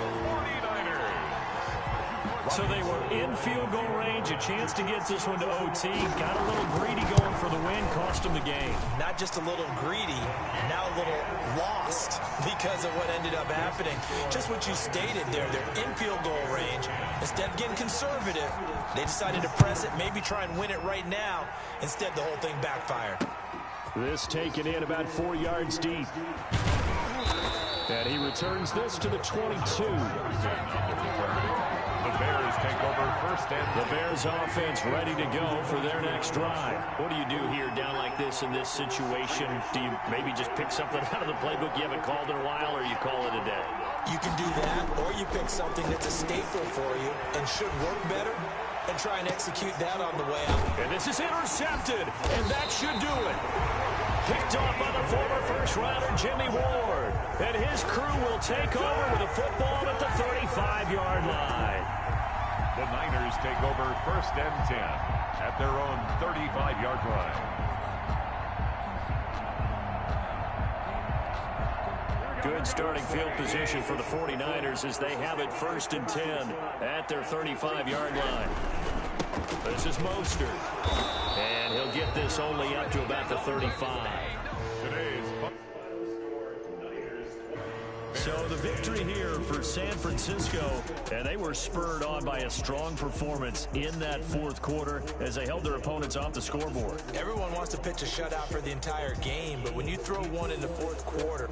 49ers. So they were in field goal range, a chance to get this one to OT. Got a little greedy going for the win, cost them the game. Not just a little greedy, now a little lost because of what ended up happening. Just what you stated there, they're in field goal range. Instead of getting conservative, they decided to press it, maybe try and win it right now. Instead, the whole thing backfired. This taken in about 4 yards deep. And he returns this to the 22. The The Bears take over first and The Bears offense ready to go for their next drive. What do you do here down like this in this situation? Do you maybe just pick something out of the playbook you haven't called in a while, or you call it a day? You can do that, or you pick something that's a staple for you and should work better and try and execute that on the way out. And this is intercepted, and that should do it. Picked off by the former first-rounder Jimmy Ward. And his crew will take over with the football at the 35-yard line. the Niners take over first and 10 at their own 35-yard line. Good starting field position for the 49ers as they have it first and 10 at their 35-yard line. This is Mostert. And he'll get this only up to about the 35. So the victory here for San Francisco, and they were spurred on by a strong performance in that fourth quarter as they held their opponents off the scoreboard. Everyone wants to pitch a shutout for the entire game, but when you throw one in the fourth quarter,